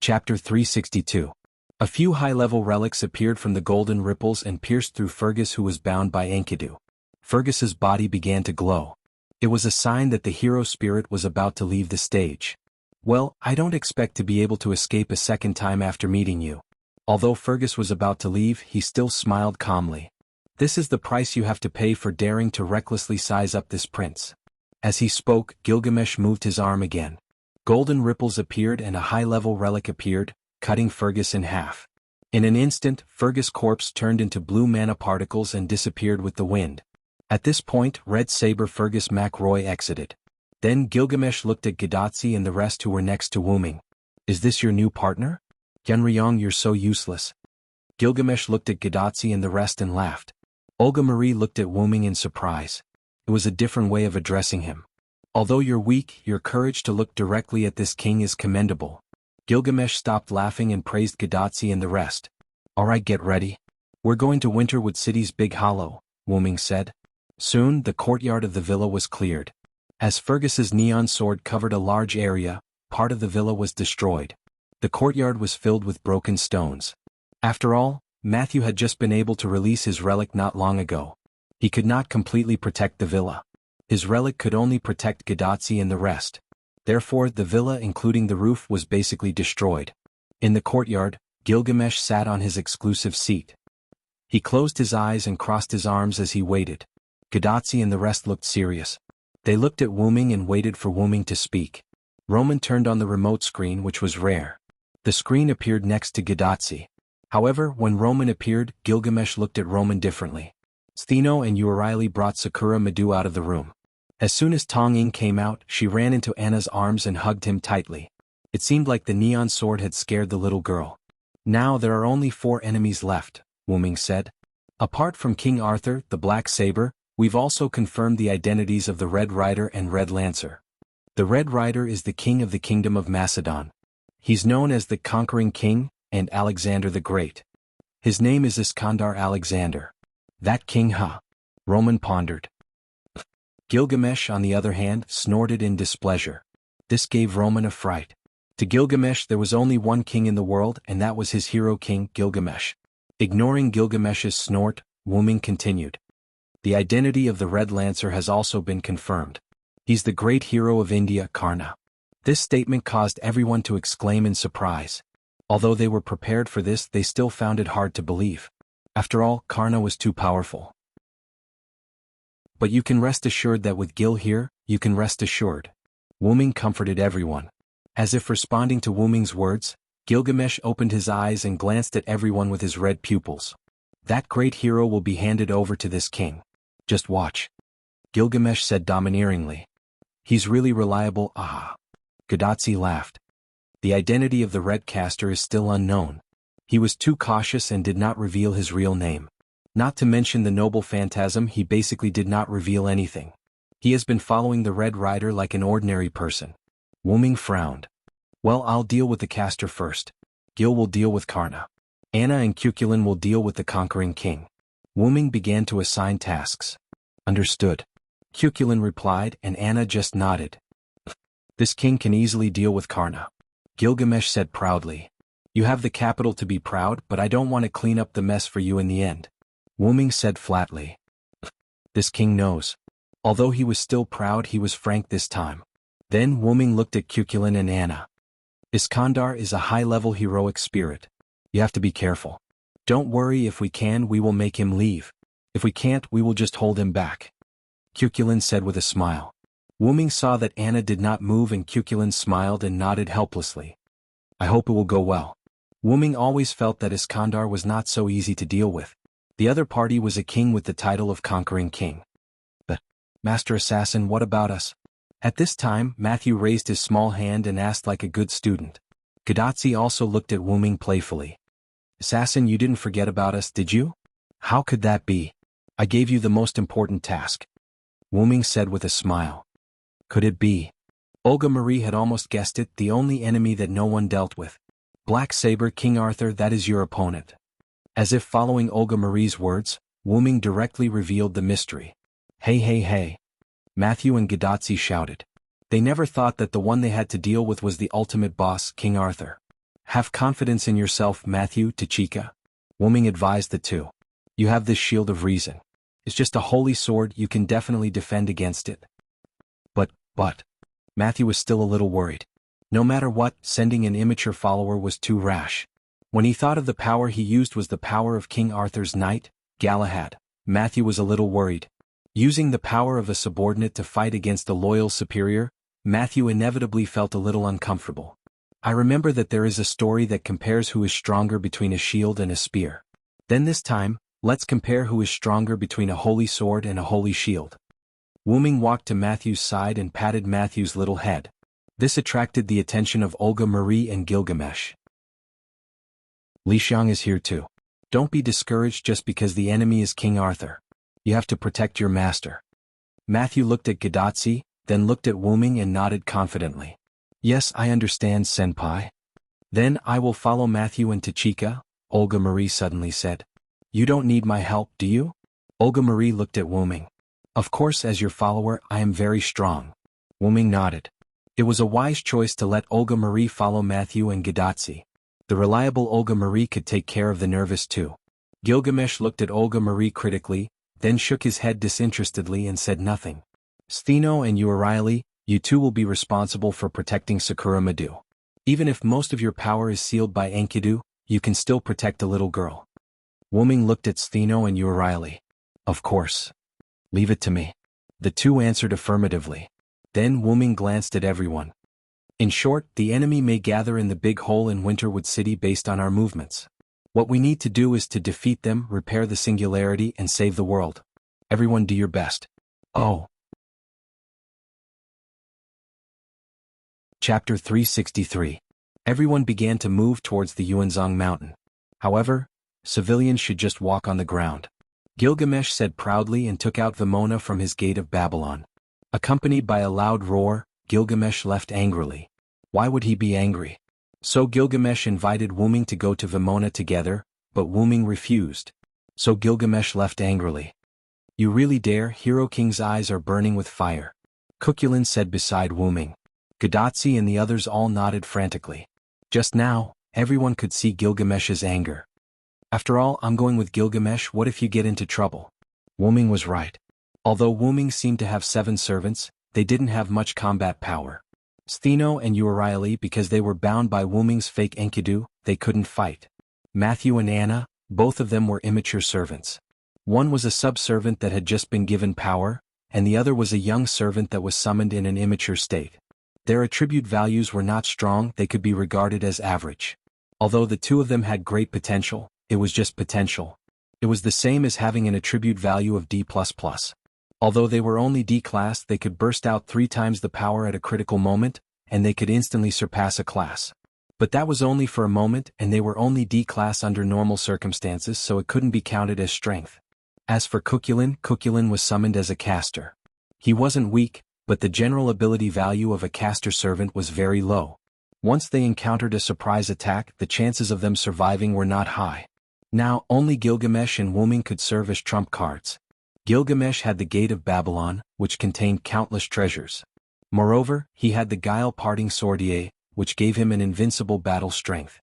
Chapter 362. A few high-level relics appeared from the golden ripples and pierced through Fergus, who was bound by Enkidu. Fergus's body began to glow. It was a sign that the hero spirit was about to leave the stage. "Well, I don't expect to be able to escape a second time after meeting you." Although Fergus was about to leave, he still smiled calmly. "This is the price you have to pay for daring to recklessly size up this prince." As he spoke, Gilgamesh moved his arm again. Golden ripples appeared and a high-level relic appeared, cutting Fergus in half. In an instant, Fergus' corpse turned into blue mana particles and disappeared with the wind. At this point, Red Saber Fergus McRoy exited. Then Gilgamesh looked at Gadotsi and the rest who were next to Wuming. "Is this your new partner? Yunryong, you're so useless." Gilgamesh looked at Gadotsi and the rest and laughed. Olga Marie looked at Wuming in surprise. It was a different way of addressing him. "Although you're weak, your courage to look directly at this king is commendable." Gilgamesh stopped laughing and praised Gadotsi and the rest. "Alright, get ready. We're going to Winterwood City's Big Hollow," Wuming said. Soon, the courtyard of the villa was cleared. As Fergus's neon sword covered a large area, part of the villa was destroyed. The courtyard was filled with broken stones. After all, Matthew had just been able to release his relic not long ago. He could not completely protect the villa. His relic could only protect Gadotsi and the rest. Therefore, the villa, including the roof, was basically destroyed. In the courtyard, Gilgamesh sat on his exclusive seat. He closed his eyes and crossed his arms as he waited. Gadotsi and the rest looked serious. They looked at Wuming and waited for Wuming to speak. Roman turned on the remote screen, which was rare. The screen appeared next to Gadotsi. However, when Roman appeared, Gilgamesh looked at Roman differently. Stheno and Urieli brought Sakura Madu out of the room. As soon as Tong Ying came out, she ran into Anna's arms and hugged him tightly. It seemed like the neon sword had scared the little girl. "Now there are only 4 enemies left," Wuming said. "Apart from King Arthur, the Black Saber, we've also confirmed the identities of the Red Rider and Red Lancer. The Red Rider is the king of the Kingdom of Macedon. He's known as the Conquering King and Alexander the Great. His name is Iskandar Alexander." "That king, huh?" Roman pondered. Gilgamesh, on the other hand, snorted in displeasure. This gave Roman a fright. To Gilgamesh there was only one king in the world, and that was his hero king, Gilgamesh. Ignoring Gilgamesh's snort, Wuming continued. "The identity of the Red Lancer has also been confirmed. He's the great hero of India, Karna." This statement caused everyone to exclaim in surprise. Although they were prepared for this, they still found it hard to believe. After all, Karna was too powerful. "But you can rest assured that with Gil here, you can rest assured." Wuming comforted everyone. As if responding to Wuming's words, Gilgamesh opened his eyes and glanced at everyone with his red pupils. "That great hero will be handed over to this king. Just watch," Gilgamesh said domineeringly. "He's really reliable, ah." Gadotsi laughed. "The identity of the Red Caster is still unknown. He was too cautious and did not reveal his real name. Not to mention the noble phantasm, he basically did not reveal anything. He has been following the Red Rider like an ordinary person." Wuming frowned. "Well, I'll deal with the caster first. Gil will deal with Karna. Anna and Cuchulain will deal with the Conquering King." Wuming began to assign tasks. "Understood," Cuchulain replied, and Anna just nodded. "This king can easily deal with Karna," Gilgamesh said proudly. "You have the capital to be proud, but I don't want to clean up the mess for you in the end," Wuming said flatly. This king knows. Although he was still proud, he was frank this time. Then Wuming looked at Cuchulain and Anna. "Iskandar is a high-level heroic spirit. You have to be careful. Don't worry, if we can, we will make him leave. If we can't, we will just hold him back," Cuchulain said with a smile. Wuming saw that Anna did not move and Cuchulain smiled and nodded helplessly. "I hope it will go well." Wuming always felt that Iskandar was not so easy to deal with. The other party was a king with the title of Conquering King. "But, Master Assassin, what about us?" At this time, Matthew raised his small hand and asked like a good student. Gadotsi also looked at Wuming playfully. "Assassin, you didn't forget about us, did you?" "How could that be? I gave you the most important task," Wuming said with a smile. Could it be? Olga Marie had almost guessed it, the only enemy that no one dealt with. "Black Saber, King Arthur, that is your opponent." As if following Olga Marie's words, Wuming directly revealed the mystery. "Hey hey hey," Matthew and Gadotsi shouted. They never thought that the one they had to deal with was the ultimate boss, King Arthur. Have confidence in yourself, Matthew, Tachika. Wuming advised the two. You have this shield of reason. It's just a holy sword, you can definitely defend against it. But, Matthew was still a little worried. No matter what, sending an immature follower was too rash. When he thought of the power he used was the power of King Arthur's knight, Galahad, Matthew was a little worried. Using the power of a subordinate to fight against a loyal superior, Matthew inevitably felt a little uncomfortable. I remember that there is a story that compares who is stronger between a shield and a spear. Then this time, let's compare who is stronger between a holy sword and a holy shield. Wuming walked to Matthew's side and patted Matthew's little head. This attracted the attention of Olga Marie and Gilgamesh. Li Xiang is here too. Don't be discouraged just because the enemy is King Arthur. You have to protect your master. Matthew looked at Gadotsi, then looked at Wuming and nodded confidently. Yes, I understand, Senpai. Then I will follow Matthew and Tachika, Olga Marie suddenly said. You don't need my help, do you? Olga Marie looked at Wuming. Of course, as your follower, I am very strong. Wuming nodded. It was a wise choice to let Olga Marie follow Matthew and Gadotsi. The reliable Olga Marie could take care of the nervous too. Gilgamesh looked at Olga Marie critically, then shook his head disinterestedly and said nothing. Stheno and Urieli, you two will be responsible for protecting Sakura Madu. Even if most of your power is sealed by Enkidu, you can still protect a little girl. Wuming looked at Stheno and Urieli. Of course. Leave it to me. The two answered affirmatively. Then Wuming glanced at everyone. In short, the enemy may gather in the big hole in Winterwood City based on our movements. What we need to do is to defeat them, repair the singularity, and save the world. Everyone do your best. Oh. Chapter 363. Everyone began to move towards the Yuanzhong mountain. However, civilians should just walk on the ground. Gilgamesh said proudly and took out Vimona from his gate of Babylon. Accompanied by a loud roar, Gilgamesh left angrily. Why would he be angry? So Gilgamesh invited Wuming to go to Vimona together, but Wuming refused. So Gilgamesh left angrily. You really dare? Hero King's eyes are burning with fire. Cuchulain said beside Wuming. Gadotsi and the others all nodded frantically. Just now, everyone could see Gilgamesh's anger. After all, I'm going with Gilgamesh, what if you get into trouble? Wuming was right. Although Wuming seemed to have 7 servants, they didn't have much combat power. Stheno and Urieli, because they were bound by Wuming's fake Enkidu, they couldn't fight. Matthew and Anna, both of them were immature servants. One was a sub-servant that had just been given power, and the other was a young servant that was summoned in an immature state. Their attribute values were not strong, they could be regarded as average. Although the two of them had great potential, it was just potential. It was the same as having an attribute value of D++. Although they were only D-class, they could burst out 3 times the power at a critical moment, and they could instantly surpass a class. But that was only for a moment, and they were only D-class under normal circumstances, so it couldn't be counted as strength. As for Cuchulain, Cuchulain was summoned as a caster. He wasn't weak, but the general ability value of a caster servant was very low. Once they encountered a surprise attack, the chances of them surviving were not high. Now, only Gilgamesh and Wuming could serve as trump cards. Gilgamesh had the Gate of Babylon, which contained countless treasures. Moreover, he had the guile-parting Swordier, which gave him an invincible battle strength.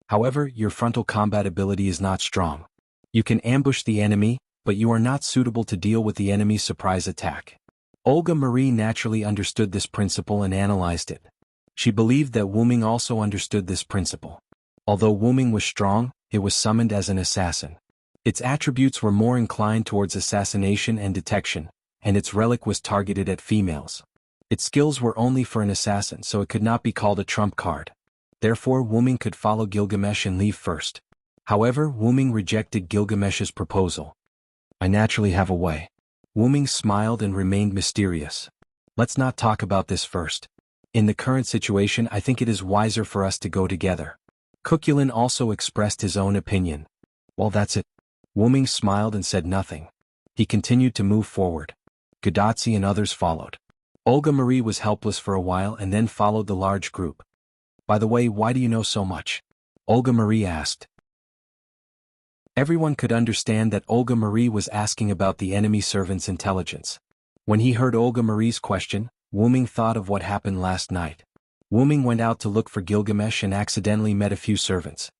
However, your frontal combat ability is not strong. You can ambush the enemy, but you are not suitable to deal with the enemy's surprise attack. Olga Marie naturally understood this principle and analyzed it. She believed that Wuming also understood this principle. Although Wuming was strong, it was summoned as an assassin. Its attributes were more inclined towards assassination and detection, and its relic was targeted at females. Its skills were only for an assassin, so it could not be called a trump card. Therefore, Wuming could follow Gilgamesh and leave first. However, Wuming rejected Gilgamesh's proposal. I naturally have a way. Wuming smiled and remained mysterious. Let's not talk about this first. In the current situation, I think it is wiser for us to go together. Cuchulain also expressed his own opinion. Well, that's it. Wuming smiled and said nothing. He continued to move forward. Gadotsi and others followed. Olga Marie was helpless for a while and then followed the large group. By the way, why do you know so much? Olga Marie asked. Everyone could understand that Olga Marie was asking about the enemy servant's intelligence. When he heard Olga Marie's question, Wuming thought of what happened last night. Wu-Ming went out to look for Gilgamesh and accidentally met a few servants.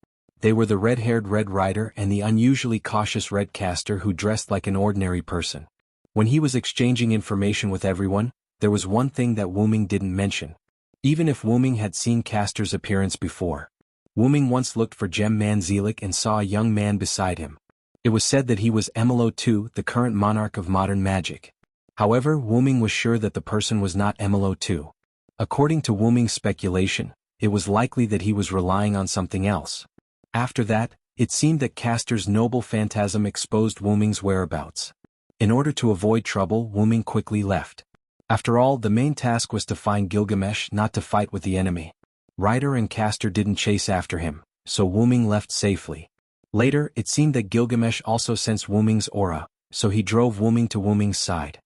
They were the red-haired Red Rider and the unusually cautious Red Caster who dressed like an ordinary person. When he was exchanging information with everyone, there was one thing that Wu-Ming didn't mention. Even if Wu-Ming had seen Caster's appearance before, Wu-Ming once looked for Gem Man Zelik and saw a young man beside him. It was said that he was Emilo II, the current monarch of modern magic. However, Wu-Ming was sure that the person was not Emilo II. According to Wu-Ming's speculation, it was likely that he was relying on something else. After that, it seemed that Caster's noble phantasm exposed Wu-Ming's whereabouts. In order to avoid trouble, Wu-Ming quickly left. After all, the main task was to find Gilgamesh, not to fight with the enemy. Rider and Caster didn't chase after him, so Wu-Ming left safely. Later, it seemed that Gilgamesh also sensed Wu-Ming's aura, so he drove Wu-Ming to Wu-Ming's side.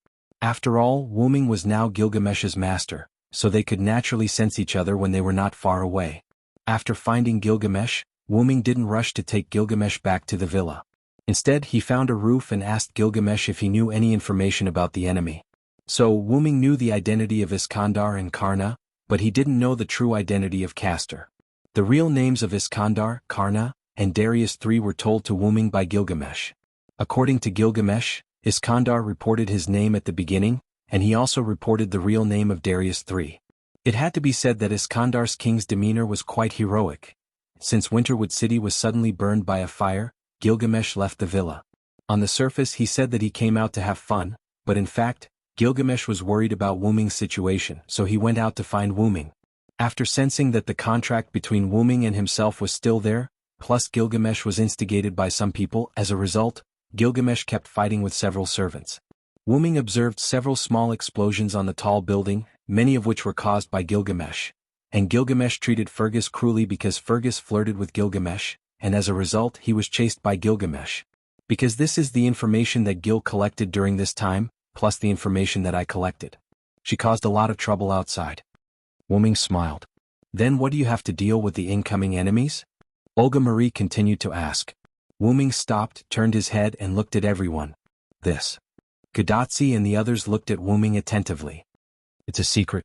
After all, Wu-Ming was now Gilgamesh's master, so they could naturally sense each other when they were not far away. After finding Gilgamesh, Wu-Ming didn't rush to take Gilgamesh back to the villa. Instead, he found a roof and asked Gilgamesh if he knew any information about the enemy. So, Wu-Ming knew the identity of Iskandar and Karna, but he didn't know the true identity of Caster. The real names of Iskandar, Karna, and Darius III were told to Wu-Ming by Gilgamesh. According to Gilgamesh, Iskandar reported his name at the beginning, and he also reported the real name of Darius III. It had to be said that Iskandar's king's demeanor was quite heroic. Since Winterwood City was suddenly burned by a fire, Gilgamesh left the villa. On the surface he said that he came out to have fun, but in fact, Gilgamesh was worried about Wu-Ming's situation, so he went out to find Wu-Ming. After sensing that the contract between Wu-Ming and himself was still there, plus Gilgamesh was instigated by some people, as a result, Gilgamesh kept fighting with several servants. Wu-Ming observed several small explosions on the tall building, many of which were caused by Gilgamesh. And Gilgamesh treated Fergus cruelly because Fergus flirted with Gilgamesh, and as a result he was chased by Gilgamesh. Because this is the information that Gil collected during this time, plus the information that I collected. She caused a lot of trouble outside. Wu-Ming smiled. Then what do you have to deal with the incoming enemies? Olga Marie continued to ask. Wu-Ming stopped, turned his head and looked at everyone. This. Gadotsi and the others looked at Wu-Ming attentively. It's a secret.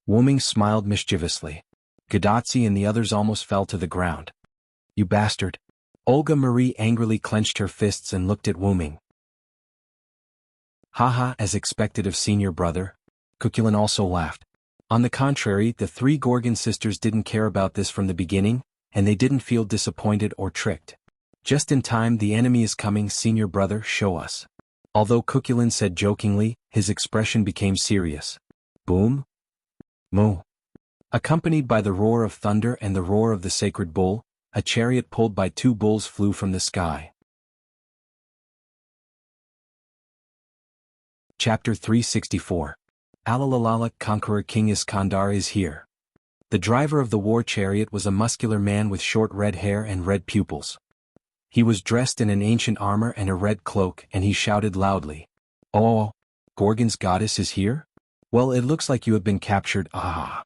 Wu-Ming smiled mischievously. Gadotsi and the others almost fell to the ground. You bastard. Olga Marie angrily clenched her fists and looked at Wu-Ming. Haha, as expected of senior brother. Cuculin also laughed. On the contrary, the three Gorgon sisters didn't care about this from the beginning, and they didn't feel disappointed or tricked. Just in time, the enemy is coming, senior brother, show us. Although Cuculin said jokingly, his expression became serious. Boom. Moo. Accompanied by the roar of thunder and the roar of the sacred bull, a chariot pulled by two bulls flew from the sky. Chapter 364. Alalalala, Conqueror King Iskandar is here. The driver of the war chariot was a muscular man with short red hair and red pupils. He was dressed in an ancient armor and a red cloak, and he shouted loudly. Oh, Gorgon's goddess is here? Well, it looks like you have been captured, ah.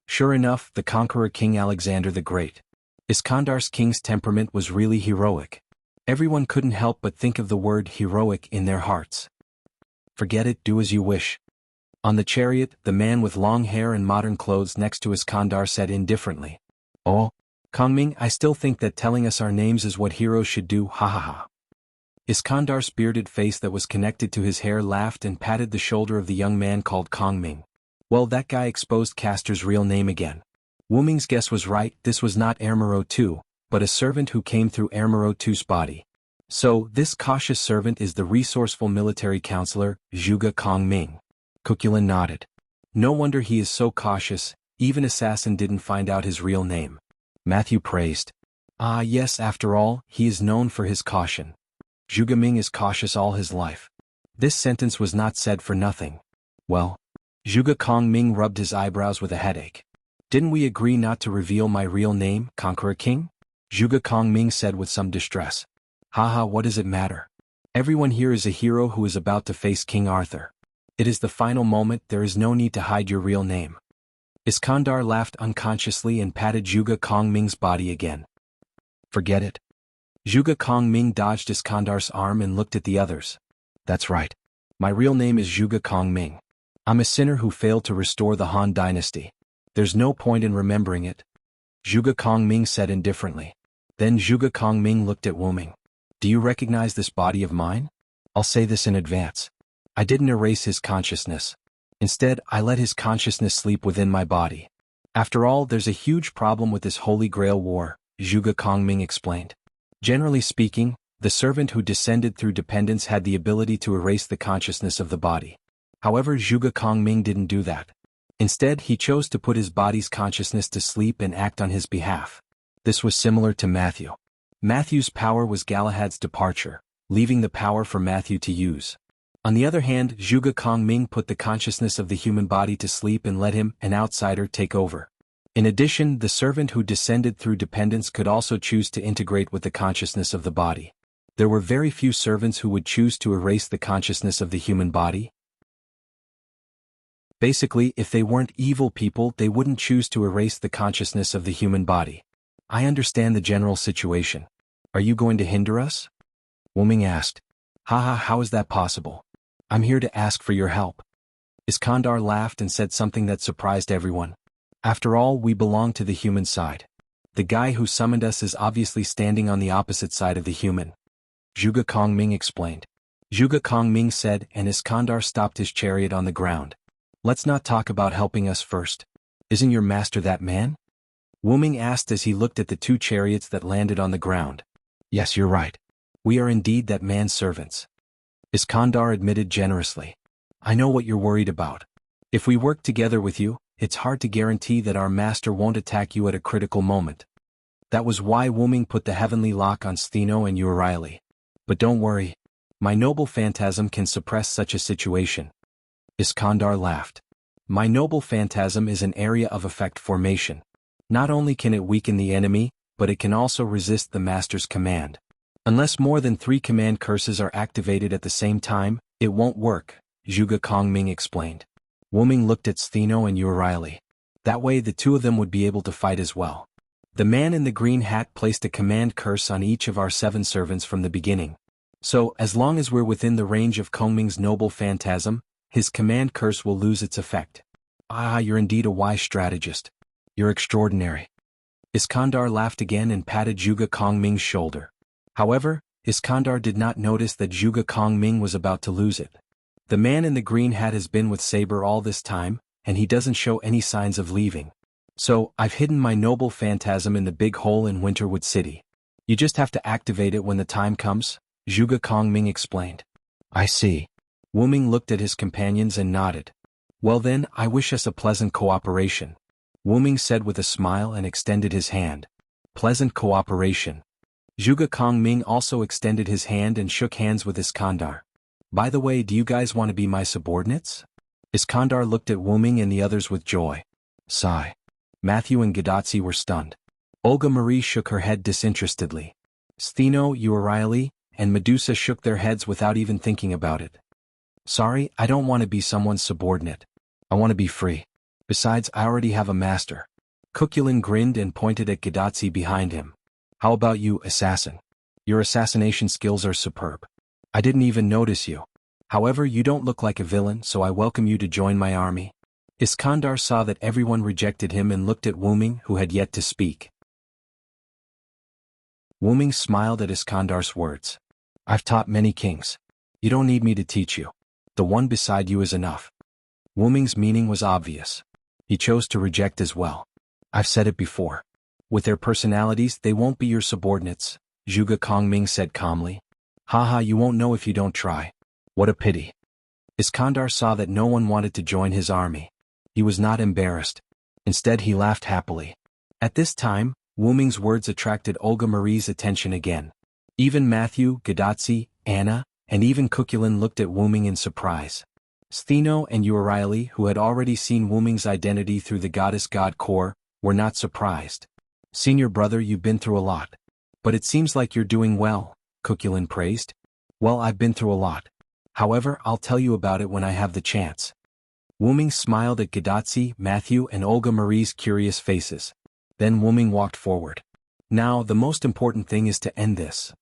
Sure enough, the conqueror King Alexander the Great. Iskandar's king's temperament was really heroic. Everyone couldn't help but think of the word heroic in their hearts. Forget it, do as you wish. On the chariot, the man with long hair and modern clothes next to Iskandar said indifferently. Oh, Kongming, I still think that telling us our names is what heroes should do, ha ha ha. Iskandar's bearded face that was connected to his hair laughed and patted the shoulder of the young man called Kongming. Well, that guy exposed Caster's real name again. Wu-Ming's guess was right, this was not Ermero II, but a servant who came through Ermero II's body. So, this cautious servant is the resourceful military counselor, Zhuge Kongming. Cuculin nodded. No wonder he is so cautious, even Assassin didn't find out his real name. Matthew praised. Ah yes, after all, he is known for his caution. Zhuge Ming is cautious all his life. This sentence was not said for nothing. Well, Zhuge Kongming rubbed his eyebrows with a headache. Didn't we agree not to reveal my real name, Conqueror King? Zhuge Kongming said with some distress. Haha, what does it matter? Everyone here is a hero who is about to face King Arthur. It is the final moment, there is no need to hide your real name. Iskandar laughed unconsciously and patted Zhuge Kongming's body again. Forget it. Zhuge Kongming dodged Iskandar's arm and looked at the others. That's right. My real name is Zhuge Kongming. I'm a sinner who failed to restore the Han dynasty. There's no point in remembering it. Zhuge Kongming said indifferently. Then Zhuge Kongming looked at Wu Ming. Do you recognize this body of mine? I'll say this in advance. I didn't erase his consciousness. Instead, I let his consciousness sleep within my body. After all, there's a huge problem with this Holy Grail war, Zhuge Kongming explained. Generally speaking, the servant who descended through dependence had the ability to erase the consciousness of the body. However, Zhuge Kongming didn't do that. Instead, he chose to put his body's consciousness to sleep and act on his behalf. This was similar to Matthew. Matthew's power was Galahad's departure, leaving the power for Matthew to use. On the other hand, Zhuge Kongming put the consciousness of the human body to sleep and let him, an outsider, take over. In addition, the servant who descended through dependence could also choose to integrate with the consciousness of the body. There were very few servants who would choose to erase the consciousness of the human body. Basically, if they weren't evil people, they wouldn't choose to erase the consciousness of the human body. I understand the general situation. Are you going to hinder us? Wu Ming asked. Haha, how is that possible? I'm here to ask for your help. Iskandar laughed and said something that surprised everyone. After all, we belong to the human side. The guy who summoned us is obviously standing on the opposite side of the human. Zhuge Kongming explained. Zhuge Kongming said, and Iskandar stopped his chariot on the ground. Let's not talk about helping us first. Isn't your master that man? Wu Ming asked as he looked at the two chariots that landed on the ground. Yes, you're right. We are indeed that man's servants. Iskandar admitted generously. I know what you're worried about. If we work together with you, it's hard to guarantee that our master won't attack you at a critical moment. That was why Wu Ming put the heavenly lock on Stheno and Uriley. But don't worry. My noble phantasm can suppress such a situation. Iskandar laughed. My noble phantasm is an area of effect formation. Not only can it weaken the enemy, but it can also resist the master's command. Unless more than 3 command curses are activated at the same time, it won't work, Zhuge Kongming explained. Wu Ming looked at Stheno and Uriley. That way the two of them would be able to fight as well. The man in the green hat placed a command curse on each of our 7 servants from the beginning. So, as long as we're within the range of Kongming's noble phantasm, his command curse will lose its effect. Ah, you're indeed a wise strategist. You're extraordinary. Iskandar laughed again and patted Zhuge Kongming's shoulder. However, Iskandar did not notice that Zhuge Kongming was about to lose it. The man in the green hat has been with Saber all this time, and he doesn't show any signs of leaving. So, I've hidden my noble phantasm in the big hole in Winterwood City. You just have to activate it when the time comes, Zhuge Kongming explained. I see. Wu Ming looked at his companions and nodded. Well then, I wish us a pleasant cooperation. Wu Ming said with a smile and extended his hand. Pleasant cooperation. Zhuge Kongming also extended his hand and shook hands with Iskandar. By the way, do you guys want to be my subordinates? Iskandar looked at Wu Ming and the others with joy. Sigh. Matthew and Gadotsi were stunned. Olga Marie shook her head disinterestedly. Stheno, Uriley, and Medusa shook their heads without even thinking about it. Sorry, I don't want to be someone's subordinate. I want to be free. Besides, I already have a master. Cuculin grinned and pointed at Gadotsi behind him. How about you, assassin? Your assassination skills are superb. I didn't even notice you. However, you don't look like a villain, so I welcome you to join my army. Iskandar saw that everyone rejected him and looked at Wu Ming, who had yet to speak. Wu Ming smiled at Iskandar's words. I've taught many kings. You don't need me to teach you. The one beside you is enough. Wu Ming's meaning was obvious. He chose to reject as well. I've said it before. With their personalities, they won't be your subordinates, Zhuge Kongming said calmly. Haha, you won't know if you don't try. What a pity. Iskandar saw that no one wanted to join his army. He was not embarrassed. Instead, he laughed happily. At this time, Wu Ming's words attracted Olga Marie's attention again. Even Matthew, Gadotsi, Anna, and even Cuculin looked at Wu Ming in surprise. Stheno and Uriley, who had already seen Wu Ming's identity through the goddess-god core, were not surprised. Senior brother, you've been through a lot. But it seems like you're doing well, Cuculin praised. Well, I've been through a lot. However, I'll tell you about it when I have the chance. Wu Ming smiled at Gadotsi, Matthew, and Olga Marie's curious faces. Then Wu Ming walked forward. Now, the most important thing is to end this.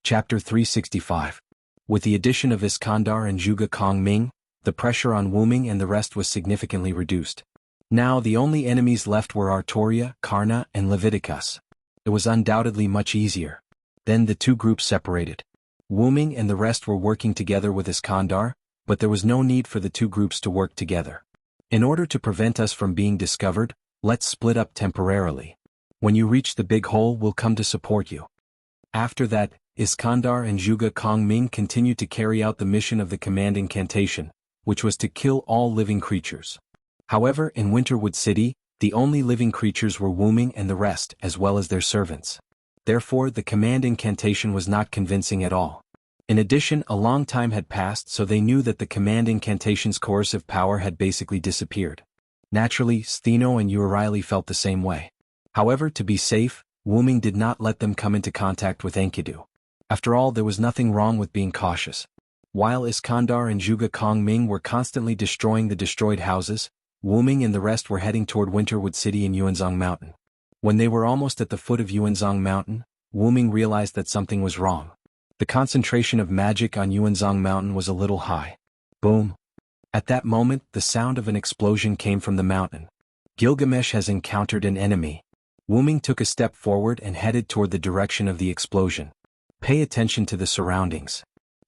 Chapter 365. With the addition of Iskandar and Zhuge Kongming, the pressure on Wu Ming and the rest was significantly reduced. Now the only enemies left were Artoria, Karna, and Leviticus. It was undoubtedly much easier. Then the two groups separated. Wu Ming and the rest were working together with Iskandar, but there was no need for the two groups to work together. In order to prevent us from being discovered, let's split up temporarily. When you reach the big hole, we'll come to support you. After that, Iskandar and Zhuge Kongming continued to carry out the mission of the command incantation, which was to kill all living creatures. However, in Winterwood City, the only living creatures were Wu Ming and the rest, as well as their servants. Therefore, the command incantation was not convincing at all. In addition, a long time had passed, so they knew that the command incantation's coercive power had basically disappeared. Naturally, Stheno and Urieli felt the same way. However, to be safe, Wu Ming did not let them come into contact with Enkidu. After all, there was nothing wrong with being cautious. While Iskandar and Zhuge Kongming were constantly destroying the destroyed houses, Wu Ming and the rest were heading toward Winterwood City in Yuanzhong Mountain. When they were almost at the foot of Yuanzhong Mountain, Wu Ming realized that something was wrong. The concentration of magic on Yuanzhong Mountain was a little high. Boom! At that moment, the sound of an explosion came from the mountain. Gilgamesh has encountered an enemy. Wu Ming took a step forward and headed toward the direction of the explosion. Pay attention to the surroundings.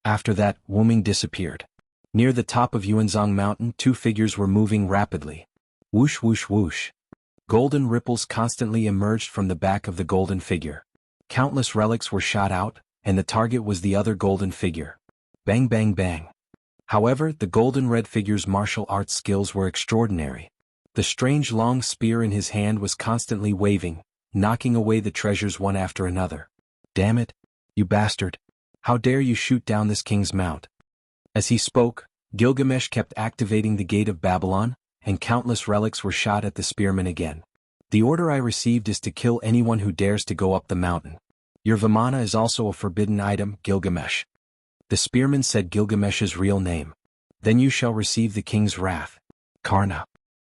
After that, Wu Ming disappeared. Near the top of Yuanzhong Mountain, two figures were moving rapidly. Whoosh whoosh whoosh. Golden ripples constantly emerged from the back of the golden figure. Countless relics were shot out, and the target was the other golden figure. Bang bang bang. However, the golden red figure's martial arts skills were extraordinary. The strange long spear in his hand was constantly waving, knocking away the treasures one after another. Damn it, you bastard. How dare you shoot down this king's mount? As he spoke, Gilgamesh kept activating the gate of Babylon, and countless relics were shot at the spearman again. The order I received is to kill anyone who dares to go up the mountain. Your Vimana is also a forbidden item, Gilgamesh. The spearman said Gilgamesh's real name. Then you shall receive the king's wrath. Karna.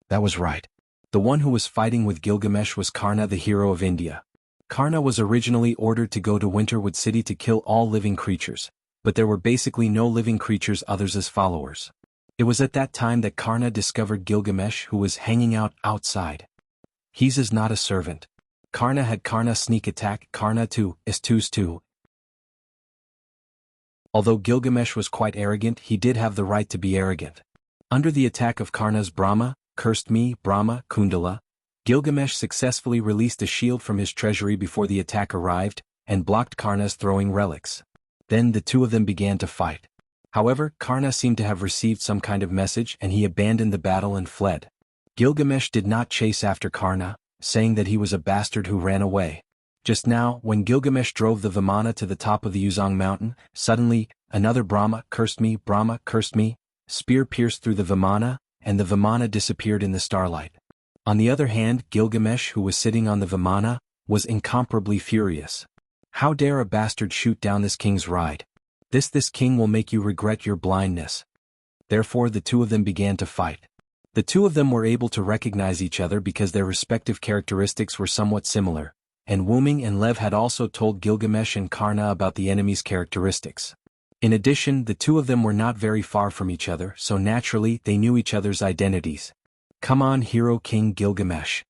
That was right. The one who was fighting with Gilgamesh was Karna, the hero of India. Karna was originally ordered to go to Winterwood City to kill all living creatures, but there were basically no living creatures others as followers. It was at that time that Karna discovered Gilgamesh, who was hanging out outside. He's is not a servant. Karna had Karna sneak attack, Karna 2, is 2. Although Gilgamesh was quite arrogant, he did have the right to be arrogant. Under the attack of Karna's Brahma, cursed me, Brahma, Kundala, Gilgamesh successfully released a shield from his treasury before the attack arrived, and blocked Karna's throwing relics. Then the two of them began to fight. However, Karna seemed to have received some kind of message and he abandoned the battle and fled. Gilgamesh did not chase after Karna, saying that he was a bastard who ran away. Just now, when Gilgamesh drove the Vimana to the top of the Yuanzhong Mountain, suddenly, another Brahma, cursed me, spear pierced through the Vimana, and the Vimana disappeared in the starlight. On the other hand, Gilgamesh, who was sitting on the Vimana, was incomparably furious. How dare a bastard shoot down this king's ride? This king will make you regret your blindness. Therefore the two of them began to fight. The two of them were able to recognize each other because their respective characteristics were somewhat similar, and Wu Ming and Lev had also told Gilgamesh and Karna about the enemy's characteristics. In addition, the two of them were not very far from each other, so naturally they knew each other's identities. Come on, Hero King Gilgamesh.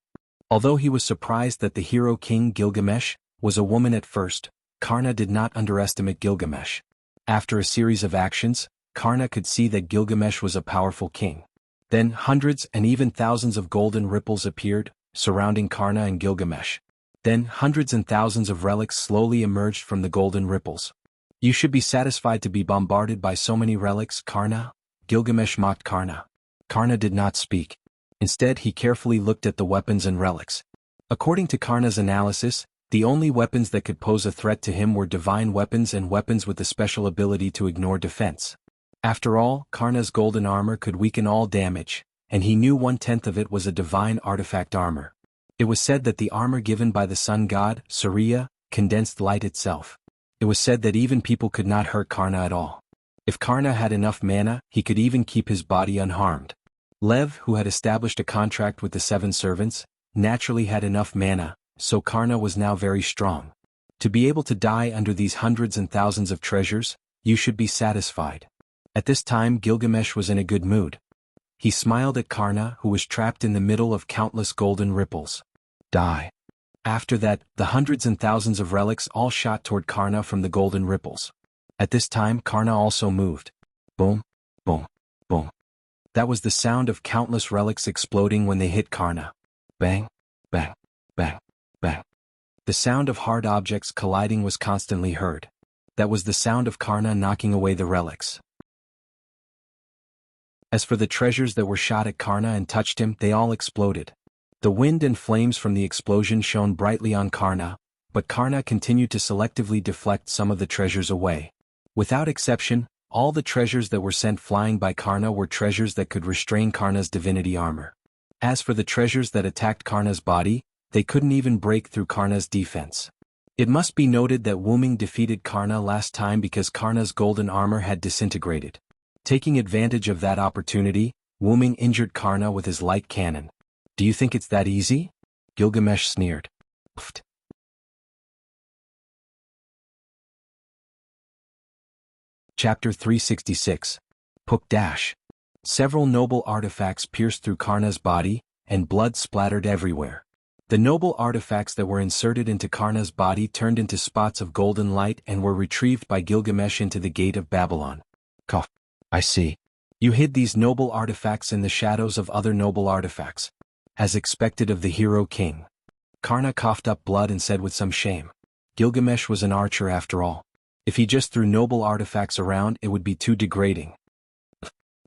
Although he was surprised that the Hero King Gilgamesh was a woman at first, Karna did not underestimate Gilgamesh. After a series of actions, Karna could see that Gilgamesh was a powerful king. Then hundreds and even thousands of golden ripples appeared, surrounding Karna and Gilgamesh. Then hundreds and thousands of relics slowly emerged from the golden ripples. You should be satisfied to be bombarded by so many relics, Karna? Gilgamesh mocked Karna. Karna did not speak. Instead, he carefully looked at the weapons and relics. According to Karna's analysis, the only weapons that could pose a threat to him were divine weapons and weapons with the special ability to ignore defense. After all, Karna's golden armor could weaken all damage, and he knew 1/10 of it was a divine artifact armor. It was said that the armor given by the sun god, Surya, condensed light itself. It was said that even people could not hurt Karna at all. If Karna had enough mana, he could even keep his body unharmed. Lev, who had established a contract with the 7 servants, naturally had enough mana, so Karna was now very strong. To be able to die under these hundreds and thousands of treasures, you should be satisfied. At this time Gilgamesh was in a good mood. He smiled at Karna, who was trapped in the middle of countless golden ripples. Die. After that, the hundreds and thousands of relics all shot toward Karna from the golden ripples. At this time Karna also moved. Boom, boom, boom. That was the sound of countless relics exploding when they hit Karna. Bang, bang, bang, bang. The sound of hard objects colliding was constantly heard. That was the sound of Karna knocking away the relics. As for the treasures that were shot at Karna and touched him, they all exploded. The wind and flames from the explosion shone brightly on Karna, but Karna continued to selectively deflect some of the treasures away. Without exception, all the treasures that were sent flying by Karna were treasures that could restrain Karna's divinity armor. As for the treasures that attacked Karna's body, they couldn't even break through Karna's defense. It must be noted that Wuming defeated Karna last time because Karna's golden armor had disintegrated. Taking advantage of that opportunity, Wuming injured Karna with his light cannon. Do you think it's that easy? Gilgamesh sneered. Pfft. Chapter 366. Puk Dash. Several noble artifacts pierced through Karna's body, and blood splattered everywhere. The noble artifacts that were inserted into Karna's body turned into spots of golden light and were retrieved by Gilgamesh into the gate of Babylon. Cough. I see. You hid these noble artifacts in the shadows of other noble artifacts. As expected of the hero king. Karna coughed up blood and said with some shame. Gilgamesh was an archer after all. If he just threw noble artifacts around, it would be too degrading.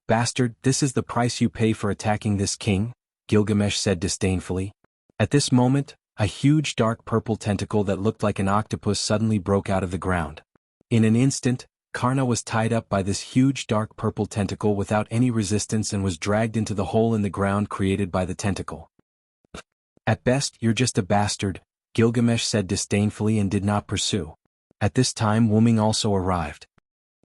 Bastard, this is the price you pay for attacking this king? Gilgamesh said disdainfully. At this moment, a huge dark purple tentacle that looked like an octopus suddenly broke out of the ground. In an instant, Karna was tied up by this huge dark purple tentacle without any resistance and was dragged into the hole in the ground created by the tentacle. At best, you're just a bastard, Gilgamesh said disdainfully and did not pursue. At this time Wuming also arrived.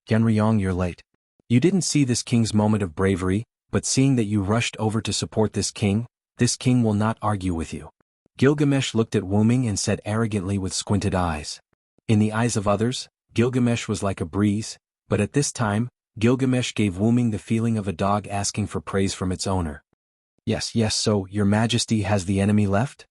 Genryong, you're late. You didn't see this king's moment of bravery, but seeing that you rushed over to support this king will not argue with you. Gilgamesh looked at Wuming and said arrogantly with squinted eyes. In the eyes of others, Gilgamesh was like a breeze, but at this time, Gilgamesh gave Wuming the feeling of a dog asking for praise from its owner. Yes, so, your majesty has the enemy left?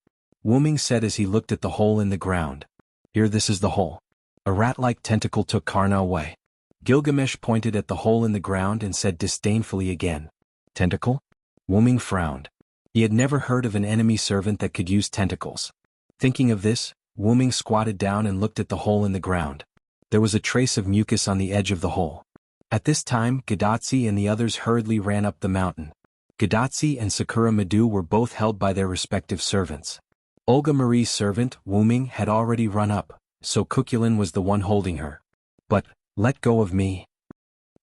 Wuming said as he looked at the hole in the ground. Here, this is the hole. A rat-like tentacle took Karna away. Gilgamesh pointed at the hole in the ground and said disdainfully again. Tentacle? Wuming frowned. He had never heard of an enemy servant that could use tentacles. Thinking of this, Wuming squatted down and looked at the hole in the ground. There was a trace of mucus on the edge of the hole. At this time Gadatsi and the others hurriedly ran up the mountain. Gadatsi and Sakura Madu were both held by their respective servants. Olga Marie's servant, Wuming, had already run up, so Cuculin was the one holding her. But, let go of me.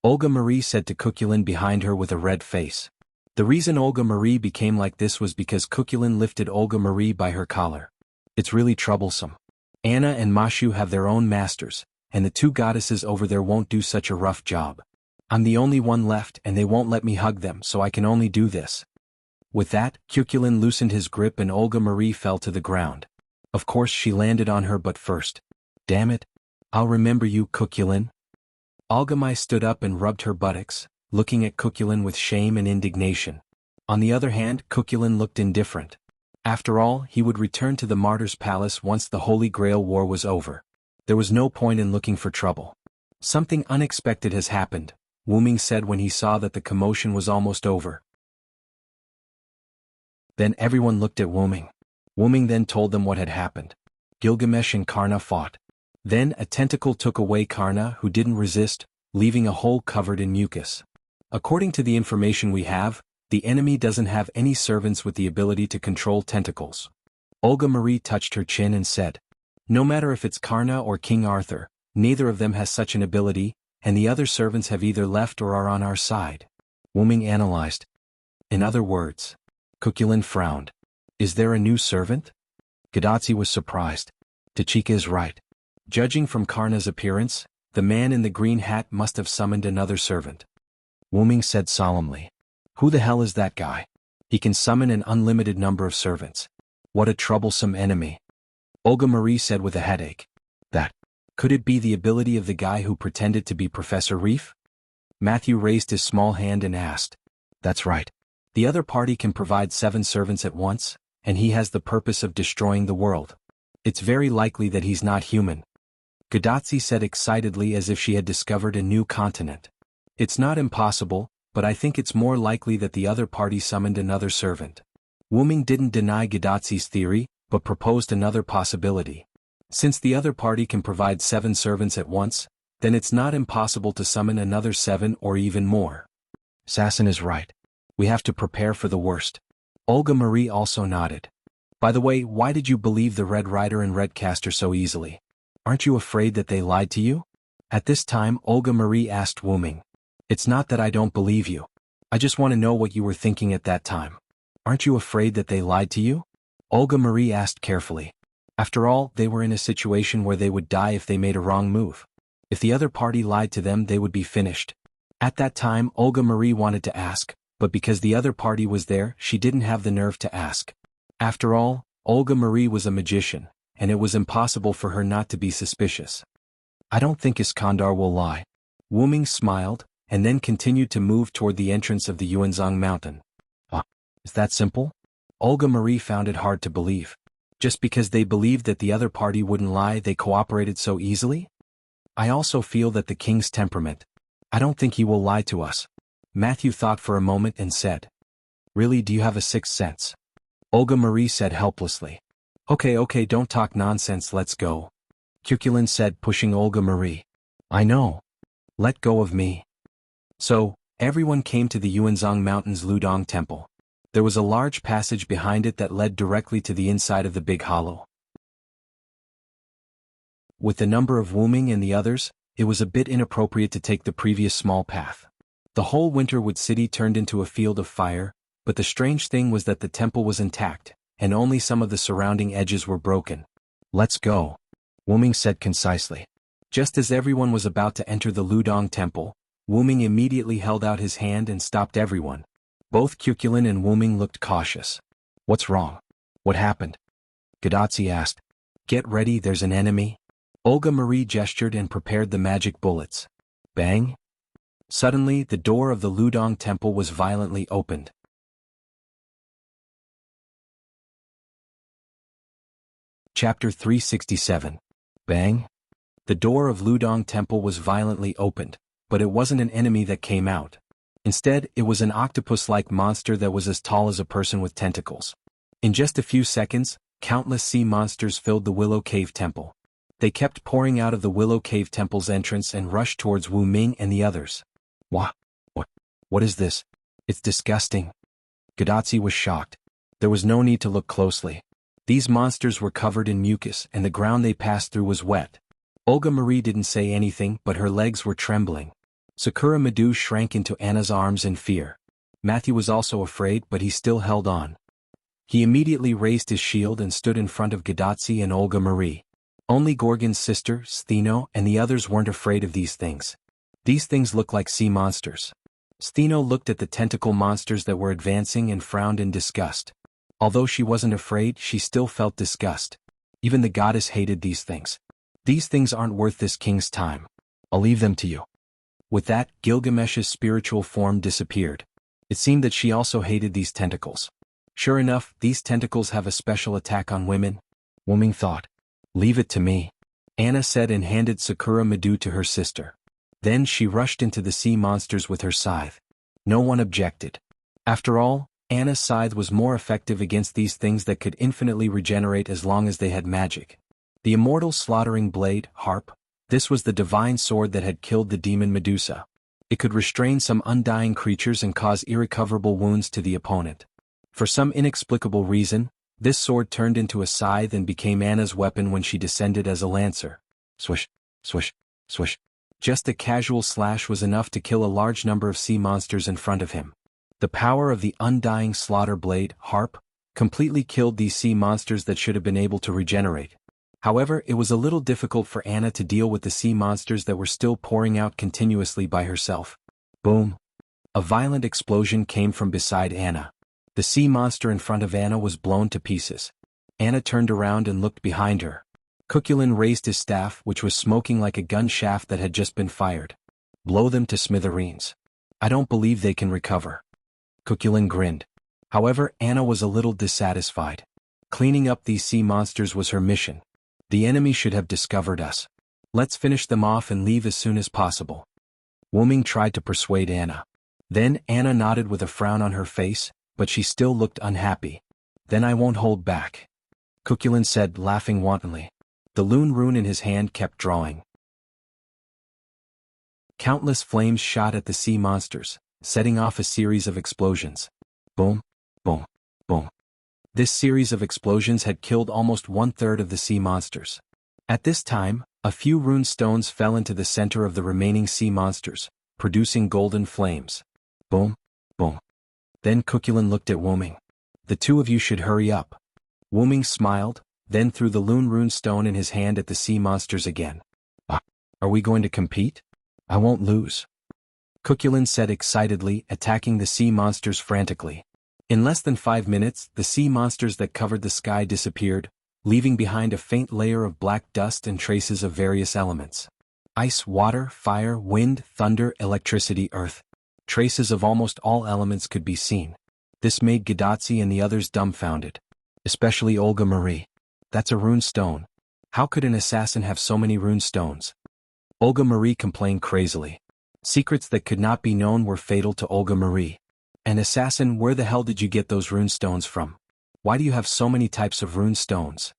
Olga Marie said to Cuculin behind her with a red face. The reason Olga Marie became like this was because Cuculin lifted Olga Marie by her collar. It's really troublesome. Anna and Mashu have their own masters, and the two goddesses over there won't do such a rough job. I'm the only one left and they won't let me hug them, so I can only do this. With that, Cuculin loosened his grip and Olga Marie fell to the ground. Of course she landed on her but first. Damn it. I'll remember you, Cuculin. Olga Mai stood up and rubbed her buttocks, looking at Cuculin with shame and indignation. On the other hand, Cuculin looked indifferent. After all, he would return to the Martyr's Palace once the Holy Grail War was over. There was no point in looking for trouble. Something unexpected has happened, Wuming said when he saw that the commotion was almost over. Then everyone looked at Wuming. Wuming then told them what had happened. Gilgamesh and Karna fought. Then a tentacle took away Karna, who didn't resist, leaving a hole covered in mucus. According to the information we have, the enemy doesn't have any servants with the ability to control tentacles. Olga Marie touched her chin and said, no matter if it's Karna or King Arthur, neither of them has such an ability, and the other servants have either left or are on our side. Wuming analyzed. In other words, Cuculin frowned. Is there a new servant? Gadatsi was surprised. Tachika is right. Judging from Karna's appearance, the man in the green hat must have summoned another servant. Wuming said solemnly. Who the hell is that guy? He can summon an unlimited number of servants. What a troublesome enemy. Olga Marie said with a headache. Could it be the ability of the guy who pretended to be Professor Reef? Matthew raised his small hand and asked. That's right. The other party can provide 7 servants at once, and he has the purpose of destroying the world. It's very likely that he's not human. Gadotsi said excitedly as if she had discovered a new continent. It's not impossible, but I think it's more likely that the other party summoned another servant. Wuming didn't deny Gadotsi's theory, but proposed another possibility. Since the other party can provide 7 servants at once, then it's not impossible to summon another 7 or even more. Sasson is right. We have to prepare for the worst. Olga Marie also nodded. By the way, why did you believe the Red Rider and Redcaster so easily? Aren't you afraid that they lied to you? At this time, Olga Marie asked Wuming. It's not that I don't believe you. I just want to know what you were thinking at that time. Aren't you afraid that they lied to you? Olga Marie asked carefully. After all, they were in a situation where they would die if they made a wrong move. If the other party lied to them, they would be finished. At that time, Olga Marie wanted to ask, but because the other party was there, she didn't have the nerve to ask. After all, Olga Marie was a magician, and it was impossible for her not to be suspicious. I don't think Iskandar will lie. Wuming smiled, and then continued to move toward the entrance of the Yuanzhong mountain. Is that simple? Olga Marie found it hard to believe. Just because they believed that the other party wouldn't lie, they cooperated so easily? I also feel that the king's temperament. I don't think he will lie to us. Matthew thought for a moment and said. Really, do you have a sixth sense? Olga Marie said helplessly. Okay, don't talk nonsense, let's go. Cuculin said, pushing Olga Marie. I know. Let go of me. So, everyone came to the Yuanzhong Mountain's Ludong Temple. There was a large passage behind it that led directly to the inside of the big hollow. With the number of Wuming and the others, it was a bit inappropriate to take the previous small path. The whole Winterwood city turned into a field of fire, but the strange thing was that the temple was intact, and only some of the surrounding edges were broken. Let's go, Wuming said concisely. Just as everyone was about to enter the Ludong Temple, Wuming immediately held out his hand and stopped everyone. Both Cuculin and Wuming looked cautious. What's wrong? What happened? Gadotsi asked. Get ready, there's an enemy. Olga Marie gestured and prepared the magic bullets. Bang! Suddenly, the door of the Ludong Temple was violently opened. Chapter 367. Bang! The door of Ludong Temple was violently opened, but it wasn't an enemy that came out. Instead, it was an octopus-like monster that was as tall as a person with tentacles. In just a few seconds, countless sea monsters filled the Willow Cave Temple. They kept pouring out of the Willow Cave Temple's entrance and rushed towards Wu Ming and the others. What is this? It's disgusting. Gadotsi was shocked. There was no need to look closely. These monsters were covered in mucus and the ground they passed through was wet. Olga Marie didn't say anything, but her legs were trembling. Sakura Madu shrank into Anna's arms in fear. Matthew was also afraid, but he still held on. He immediately raised his shield and stood in front of Gadotsi and Olga Marie. Only Gorgon's sister, Stheno, and the others weren't afraid of these things. These things look like sea monsters. Stheno looked at the tentacle monsters that were advancing and frowned in disgust. Although she wasn't afraid, she still felt disgust. Even the goddess hated these things. These things aren't worth this king's time. I'll leave them to you. With that, Gilgamesh's spiritual form disappeared. It seemed that she also hated these tentacles. Sure enough, these tentacles have a special attack on women. Wuming thought. Leave it to me, Anna said and handed Sakura Madu to her sister. Then she rushed into the sea monsters with her scythe. No one objected. After all, Anna's scythe was more effective against these things that could infinitely regenerate as long as they had magic. The immortal slaughtering blade, Harp, this was the divine sword that had killed the demon Medusa. It could restrain some undying creatures and cause irrecoverable wounds to the opponent. For some inexplicable reason, this sword turned into a scythe and became Anna's weapon when she descended as a lancer. Swish, swish, swish. Just a casual slash was enough to kill a large number of sea monsters in front of him. The power of the undying slaughter blade, Harp, completely killed these sea monsters that should have been able to regenerate. However, it was a little difficult for Anna to deal with the sea monsters that were still pouring out continuously by herself. Boom! A violent explosion came from beside Anna. The sea monster in front of Anna was blown to pieces. Anna turned around and looked behind her. Cuculin raised his staff, which was smoking like a gun shaft that had just been fired. Blow them to smithereens. I don't believe they can recover. Cuculin grinned. However, Anna was a little dissatisfied. Cleaning up these sea monsters was her mission. The enemy should have discovered us. Let's finish them off and leave as soon as possible. Wuming tried to persuade Anna. Then Anna nodded with a frown on her face, but she still looked unhappy. Then I won't hold back. Cuculin said, laughing wantonly. The Lune rune in his hand kept drawing. Countless flames shot at the sea monsters, setting off a series of explosions. Boom, boom, boom. This series of explosions had killed almost 1/3 of the sea monsters. At this time, a few rune stones fell into the center of the remaining sea monsters, producing golden flames. Boom, boom. Then Cuculin looked at Wuming. The two of you should hurry up. Wuming smiled, then threw the Lune rune stone in his hand at the sea monsters again. Are we going to compete? I won't lose. Cuculin said excitedly, attacking the sea monsters frantically. In less than 5 minutes, the sea monsters that covered the sky disappeared, leaving behind a faint layer of black dust and traces of various elements. Ice, water, fire, wind, thunder, electricity, earth. Traces of almost all elements could be seen. This made Gadotsi and the others dumbfounded. Especially Olga Marie. That's a rune stone. How could an assassin have so many rune stones? Olga Marie complained crazily. Secrets that could not be known were fatal to Olga Marie. An assassin, where the hell did you get those rune stones from? Why do you have so many types of rune stones?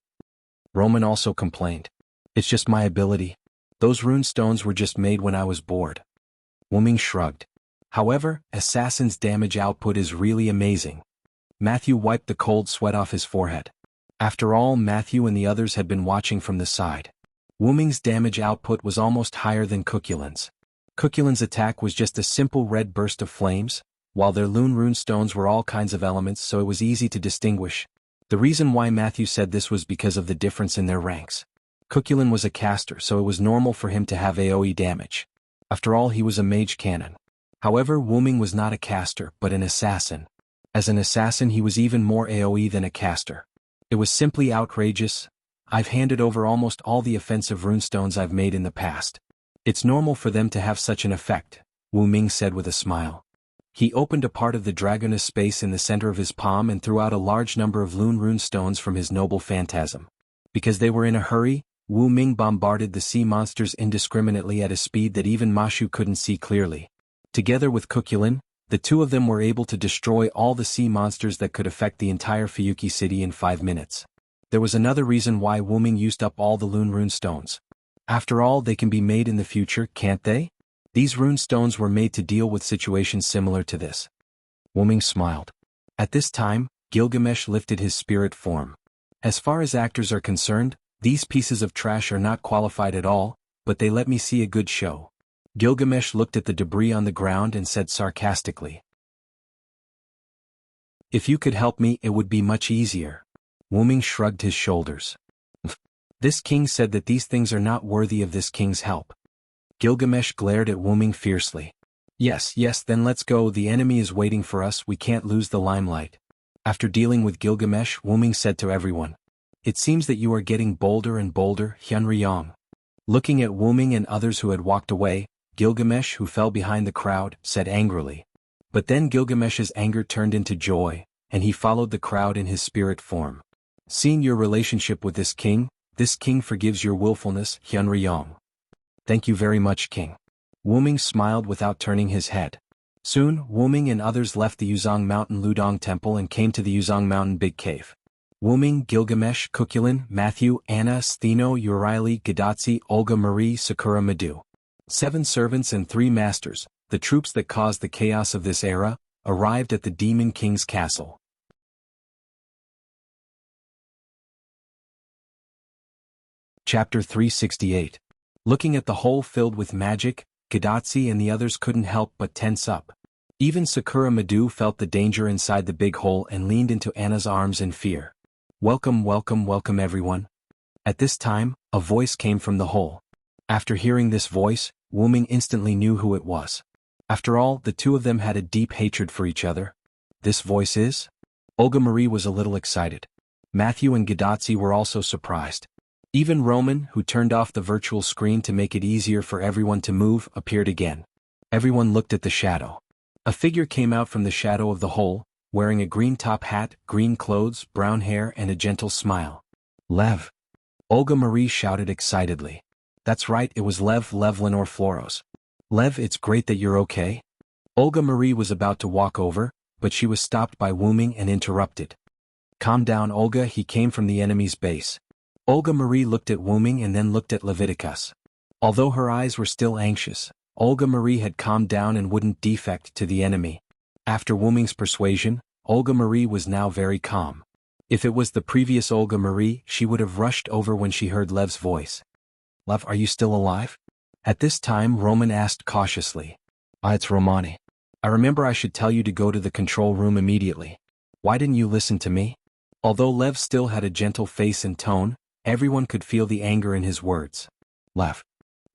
Roman also complained. It's just my ability. Those rune stones were just made when I was bored. Wuming shrugged. However, assassin's damage output is really amazing. Matthew wiped the cold sweat off his forehead. After all, Matthew and the others had been watching from the side. Wuming's damage output was almost higher than Cuculin's. Cuculin's attack was just a simple red burst of flames, while their Lune rune stones were all kinds of elements, so it was easy to distinguish. The reason why Matthew said this was because of the difference in their ranks. Cuculin was a caster, so it was normal for him to have AoE damage. After all, he was a mage cannon. However, Wuming was not a caster, but an assassin. As an assassin, he was even more AoE than a caster. It was simply outrageous. I've handed over almost all the offensive runestones I've made in the past. It's normal for them to have such an effect, Wuming said with a smile. He opened a part of the dragoness space in the center of his palm and threw out a large number of Lune rune stones from his noble phantasm. Because they were in a hurry, Wuming bombarded the sea monsters indiscriminately at a speed that even Mashu couldn't see clearly. Together with Cuculin, the two of them were able to destroy all the sea monsters that could affect the entire Fuyuki city in 5 minutes. There was another reason why Wuming used up all the Lune rune stones. After all, they can be made in the future, can't they? These rune stones were made to deal with situations similar to this. Wuming smiled. At this time, Gilgamesh lifted his spirit form. As far as actors are concerned, these pieces of trash are not qualified at all, but they let me see a good show. Gilgamesh looked at the debris on the ground and said sarcastically. If you could help me, it would be much easier. Wuming shrugged his shoulders. This king said that these things are not worthy of this king's help. Gilgamesh glared at Wuming fiercely. Yes, then let's go, the enemy is waiting for us, we can't lose the limelight. After dealing with Gilgamesh, Wuming said to everyone. It seems that you are getting bolder and bolder, Hyunryong. Looking at Wuming and others who had walked away, Gilgamesh, who fell behind the crowd, said angrily. But then Gilgamesh's anger turned into joy, and he followed the crowd in his spirit form. Seeing your relationship with this king forgives your willfulness, Hyunryong. Thank you very much, king. Wuming smiled without turning his head. Soon, Wuming and others left the Yuzong Mountain Ludong Temple and came to the Yuzong Mountain Big Cave. Wuming, Gilgamesh, Cuculin, Matthew, Anna, Stheno, Uraili, Gadotsi, Olga Marie, Sakura Madhu. 7 servants and 3 masters, the troops that caused the chaos of this era, arrived at the Demon King's castle. Chapter 368. Looking at the hole filled with magic, Gadotsi and the others couldn't help but tense up. Even Sakura Madhu felt the danger inside the big hole and leaned into Anna's arms in fear. Welcome everyone. At this time, a voice came from the hole. After hearing this voice, Wuming instantly knew who it was. After all, the two of them had a deep hatred for each other. This voice is? Olga Marie was a little excited. Matthew and Gadotsi were also surprised. Even Roman, who turned off the virtual screen to make it easier for everyone to move, appeared again. Everyone looked at the shadow. A figure came out from the shadow of the hole, wearing a green top hat, green clothes, brown hair and a gentle smile. Lev! Olga Marie shouted excitedly. That's right, it was Lev Lenore Floros. Lev, it's great that you're okay. Olga Marie was about to walk over, but she was stopped by Wu Ming and interrupted. Calm down, Olga, he came from the enemy's base. Olga Marie looked at Wu Ming and then looked at Leviticus. Although her eyes were still anxious, Olga Marie had calmed down and wouldn't defect to the enemy. After Wu Ming's persuasion, Olga Marie was now very calm. If it was the previous Olga Marie, she would have rushed over when she heard Lev's voice. Lev, are you still alive? At this time Roman asked cautiously. It's Romani. I remember I should tell you to go to the control room immediately. Why didn't you listen to me? Although Lev still had a gentle face and tone, everyone could feel the anger in his words. Lev.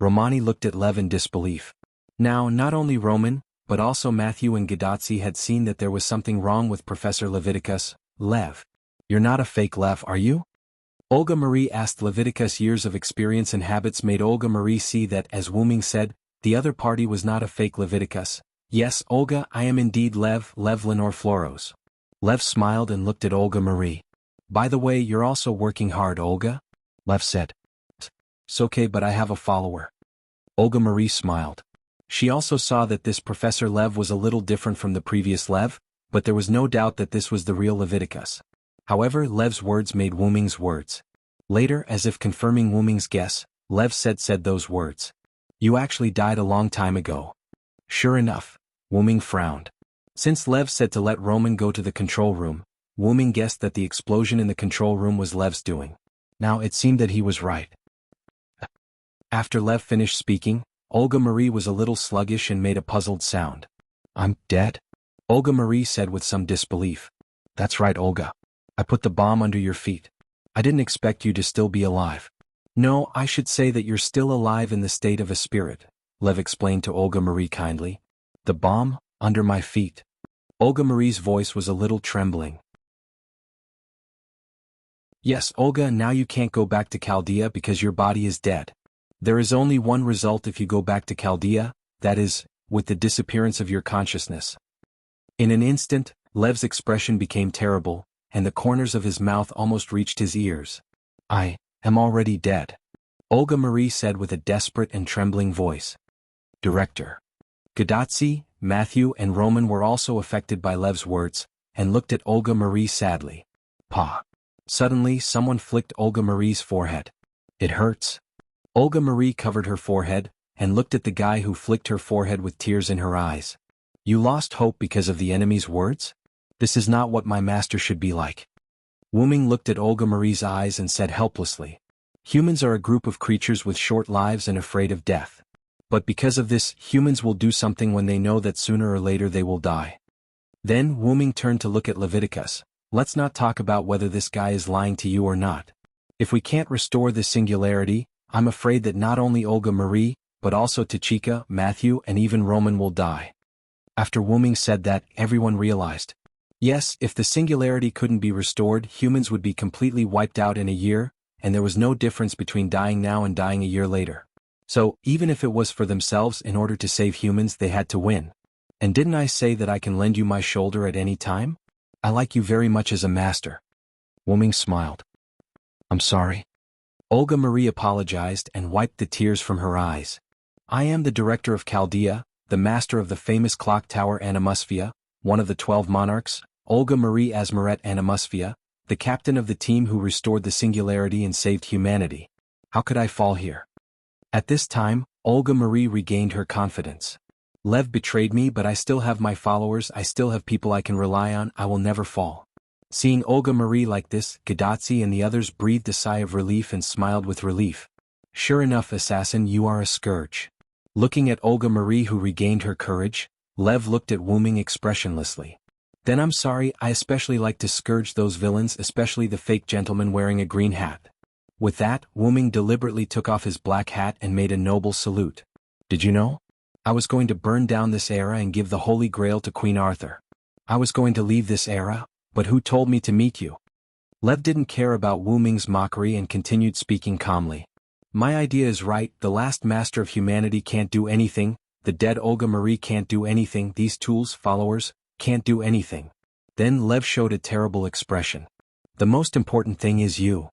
Romani looked at Lev in disbelief. Now, not only Roman, but also Matthew and Gadazzi had seen that there was something wrong with Professor Leviticus. Lev. You're not a fake Lev, are you? Olga Marie asked. Leviticus' years of experience and habits made Olga Marie see that, as Wu Ming said, the other party was not a fake Leviticus. Yes, Olga, I am indeed Lev Lenore Floros. Lev smiled and looked at Olga Marie. By the way, you're also working hard, Olga? Lev said. It's okay, but I have a follower. Olga Marie smiled. She also saw that this Professor Lev was a little different from the previous Lev, but there was no doubt that this was the real Leviticus. However, Lev's words made Wu Ming's words. Later, as if confirming Wu Ming's guess, Lev said those words. You actually died a long time ago. Sure enough. Wu Ming frowned. Since Lev said to let Roman go to the control room, Wu Ming guessed that the explosion in the control room was Lev's doing. Now it seemed that he was right. After Lev finished speaking, Olga Marie was a little sluggish and made a puzzled sound. I'm dead? Olga Marie said with some disbelief. That's right, Olga. I put the bomb under your feet. I didn't expect you to still be alive. No, I should say that you're still alive in the state of a spirit, Lev explained to Olga Marie kindly. The bomb, under my feet. Olga Marie's voice was a little trembling. Yes, Olga, now you can't go back to Chaldea because your body is dead. There is only one result if you go back to Chaldea, that is, with the disappearance of your consciousness. In an instant, Lev's expression became terrible, and the corners of his mouth almost reached his ears. I am already dead. Olga Marie said with a desperate and trembling voice. Director. Gadazzi, Matthew and Roman were also affected by Lev's words, and looked at Olga Marie sadly. Pa. Suddenly someone flicked Olga Marie's forehead. It hurts. Olga Marie covered her forehead, and looked at the guy who flicked her forehead with tears in her eyes. You lost hope because of the enemy's words? This is not what my master should be like. Wu Ming looked at Olga Marie's eyes and said helplessly. Humans are a group of creatures with short lives and afraid of death. But because of this, humans will do something when they know that sooner or later they will die. Then Wu Ming turned to look at Leviticus. Let's not talk about whether this guy is lying to you or not. If we can't restore this singularity, I'm afraid that not only Olga Marie, but also Tachika, Matthew and even Roman will die. After Wu Ming said that, everyone realized. Yes, if the singularity couldn't be restored, humans would be completely wiped out in a year, and there was no difference between dying now and dying a year later. So, even if it was for themselves in order to save humans, they had to win. And didn't I say that I can lend you my shoulder at any time? I like you very much as a master. Wu Ming smiled. I'm sorry. Olga Marie apologized and wiped the tears from her eyes. I am the director of Chaldea, the master of the famous clock tower Animusphia, one of the 12 monarchs, Olga Marie Asmaret Animusphia, the captain of the team who restored the singularity and saved humanity. How could I fall here? At this time, Olga Marie regained her confidence. Lev betrayed me, but I still have my followers, I still have people I can rely on, I will never fall. Seeing Olga Marie like this, Gadazzi and the others breathed a sigh of relief and smiled with relief. Sure enough, assassin, you are a scourge. Looking at Olga Marie who regained her courage, Lev looked at Wu Ming expressionlessly. Then I'm sorry, I especially like to scourge those villains, especially the fake gentleman wearing a green hat. With that, Wu Ming deliberately took off his black hat and made a noble salute. Did you know? I was going to burn down this era and give the Holy Grail to Queen Arthur. I was going to leave this era, but who told me to meet you? Lev didn't care about Wu Ming's mockery and continued speaking calmly. My idea is right, the last master of humanity can't do anything, The dead Olga Marie can't do anything, these tools, followers, can't do anything. Then Lev showed a terrible expression. The most important thing is you.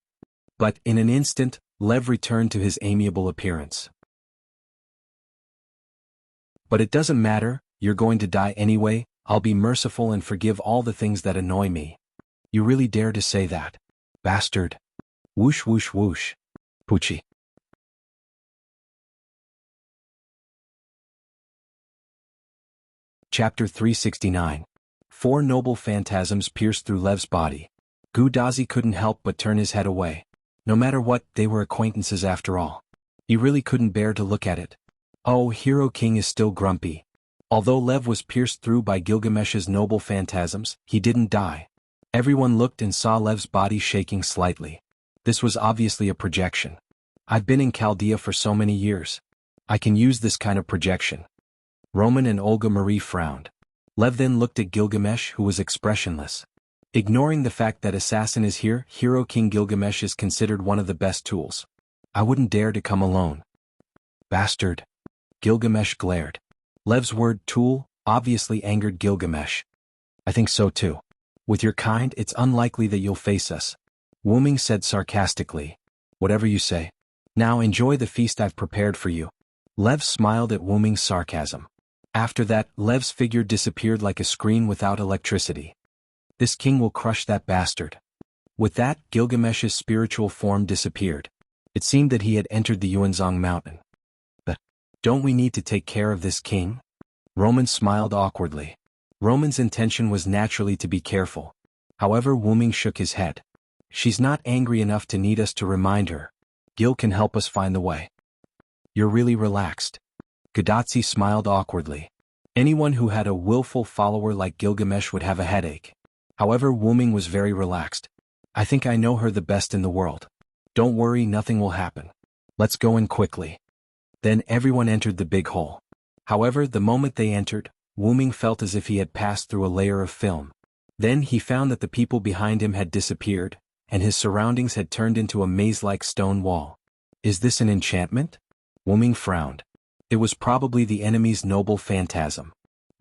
But, in an instant, Lev returned to his amiable appearance. But it doesn't matter, you're going to die anyway, I'll be merciful and forgive all the things that annoy me. You really dare to say that? Bastard. Whoosh whoosh whoosh. Poochie. Chapter 369. Four noble phantasms pierced through Lev's body. Gudazi couldn't help but turn his head away. No matter what, they were acquaintances after all. He really couldn't bear to look at it. Oh, Hero King is still grumpy. Although Lev was pierced through by Gilgamesh's noble phantasms, he didn't die. Everyone looked and saw Lev's body shaking slightly. This was obviously a projection. I've been in Chaldea for so many years. I can use this kind of projection. Roman and Olga Marie frowned. Lev then looked at Gilgamesh, who was expressionless. Ignoring the fact that assassin is here, Hero King Gilgamesh is considered one of the best tools. I wouldn't dare to come alone. Bastard. Gilgamesh glared. Lev's word tool obviously angered Gilgamesh. I think so too. With your kind, it's unlikely that you'll face us. Wuming said sarcastically. Whatever you say. Now enjoy the feast I've prepared for you. Lev smiled at Wuming's sarcasm. After that, Lev's figure disappeared like a screen without electricity. This king will crush that bastard. With that, Gilgamesh's spiritual form disappeared. It seemed that he had entered the Yuanzong mountain. But, don't we need to take care of this king? Roman smiled awkwardly. Roman's intention was naturally to be careful. However, Wuming shook his head. She's not angry enough to need us to remind her. Gil can help us find the way. You're really relaxed. Gudatsi smiled awkwardly. Anyone who had a willful follower like Gilgamesh would have a headache. However, Wuming was very relaxed. I think I know her the best in the world. Don't worry, nothing will happen. Let's go in quickly. Then everyone entered the big hole. However, the moment they entered, Wuming felt as if he had passed through a layer of film. Then he found that the people behind him had disappeared, and his surroundings had turned into a maze-like stone wall. Is this an enchantment? Wuming frowned. It was probably the enemy's noble phantasm.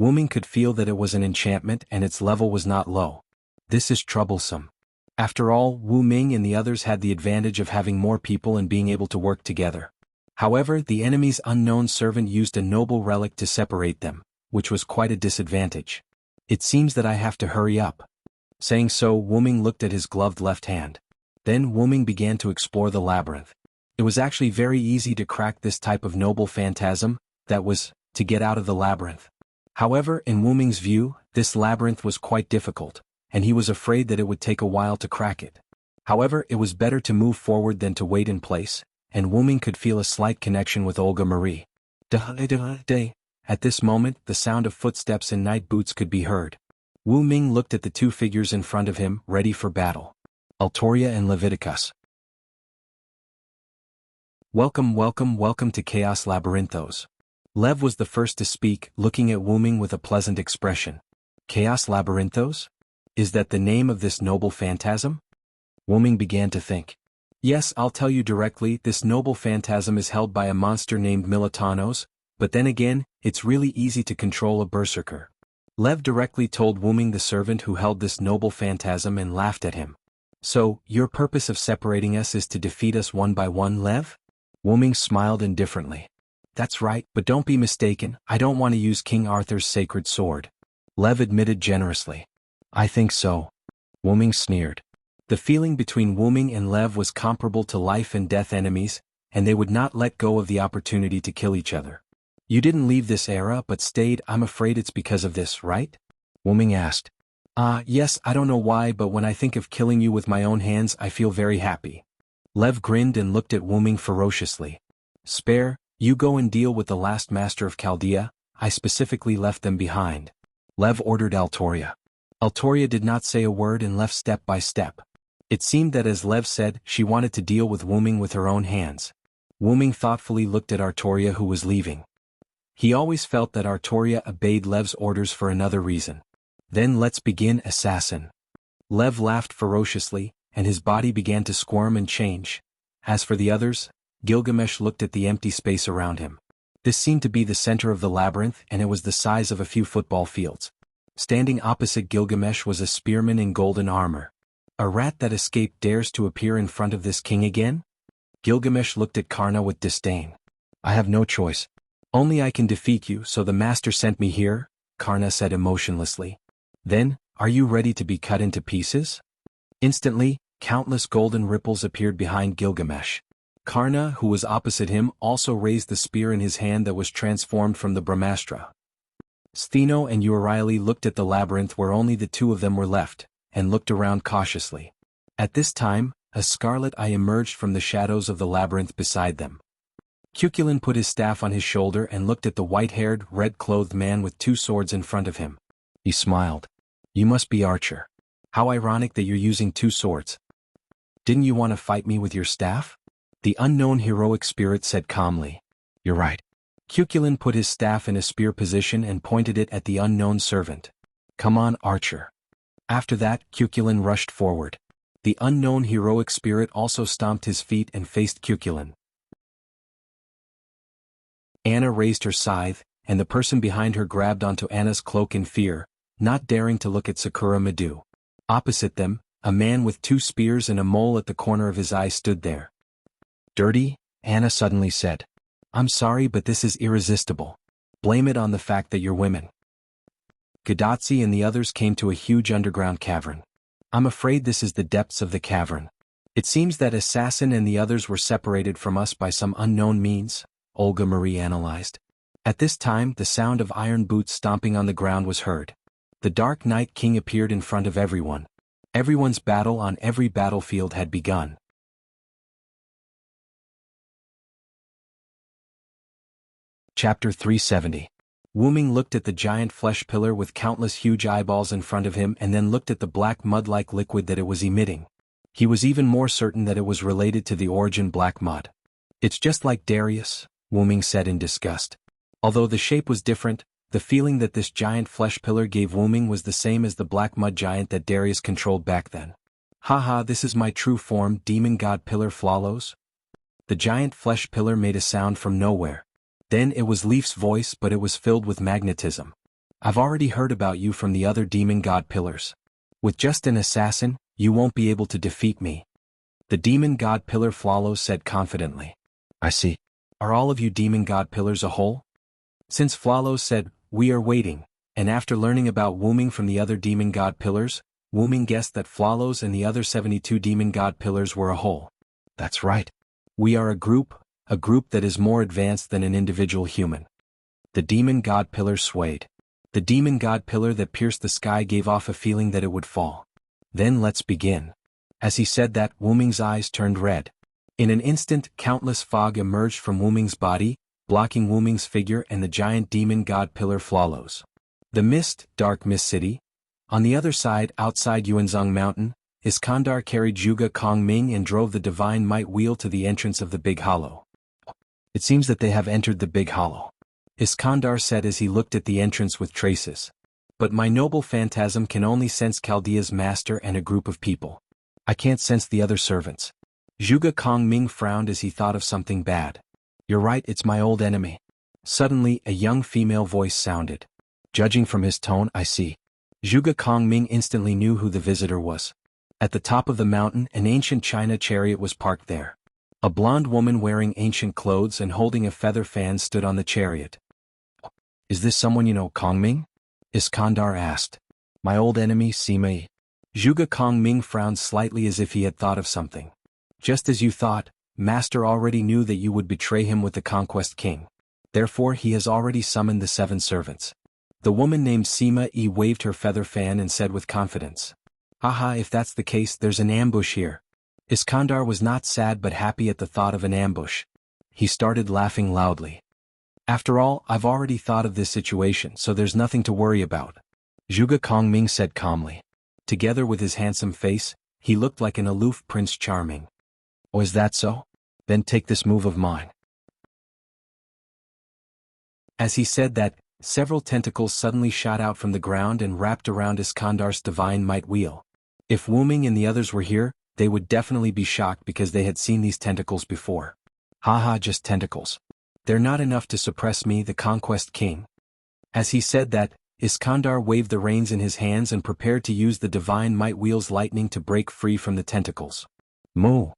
Wuming could feel that it was an enchantment and its level was not low. This is troublesome. After all, Wu Ming and the others had the advantage of having more people and being able to work together. However, the enemy's unknown servant used a noble relic to separate them, which was quite a disadvantage. It seems that I have to hurry up. Saying so, Wuming looked at his gloved left hand. Then Wuming began to explore the labyrinth. It was actually very easy to crack this type of noble phantasm, that was, to get out of the labyrinth. However, in Wuming's view, this labyrinth was quite difficult, and he was afraid that it would take a while to crack it. However, it was better to move forward than to wait in place, and Wuming could feel a slight connection with Olga Marie. At this moment, the sound of footsteps in night boots could be heard. Wu Ming looked at the two figures in front of him, ready for battle. Altoria and Leviticus. Welcome, welcome, welcome to Chaos Labyrinthos. Lev was the first to speak, looking at Wuming with a pleasant expression. Chaos Labyrinthos? Is that the name of this noble phantasm? Wuming began to think. Yes, I'll tell you directly, this noble phantasm is held by a monster named Militanos, but then again, it's really easy to control a berserker. Lev directly told Wuming the servant who held this noble phantasm and laughed at him. So, your purpose of separating us is to defeat us one by one, Lev? Wuming smiled indifferently. That's right, but don't be mistaken, I don't want to use King Arthur's sacred sword. Lev admitted generously. I think so. Wuming sneered. The feeling between Wuming and Lev was comparable to life and death enemies, and they would not let go of the opportunity to kill each other. You didn't leave this era but stayed, I'm afraid it's because of this, right? Wuming asked. Yes, I don't know why, but when I think of killing you with my own hands I feel very happy. Lev grinned and looked at Wuming ferociously. Spare, you go and deal with the last master of Chaldea, I specifically left them behind. Lev ordered Altoria. Altoria did not say a word and left step by step. It seemed that as Lev said, she wanted to deal with Wuming with her own hands. Wuming thoughtfully looked at Artoria who was leaving. He always felt that Artoria obeyed Lev's orders for another reason. Then let's begin, assassin. Lev laughed ferociously, and his body began to squirm and change. As for the others, Gilgamesh looked at the empty space around him. This seemed to be the center of the labyrinth, and it was the size of a few football fields. Standing opposite Gilgamesh was a spearman in golden armor. A rat that escaped dares to appear in front of this king again? Gilgamesh looked at Karna with disdain. I have no choice. Only I can defeat you, so the master sent me here, Karna said emotionlessly. Then, are you ready to be cut into pieces? Instantly, countless golden ripples appeared behind Gilgamesh. Karna, who was opposite him, also raised the spear in his hand that was transformed from the Brahmastra. Stheno and Euryale looked at the labyrinth where only the two of them were left, and looked around cautiously. At this time, a scarlet eye emerged from the shadows of the labyrinth beside them. Cuchulainn put his staff on his shoulder and looked at the white-haired, red-clothed man with two swords in front of him. He smiled. You must be Archer. How ironic that you're using two swords. Didn't you want to fight me with your staff? The unknown heroic spirit said calmly. You're right. Cuchulainn put his staff in a spear position and pointed it at the unknown servant. Come on, Archer. After that, Cuchulainn rushed forward. The unknown heroic spirit also stomped his feet and faced Cuchulainn. Anna raised her scythe, and the person behind her grabbed onto Anna's cloak in fear, not daring to look at Sakura Madhu. Opposite them, a man with two spears and a mole at the corner of his eye stood there. Dirty, Anna suddenly said. I'm sorry, but this is irresistible. Blame it on the fact that you're women. Gadotsi and the others came to a huge underground cavern. I'm afraid this is the depths of the cavern. It seems that Assassin and the others were separated from us by some unknown means, Olga Marie analyzed. At this time, the sound of iron boots stomping on the ground was heard. The Dark Night King appeared in front of everyone. Everyone's battle on every battlefield had begun. Chapter 370. Wuming looked at the giant flesh pillar with countless huge eyeballs in front of him and then looked at the black mud-like liquid that it was emitting. He was even more certain that it was related to the origin black mud. It's just like Darius, Wuming said in disgust. Although the shape was different, the feeling that this giant flesh pillar gave Wuming was the same as the black mud giant that Darius controlled back then. Haha, this is my true form, demon god pillar Flawlos. The giant flesh pillar made a sound from nowhere. Then it was Leaf's voice, but it was filled with magnetism. I've already heard about you from the other demon god pillars. With just an assassin, you won't be able to defeat me. The demon god pillar Flawlos said confidently. I see. Are all of you demon god pillars a whole? Since Flawlos said, we are waiting, and after learning about Wuming from the other demon god pillars, Wuming guessed that Flawlos and the other 72 demon god pillars were a whole. That's right. We are a group that is more advanced than an individual human. The demon god pillar swayed. The demon god pillar that pierced the sky gave off a feeling that it would fall. Then let's begin. As he said that, Wuming's eyes turned red. In an instant, countless fog emerged from Wuming's body, blocking Wuming's figure and the giant demon god pillar Flawlos. The mist, dark mist city. On the other side, outside Yuanzhong Mountain, Iskandar carried Zhuge Kongming and drove the divine might wheel to the entrance of the Big Hollow. It seems that they have entered the Big Hollow, Iskandar said as he looked at the entrance with traces. But my noble phantasm can only sense Chaldea's master and a group of people. I can't sense the other servants. Zhuge Kongming frowned as he thought of something bad. You're right, it's my old enemy. Suddenly, a young female voice sounded. Judging from his tone, I see. Zhuge Kongming instantly knew who the visitor was. At the top of the mountain, an ancient China chariot was parked there. A blonde woman wearing ancient clothes and holding a feather fan stood on the chariot. Is this someone you know, Kongming? Iskandar asked. My old enemy, Sima. Zhuge Kongming frowned slightly as if he had thought of something. Just as you thought, Master already knew that you would betray him with the Conquest King. Therefore he has already summoned the 7 servants. The woman named Sima waved her feather fan and said with confidence. Haha, if that's the case, there's an ambush here. Iskandar was not sad but happy at the thought of an ambush. He started laughing loudly. After all, I've already thought of this situation, so there's nothing to worry about. Zhuge Kongming said calmly. Together with his handsome face, he looked like an aloof Prince Charming. Oh, is that so? Then take this move of mine. As he said that, several tentacles suddenly shot out from the ground and wrapped around Iskandar's divine might wheel. If Wuming and the others were here, they would definitely be shocked because they had seen these tentacles before. Haha, just tentacles. They're not enough to suppress me, the conquest king. As he said that, Iskandar waved the reins in his hands and prepared to use the divine might wheel's lightning to break free from the tentacles. Moo!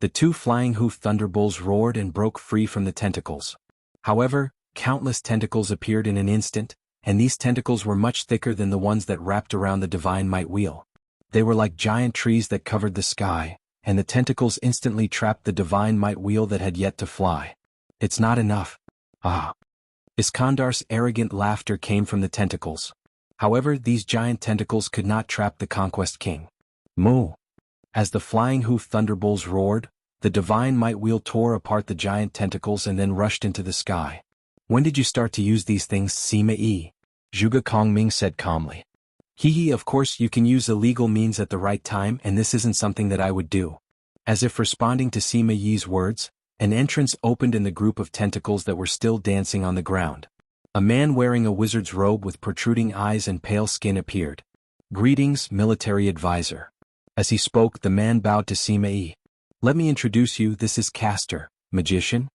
The two flying hoof thunderbolts roared and broke free from the tentacles. However, countless tentacles appeared in an instant, and these tentacles were much thicker than the ones that wrapped around the divine might wheel. They were like giant trees that covered the sky, and the tentacles instantly trapped the divine might wheel that had yet to fly. It's not enough. Ah! Iskandar's arrogant laughter came from the tentacles. However, these giant tentacles could not trap the conquest king. Moo! As the flying hoof thunderbolts roared, the divine might wheel tore apart the giant tentacles and then rushed into the sky. When did you start to use these things, Sima Yi? Zhuge Kongming said calmly. Hee, of course you can use illegal means at the right time, and this isn't something that I would do. As if responding to Sima Yi's words, an entrance opened in the group of tentacles that were still dancing on the ground. A man wearing a wizard's robe with protruding eyes and pale skin appeared. Greetings, military advisor. As he spoke, the man bowed to Sima Yi. Let me introduce you, this is Castor, magician.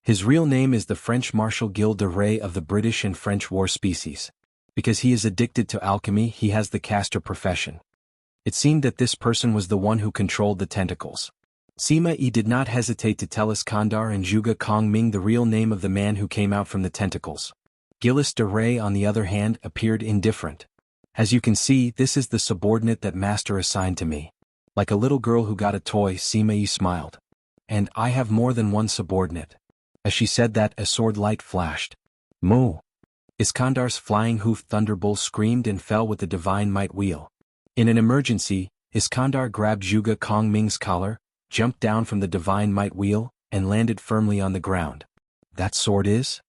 His real name is the French Marshal Gilles de Rais of the British and French war species. Because he is addicted to alchemy, he has the Castor profession. It seemed that this person was the one who controlled the tentacles. Sima Yi did not hesitate to tell Iskandar and Zhuge Kongming the real name of the man who came out from the tentacles. Gilles de Rais, on the other hand, appeared indifferent. As you can see, this is the subordinate that master assigned to me. Like a little girl who got a toy, Sima Yi smiled. And I have more than one subordinate. As she said that, a sword light flashed. Moo! Iskandar's flying hoof thunderbolt screamed and fell with the divine might wheel. In an emergency, Iskandar grabbed Zhuge Kongming's collar, jumped down from the divine might wheel, and landed firmly on the ground. That sword is?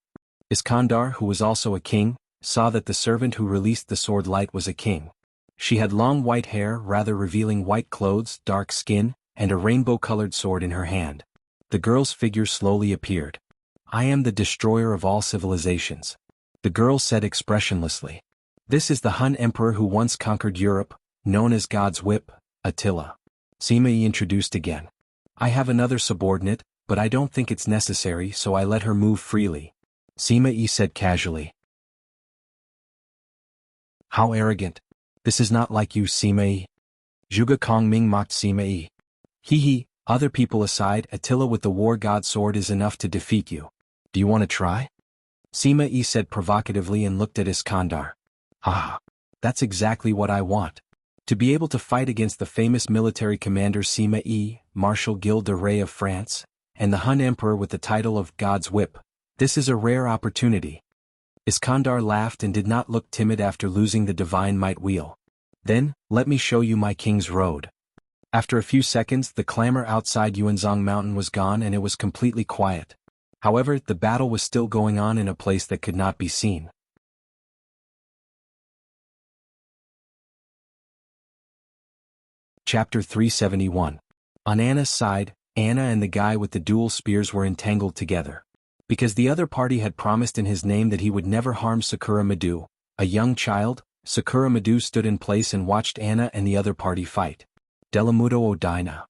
Iskandar, who was also a king, saw that the servant who released the sword light was a king. She had long white hair, rather revealing white clothes, dark skin, and a rainbow-colored sword in her hand. The girl's figure slowly appeared. I am the destroyer of all civilizations. The girl said expressionlessly. This is the Hun emperor who once conquered Europe, known as God's Whip, Attila. Sima Yi introduced again. I have another subordinate, but I don't think it's necessary, so I let her move freely. Sima Yi said casually. How arrogant. This is not like you, Sima Yi. Zhuge Kongming mocked Sima Yi. Hee, other people aside, Attila with the war god sword is enough to defeat you. Do you want to try? Sima Yi said provocatively and looked at Iskandar. Ah, that's exactly what I want. To be able to fight against the famous military commander Sima Yi, Marshal Gilles de Rais of France, and the Hun emperor with the title of God's Whip. This is a rare opportunity. Iskandar laughed and did not look timid after losing the divine might wheel. Then, let me show you my king's road. After a few seconds, the clamor outside Yuanzhong Mountain was gone and it was completely quiet. However, the battle was still going on in a place that could not be seen. Chapter 371. On Anna's side, Anna and the guy with the dual spears were entangled together. Because the other party had promised in his name that he would never harm Sakura Madu, a young child, Sakura Madu stood in place and watched Anna and the other party fight. Delamudo Odina.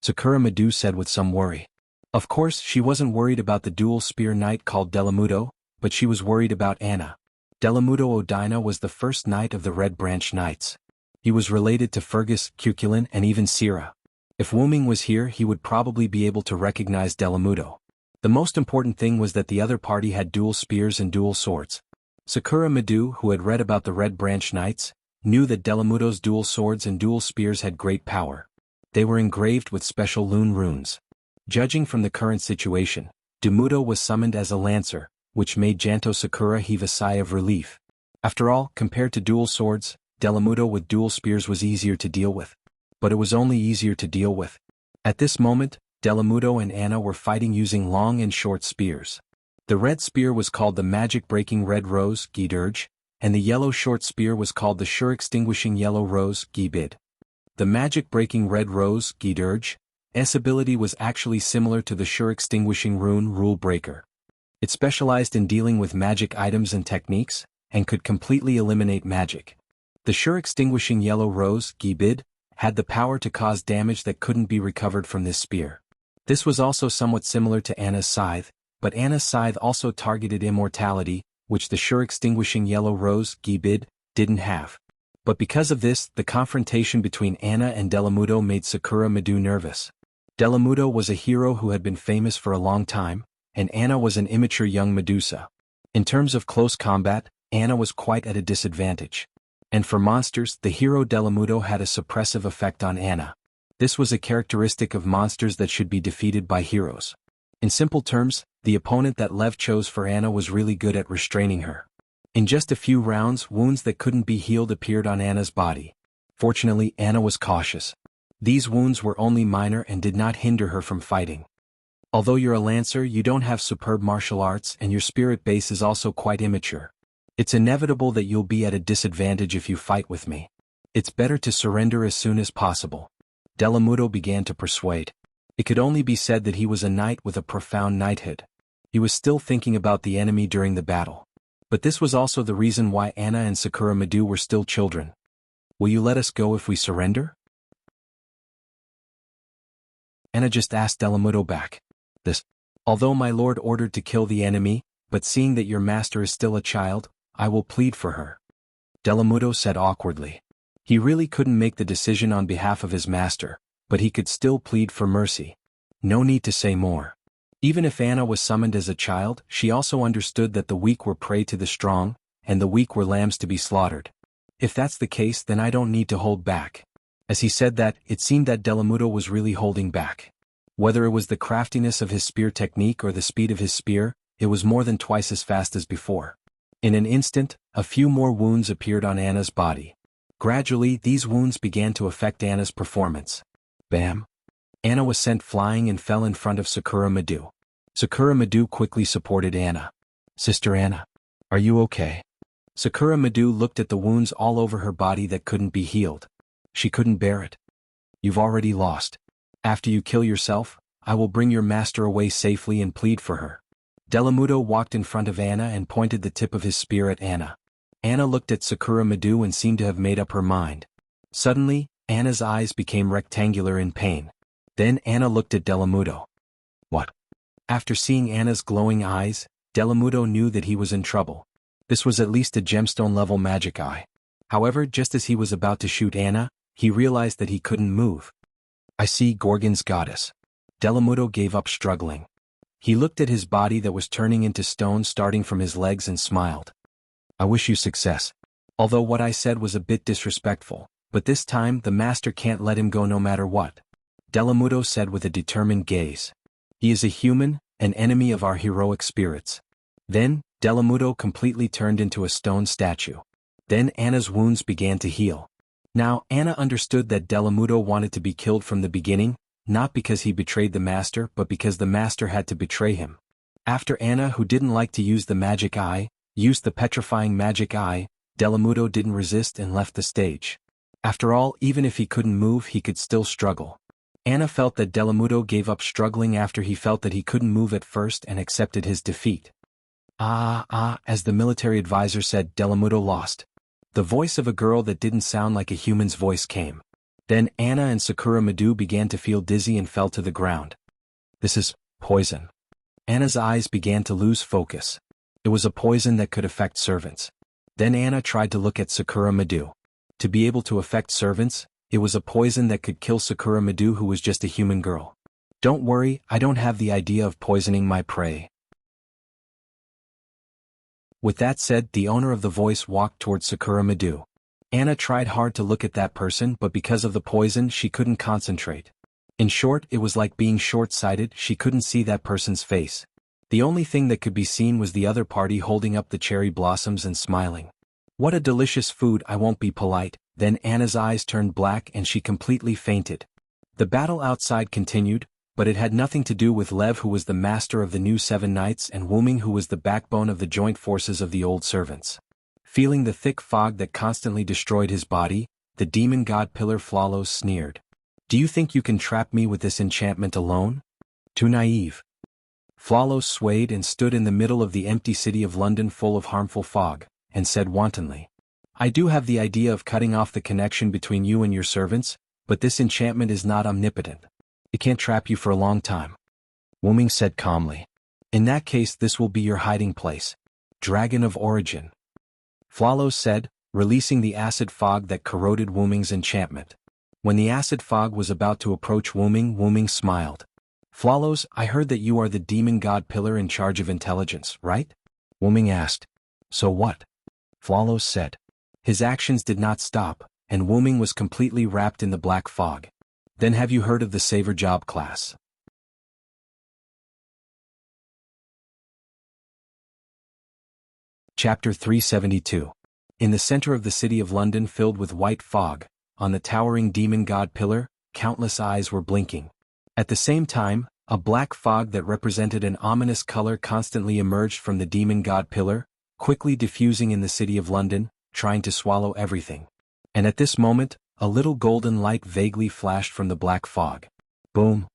Sakura Madu said with some worry. Of course, she wasn't worried about the dual spear knight called Delamudo, but she was worried about Anna. Delamudo Odina was the first knight of the Red Branch Knights. He was related to Fergus, Cuculin, and even Sira. If Wuming was here, he would probably be able to recognize Delamudo. The most important thing was that the other party had dual spears and dual swords. Sakura Madu, who had read about the Red Branch Knights, knew that Delamudo's dual swords and dual spears had great power. They were engraved with special lune runes. Judging from the current situation, Delamudo was summoned as a lancer, which made Janto Sakura heave a sigh of relief. After all, compared to dual swords, Delamudo with dual spears was easier to deal with. But it was only easier to deal with. At this moment, Delamudo and Anna were fighting using long and short spears. The red spear was called the magic-breaking red rose, Gidirge, and the yellow short spear was called the sure-extinguishing yellow rose, Gibid. The magic-breaking red rose, Gidirge, S ability was actually similar to the sure-extinguishing rune Rule Breaker. It specialized in dealing with magic items and techniques, and could completely eliminate magic. The sure-extinguishing yellow rose, Gibid, had the power to cause damage that couldn't be recovered from this spear. This was also somewhat similar to Anna's scythe, but Anna's scythe also targeted Immortality, which the sure-extinguishing yellow rose, Gibid, didn't have. But because of this, the confrontation between Anna and Delamudo made Sakura Madu nervous. Delamudo was a hero who had been famous for a long time, and Anna was an immature young Medusa. In terms of close combat, Anna was quite at a disadvantage. And for monsters, the hero Delamudo had a suppressive effect on Anna. This was a characteristic of monsters that should be defeated by heroes. In simple terms, the opponent that Lev chose for Anna was really good at restraining her. In just a few rounds, wounds that couldn't be healed appeared on Anna's body. Fortunately, Anna was cautious. These wounds were only minor and did not hinder her from fighting. Although you're a lancer, you don't have superb martial arts and your spirit base is also quite immature. It's inevitable that you'll be at a disadvantage if you fight with me. It's better to surrender as soon as possible. Delamudo began to persuade. It could only be said that he was a knight with a profound knighthood. He was still thinking about the enemy during the battle. But this was also the reason why Anna and Sakura Madu were still children. Will you let us go if we surrender? Anna just asked Delamudo back. Although my lord ordered to kill the enemy, but seeing that your master is still a child, I will plead for her. Delamudo said awkwardly. He really couldn't make the decision on behalf of his master, but he could still plead for mercy. No need to say more. Even if Anna was summoned as a child, she also understood that the weak were prey to the strong, and the weak were lambs to be slaughtered. If that's the case, then I don't need to hold back. As he said that, it seemed that Delamudo was really holding back. Whether it was the craftiness of his spear technique or the speed of his spear, it was more than twice as fast as before. In an instant, a few more wounds appeared on Anna's body. Gradually, these wounds began to affect Anna's performance. Bam! Anna was sent flying and fell in front of Sakura Madu. Sakura Madu quickly supported Anna. Sister Anna, are you okay? Sakura Madu looked at the wounds all over her body that couldn't be healed. She couldn't bear it. You've already lost. After you kill yourself, I will bring your master away safely and plead for her. Delamudo walked in front of Anna and pointed the tip of his spear at Anna. Anna looked at Sakura Madu and seemed to have made up her mind. Suddenly, Anna's eyes became rectangular in pain. Then Anna looked at Delamudo. What? After seeing Anna's glowing eyes, Delamudo knew that he was in trouble. This was at least a gemstone-level magic eye. However, just as he was about to shoot Anna, he realized that he couldn't move. I see Gorgon's goddess. Delamudo gave up struggling. He looked at his body that was turning into stone starting from his legs and smiled. I wish you success. Although what I said was a bit disrespectful, but this time the master can't let him go no matter what. Delamudo said with a determined gaze. He is a human, an enemy of our heroic spirits. Then, Delamudo completely turned into a stone statue. Then Anna's wounds began to heal. Now, Anna understood that Delamudo wanted to be killed from the beginning, not because he betrayed the master but because the master had to betray him. After Anna, who didn't like to use the magic eye, used the petrifying magic eye, Delamudo didn't resist and left the stage. After all, even if he couldn't move, he could still struggle. Anna felt that Delamudo gave up struggling after he felt that he couldn't move at first and accepted his defeat. As the military advisor said, Delamudo lost. The voice of a girl that didn't sound like a human's voice came. Then Anna and Sakura Madu began to feel dizzy and fell to the ground. This is poison. Anna's eyes began to lose focus. It was a poison that could affect servants. Then Anna tried to look at Sakura Madu. To be able to affect servants, it was a poison that could kill Sakura Madu, who was just a human girl. Don't worry, I don't have the idea of poisoning my prey. With that said, the owner of the voice walked towards Sakura Madu. Anna tried hard to look at that person, but because of the poison, she couldn't concentrate. In short, it was like being short-sighted, she couldn't see that person's face. The only thing that could be seen was the other party holding up the cherry blossoms and smiling. What a delicious food, I won't be polite. Then Anna's eyes turned black and she completely fainted. The battle outside continued, but it had nothing to do with Lev, who was the master of the new 7 knights, and Wuming, who was the backbone of the joint forces of the old servants. Feeling the thick fog that constantly destroyed his body, the demon god Pillar Flawless sneered. Do you think you can trap me with this enchantment alone? Too naive. Flawless swayed and stood in the middle of the empty city of London full of harmful fog, and said wantonly, I do have the idea of cutting off the connection between you and your servants, but this enchantment is not omnipotent. It can't trap you for a long time. Wuming said calmly. In that case this will be your hiding place. Dragon of Origin. Flalos said, releasing the acid fog that corroded Wu Ming's enchantment. When the acid fog was about to approach Wu Ming, Wu Ming smiled. Flalos, I heard that you are the demon god pillar in charge of intelligence, right? Wu Ming asked. So what? Flalos said. His actions did not stop, and Wu Ming was completely wrapped in the black fog. Then have you heard of the Saver Job class? Chapter 372. In the center of the city of London filled with white fog, on the towering demon god pillar, countless eyes were blinking. At the same time, a black fog that represented an ominous color constantly emerged from the demon god pillar, quickly diffusing in the city of London, trying to swallow everything. And at this moment, a little golden light vaguely flashed from the black fog. Boom!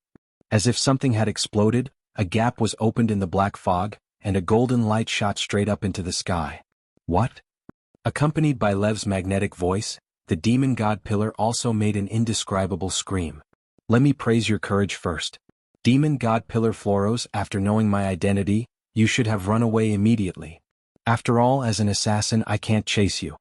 As if something had exploded, a gap was opened in the black fog, and a golden light shot straight up into the sky. What? Accompanied by Lev's magnetic voice, the demon god pillar also made an indescribable scream. Let me praise your courage first. Demon god pillar Floros, after knowing my identity, you should have run away immediately. After all, as an assassin I can't chase you.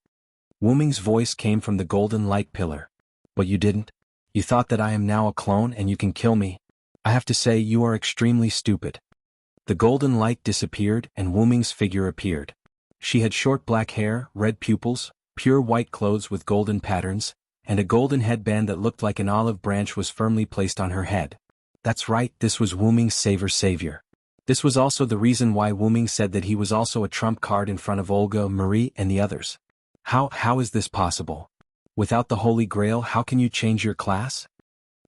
Wu Ming's voice came from the golden light pillar. But you didn't? You thought that I am now a clone and you can kill me? I have to say you are extremely stupid. The golden light disappeared and Wu Ming's figure appeared. She had short black hair, red pupils, pure white clothes with golden patterns, and a golden headband that looked like an olive branch was firmly placed on her head. That's right, this was Wu Ming's savior. This was also the reason why Wu Ming said that he was also a trump card in front of Olga, Marie, and the others. How is this possible? Without the Holy Grail, how can you change your class?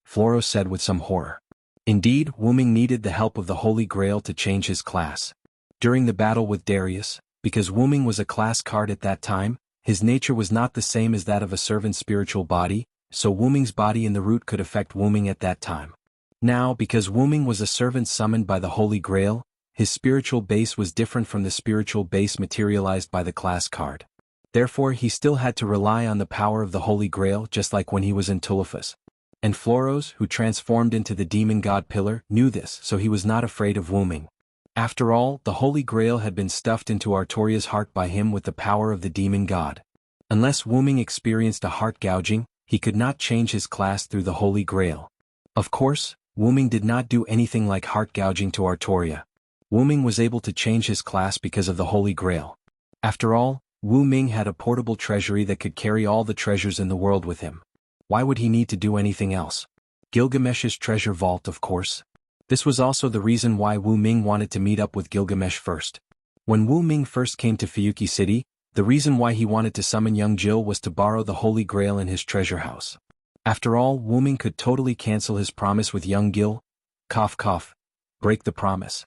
Floro said with some horror. Indeed, Wu Ming needed the help of the Holy Grail to change his class. During the battle with Darius, because Wu Ming was a class card at that time, his nature was not the same as that of a servant's spiritual body, so Wu Ming's body in the root could affect Wu Ming at that time. Now, because Wu Ming was a servant summoned by the Holy Grail, his spiritual base was different from the spiritual base materialized by the class card. Therefore he still had to rely on the power of the Holy Grail just like when he was in Tulifas. And Floros, who transformed into the demon god pillar, knew this, so he was not afraid of Wu Ming. After all, the Holy Grail had been stuffed into Artoria's heart by him with the power of the demon god. Unless Wu Ming experienced a heart gouging, he could not change his class through the Holy Grail. Of course, Wu Ming did not do anything like heart gouging to Artoria. Wu Ming was able to change his class because of the Holy Grail. After all, Wu Ming had a portable treasury that could carry all the treasures in the world with him. Why would he need to do anything else? Gilgamesh's treasure vault, of course. This was also the reason why Wu Ming wanted to meet up with Gilgamesh first. When Wu Ming first came to Fuyuki City, the reason why he wanted to summon young Jill was to borrow the Holy Grail in his treasure house. After all, Wu Ming could totally cancel his promise with young Gil. Cough cough. Break the promise.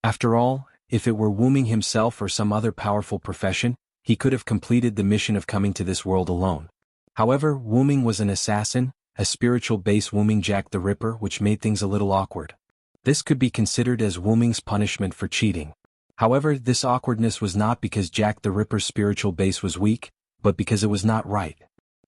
After all, if it were Wu Ming himself or some other powerful profession, he could have completed the mission of coming to this world alone. However, Wu Ming was an assassin, a spiritual base Wu Ming Jack the Ripper, which made things a little awkward. This could be considered as Wu Ming's punishment for cheating. However, this awkwardness was not because Jack the Ripper's spiritual base was weak, but because it was not right.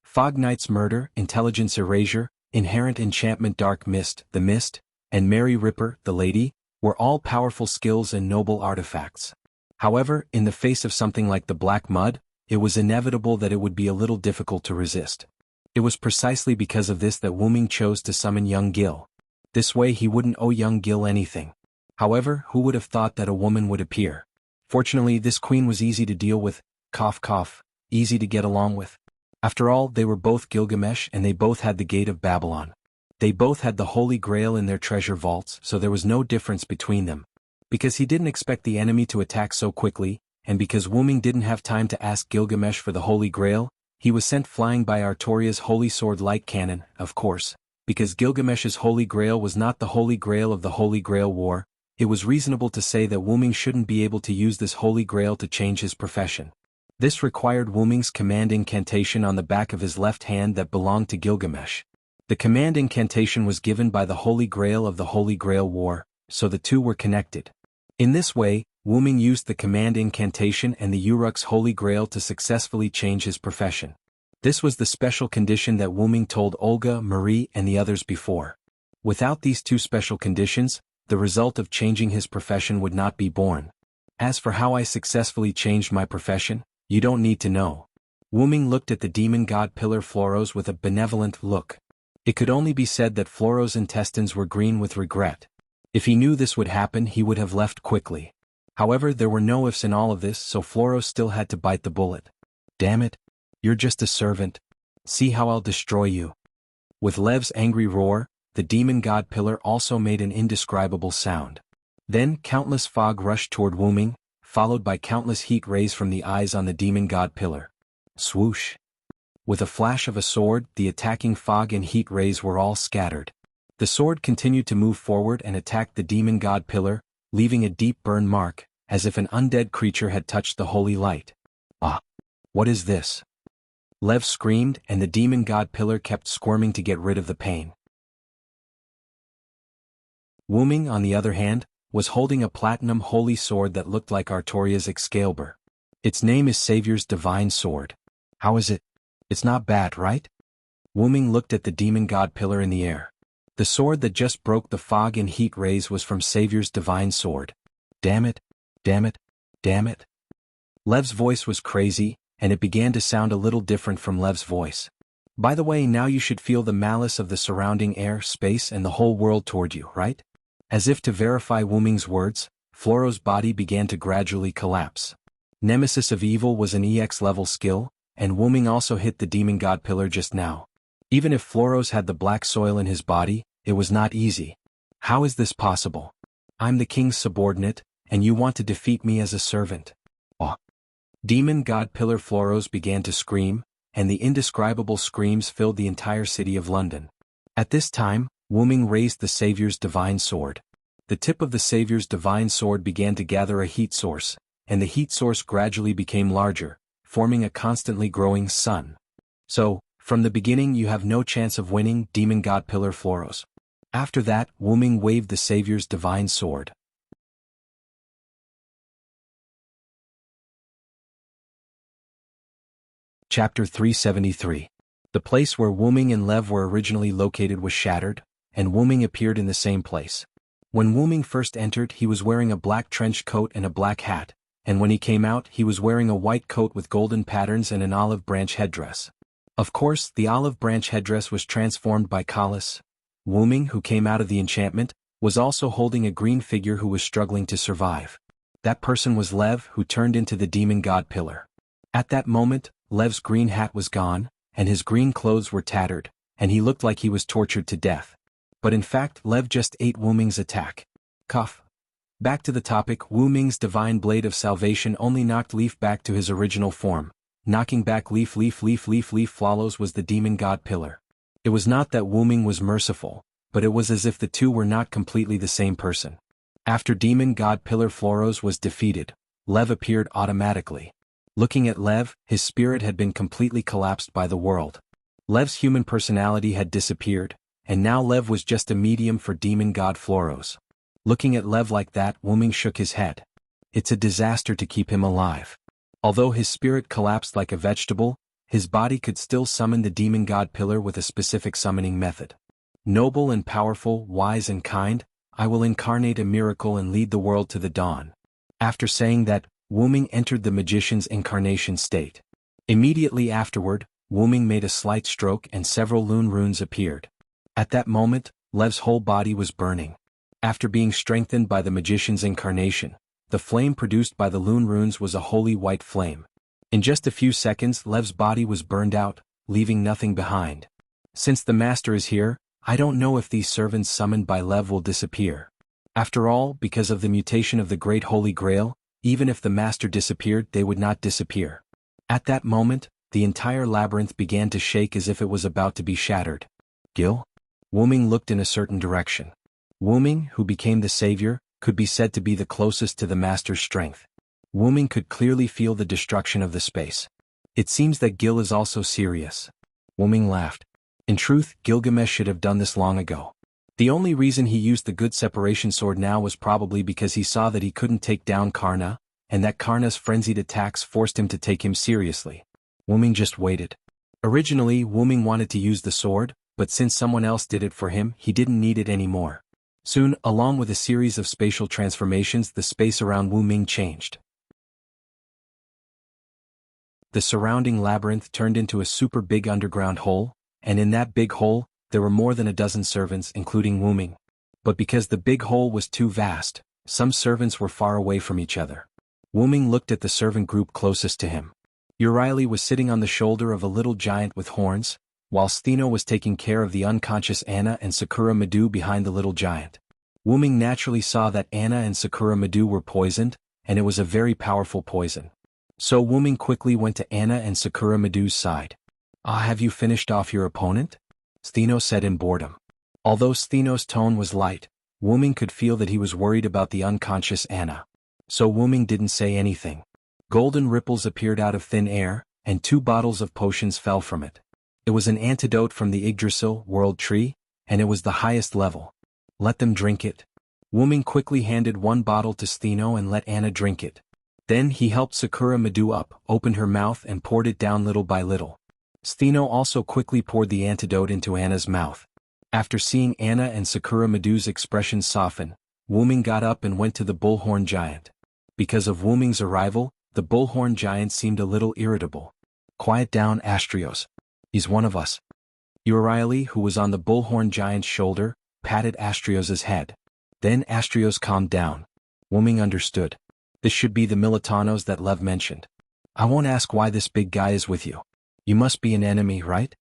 Fog Knight's murder, intelligence erasure, inherent enchantment dark mist, the mist, and Mary Ripper, the lady, were all powerful skills and noble artifacts. However, in the face of something like the Black Mud, it was inevitable that it would be a little difficult to resist. It was precisely because of this that Wu Ming chose to summon young Gil. This way he wouldn't owe young Gil anything. However, who would have thought that a woman would appear? Fortunately, this queen was easy to deal with, cough cough, easy to get along with. After all, they were both Gilgamesh and they both had the Gate of Babylon. They both had the Holy Grail in their treasure vaults, so there was no difference between them. Because he didn't expect the enemy to attack so quickly, and because Wu Ming didn't have time to ask Gilgamesh for the Holy Grail, he was sent flying by Artoria's Holy Sword light cannon, of course. Because Gilgamesh's Holy Grail was not the Holy Grail of the Holy Grail War, it was reasonable to say that Wu Ming shouldn't be able to use this Holy Grail to change his profession. This required Wu Ming's command incantation on the back of his left hand that belonged to Gilgamesh. The command incantation was given by the Holy Grail of the Holy Grail War, so the two were connected. In this way, Wu Ming used the command incantation and the Uruk's Holy Grail to successfully change his profession. This was the special condition that Wu Ming told Olga, Marie, and the others before. Without these two special conditions, the result of changing his profession would not be born. As for how I successfully changed my profession, you don't need to know. Wu-Ming looked at the demon god pillar Floros with a benevolent look. It could only be said that Floros' intestines were green with regret. If he knew this would happen, he would have left quickly. However, there were no ifs in all of this, so Floros still had to bite the bullet. Damn it. You're just a servant. See how I'll destroy you. With Lev's angry roar, the demon god pillar also made an indescribable sound. Then countless fog rushed toward Wu-Ming, followed by countless heat rays from the eyes on the demon god pillar. Swoosh. With a flash of a sword, the attacking fog and heat rays were all scattered. The sword continued to move forward and attacked the demon god pillar, leaving a deep burn mark, as if an undead creature had touched the holy light. Ah! What is this? Lev screamed, and the demon god pillar kept squirming to get rid of the pain. Wu-Ming, on the other hand, was holding a platinum holy sword that looked like Artoria's Excalibur. Its name is Savior's Divine Sword. How is it? It's not bad, right? Wu-Ming looked at the demon god pillar in the air. The sword that just broke the fog and heat rays was from Savior's Divine Sword. Damn it, damn it, damn it. Lev's voice was crazy, and it began to sound a little different from Lev's voice. By the way, now you should feel the malice of the surrounding air, space, and the whole world toward you, right? As if to verify Wu-Ming's words, Floros' body began to gradually collapse. Nemesis of Evil was an EX level skill, and Wu-Ming also hit the demon god pillar just now. Even if Floros had the black soil in his body, it was not easy. How is this possible? I'm the king's subordinate, and you want to defeat me as a servant. Oh. Demon god pillar Floros began to scream, and the indescribable screams filled the entire city of London. At this time, Wu-Ming raised the Savior's Divine Sword. The tip of the Savior's Divine Sword began to gather a heat source, and the heat source gradually became larger, forming a constantly growing sun. So, from the beginning you have no chance of winning, demon god pillar Floros. After that, Wu-Ming waved the Savior's Divine Sword. Chapter 373. The place where Wu-Ming and Lev were originally located was shattered, and Wu-Ming appeared in the same place. When Wu-Ming first entered, he was wearing a black trench coat and a black hat, and when he came out, he was wearing a white coat with golden patterns and an olive branch headdress. Of course, the olive branch headdress was transformed by Kalis. Wu-Ming, who came out of the enchantment, was also holding a green figure who was struggling to survive. That person was Lev, who turned into the demon god pillar. At that moment, Lev's green hat was gone, and his green clothes were tattered, and he looked like he was tortured to death. But in fact, Lev just ate Wu-Ming's attack. Cuff. Back to the topic, Wu-Ming's divine blade of salvation only knocked Leaf back to his original form. Knocking back Leaf Floros was the demon god pillar. It was not that Wu-Ming was merciful, but it was as if the two were not completely the same person. After demon god pillar Floros was defeated, Lev appeared automatically. Looking at Lev, his spirit had been completely collapsed by the world. Lev's human personality had disappeared, and now Lev was just a medium for demon god Floros. Looking at Lev like that, Wu-Ming shook his head. It's a disaster to keep him alive. Although his spirit collapsed like a vegetable, his body could still summon the demon god pillar with a specific summoning method. Noble and powerful, wise and kind, I will incarnate a miracle and lead the world to the dawn. After saying that, Wu-Ming entered the magician's incarnation state. Immediately afterward, Wu-Ming made a slight stroke and several lune runes appeared. At that moment, Lev's whole body was burning. After being strengthened by the magician's incarnation, the flame produced by the lune runes was a holy white flame. In just a few seconds, Lev's body was burned out, leaving nothing behind. Since the master is here, I don't know if these servants summoned by Lev will disappear. After all, because of the mutation of the Great Holy Grail, even if the master disappeared, they would not disappear. At that moment, the entire labyrinth began to shake as if it was about to be shattered. Gil? Wu-Ming looked in a certain direction. Wu-Ming, who became the savior, could be said to be the closest to the master's strength. Wu-Ming could clearly feel the destruction of the space. It seems that Gil is also serious. Wu-Ming laughed. In truth, Gilgamesh should have done this long ago. The only reason he used the good separation sword now was probably because he saw that he couldn't take down Karna, and that Karna's frenzied attacks forced him to take him seriously. Wu-Ming just waited. Originally, Wu-Ming wanted to use the sword, but since someone else did it for him, he didn't need it anymore. Soon, along with a series of spatial transformations, the space around Wu Ming changed. The surrounding labyrinth turned into a super big underground hole, and in that big hole, there were more than a dozen servants, including Wu Ming. But because the big hole was too vast, some servants were far away from each other. Wu Ming looked at the servant group closest to him. Urieli was sitting on the shoulder of a little giant with horns, while Stheno was taking care of the unconscious Anna and Sakura Madu behind the little giant. Wu Ming naturally saw that Anna and Sakura Madu were poisoned, and it was a very powerful poison. So Wu Ming quickly went to Anna and Sakura Madu's side. Have you finished off your opponent? Stheno said in boredom. Although Stheno's tone was light, Wu Ming could feel that he was worried about the unconscious Anna. So Wu Ming didn't say anything. Golden ripples appeared out of thin air, and 2 bottles of potions fell from it. It was an antidote from the Yggdrasil world tree, and it was the highest level. Let them drink it. Wu Ming quickly handed 1 bottle to Stheno and let Anna drink it. Then he helped Sakura Madu up, opened her mouth and poured it down little by little. Stheno also quickly poured the antidote into Anna's mouth. After seeing Anna and Sakura Madu's expressions soften, Wu Ming got up and went to the bullhorn giant. Because of Wu Ming's arrival, the bullhorn giant seemed a little irritable. Quiet down, Astrios. He's one of us. Urieli, who was on the bullhorn giant's shoulder, patted Astrios's head. Then Astrios calmed down. Wu Ming understood. This should be the Militanos that Lev mentioned. I won't ask why this big guy is with you. You must be an enemy, right?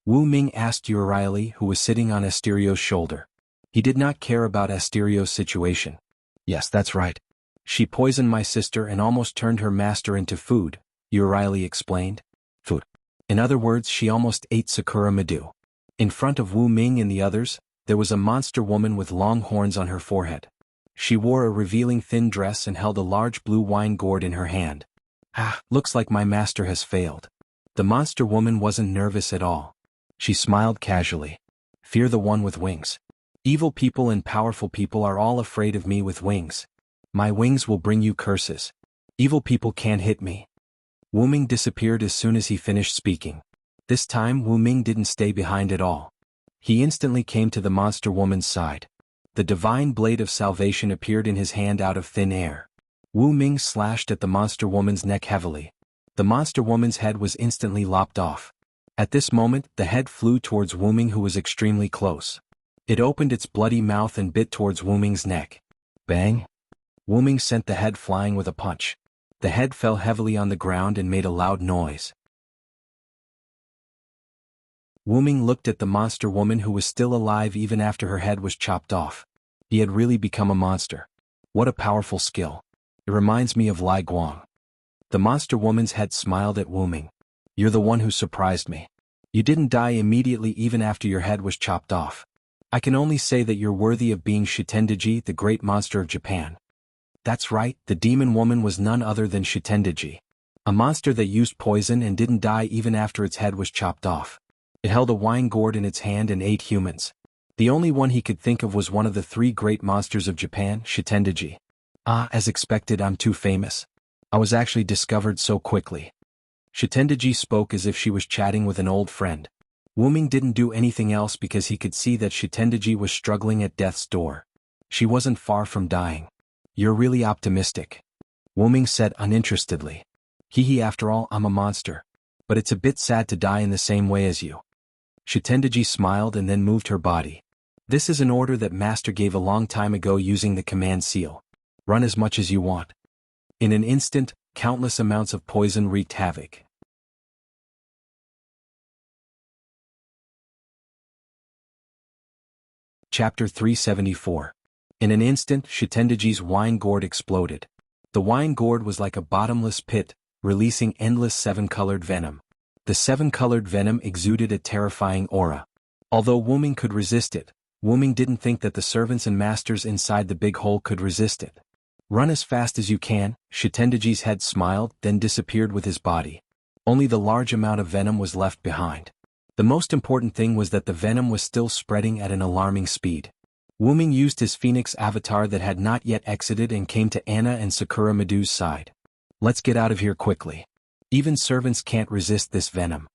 Wu Ming asked Urieli, who was sitting on Asterios' shoulder. He did not care about Asterios' situation. Yes, that's right. She poisoned my sister and almost turned her master into food, Urieli explained. Food. In other words, she almost ate Sakura Madu. In front of Wu Ming and the others, there was a monster woman with long horns on her forehead. She wore a revealing thin dress and held a large blue wine gourd in her hand. Looks like my master has failed. The monster woman wasn't nervous at all. She smiled casually. Fear the one with wings. Evil people and powerful people are all afraid of me with wings. My wings will bring you curses. Evil people can't hit me. Wu Ming disappeared as soon as he finished speaking. This time Wu Ming didn't stay behind at all. He instantly came to the monster woman's side. The divine blade of salvation appeared in his hand out of thin air. Wu Ming slashed at the monster woman's neck heavily. The monster woman's head was instantly lopped off. At this moment, the head flew towards Wu Ming, who was extremely close. It opened its bloody mouth and bit towards Wu Ming's neck. Bang! Wu Ming sent the head flying with a punch. The head fell heavily on the ground and made a loud noise. Wu Ming looked at the monster woman, who was still alive even after her head was chopped off. He had really become a monster. What a powerful skill. It reminds me of Lai Guang. The monster woman's head smiled at Wu Ming. You're the one who surprised me. You didn't die immediately even after your head was chopped off. I can only say that you're worthy of being Shitendaji, the great monster of Japan. That's right, the demon woman was none other than Shitendaji. A monster that used poison and didn't die even after its head was chopped off. It held a wine gourd in its hand and ate humans. The only one he could think of was one of the 3 great monsters of Japan, Shitendaji. As expected, I'm too famous. I was actually discovered so quickly. Shitendaji spoke as if she was chatting with an old friend. Wu Ming didn't do anything else because he could see that Shitendaji was struggling at death's door. She wasn't far from dying. You're really optimistic. Wu Ming said uninterestedly. After all, I'm a monster. But it's a bit sad to die in the same way as you. Shitendaji smiled and then moved her body. This is an order that Master gave a long time ago using the command seal. Run as much as you want. In an instant, countless amounts of poison wreaked havoc. Chapter 374. In an instant, Shitendaji's wine gourd exploded. The wine gourd was like a bottomless pit, releasing endless 7-colored venom. The 7-colored venom exuded a terrifying aura. Although Wu Ming could resist it, Wu Ming didn't think that the servants and masters inside the big hole could resist it. Run as fast as you can. Shitendaji's head smiled, then disappeared with his body. Only the large amount of venom was left behind. The most important thing was that the venom was still spreading at an alarming speed. Wu Ming used his phoenix avatar that had not yet exited and came to Anna and Sakura Madu's side. Let's get out of here quickly. Even servants can't resist this venom.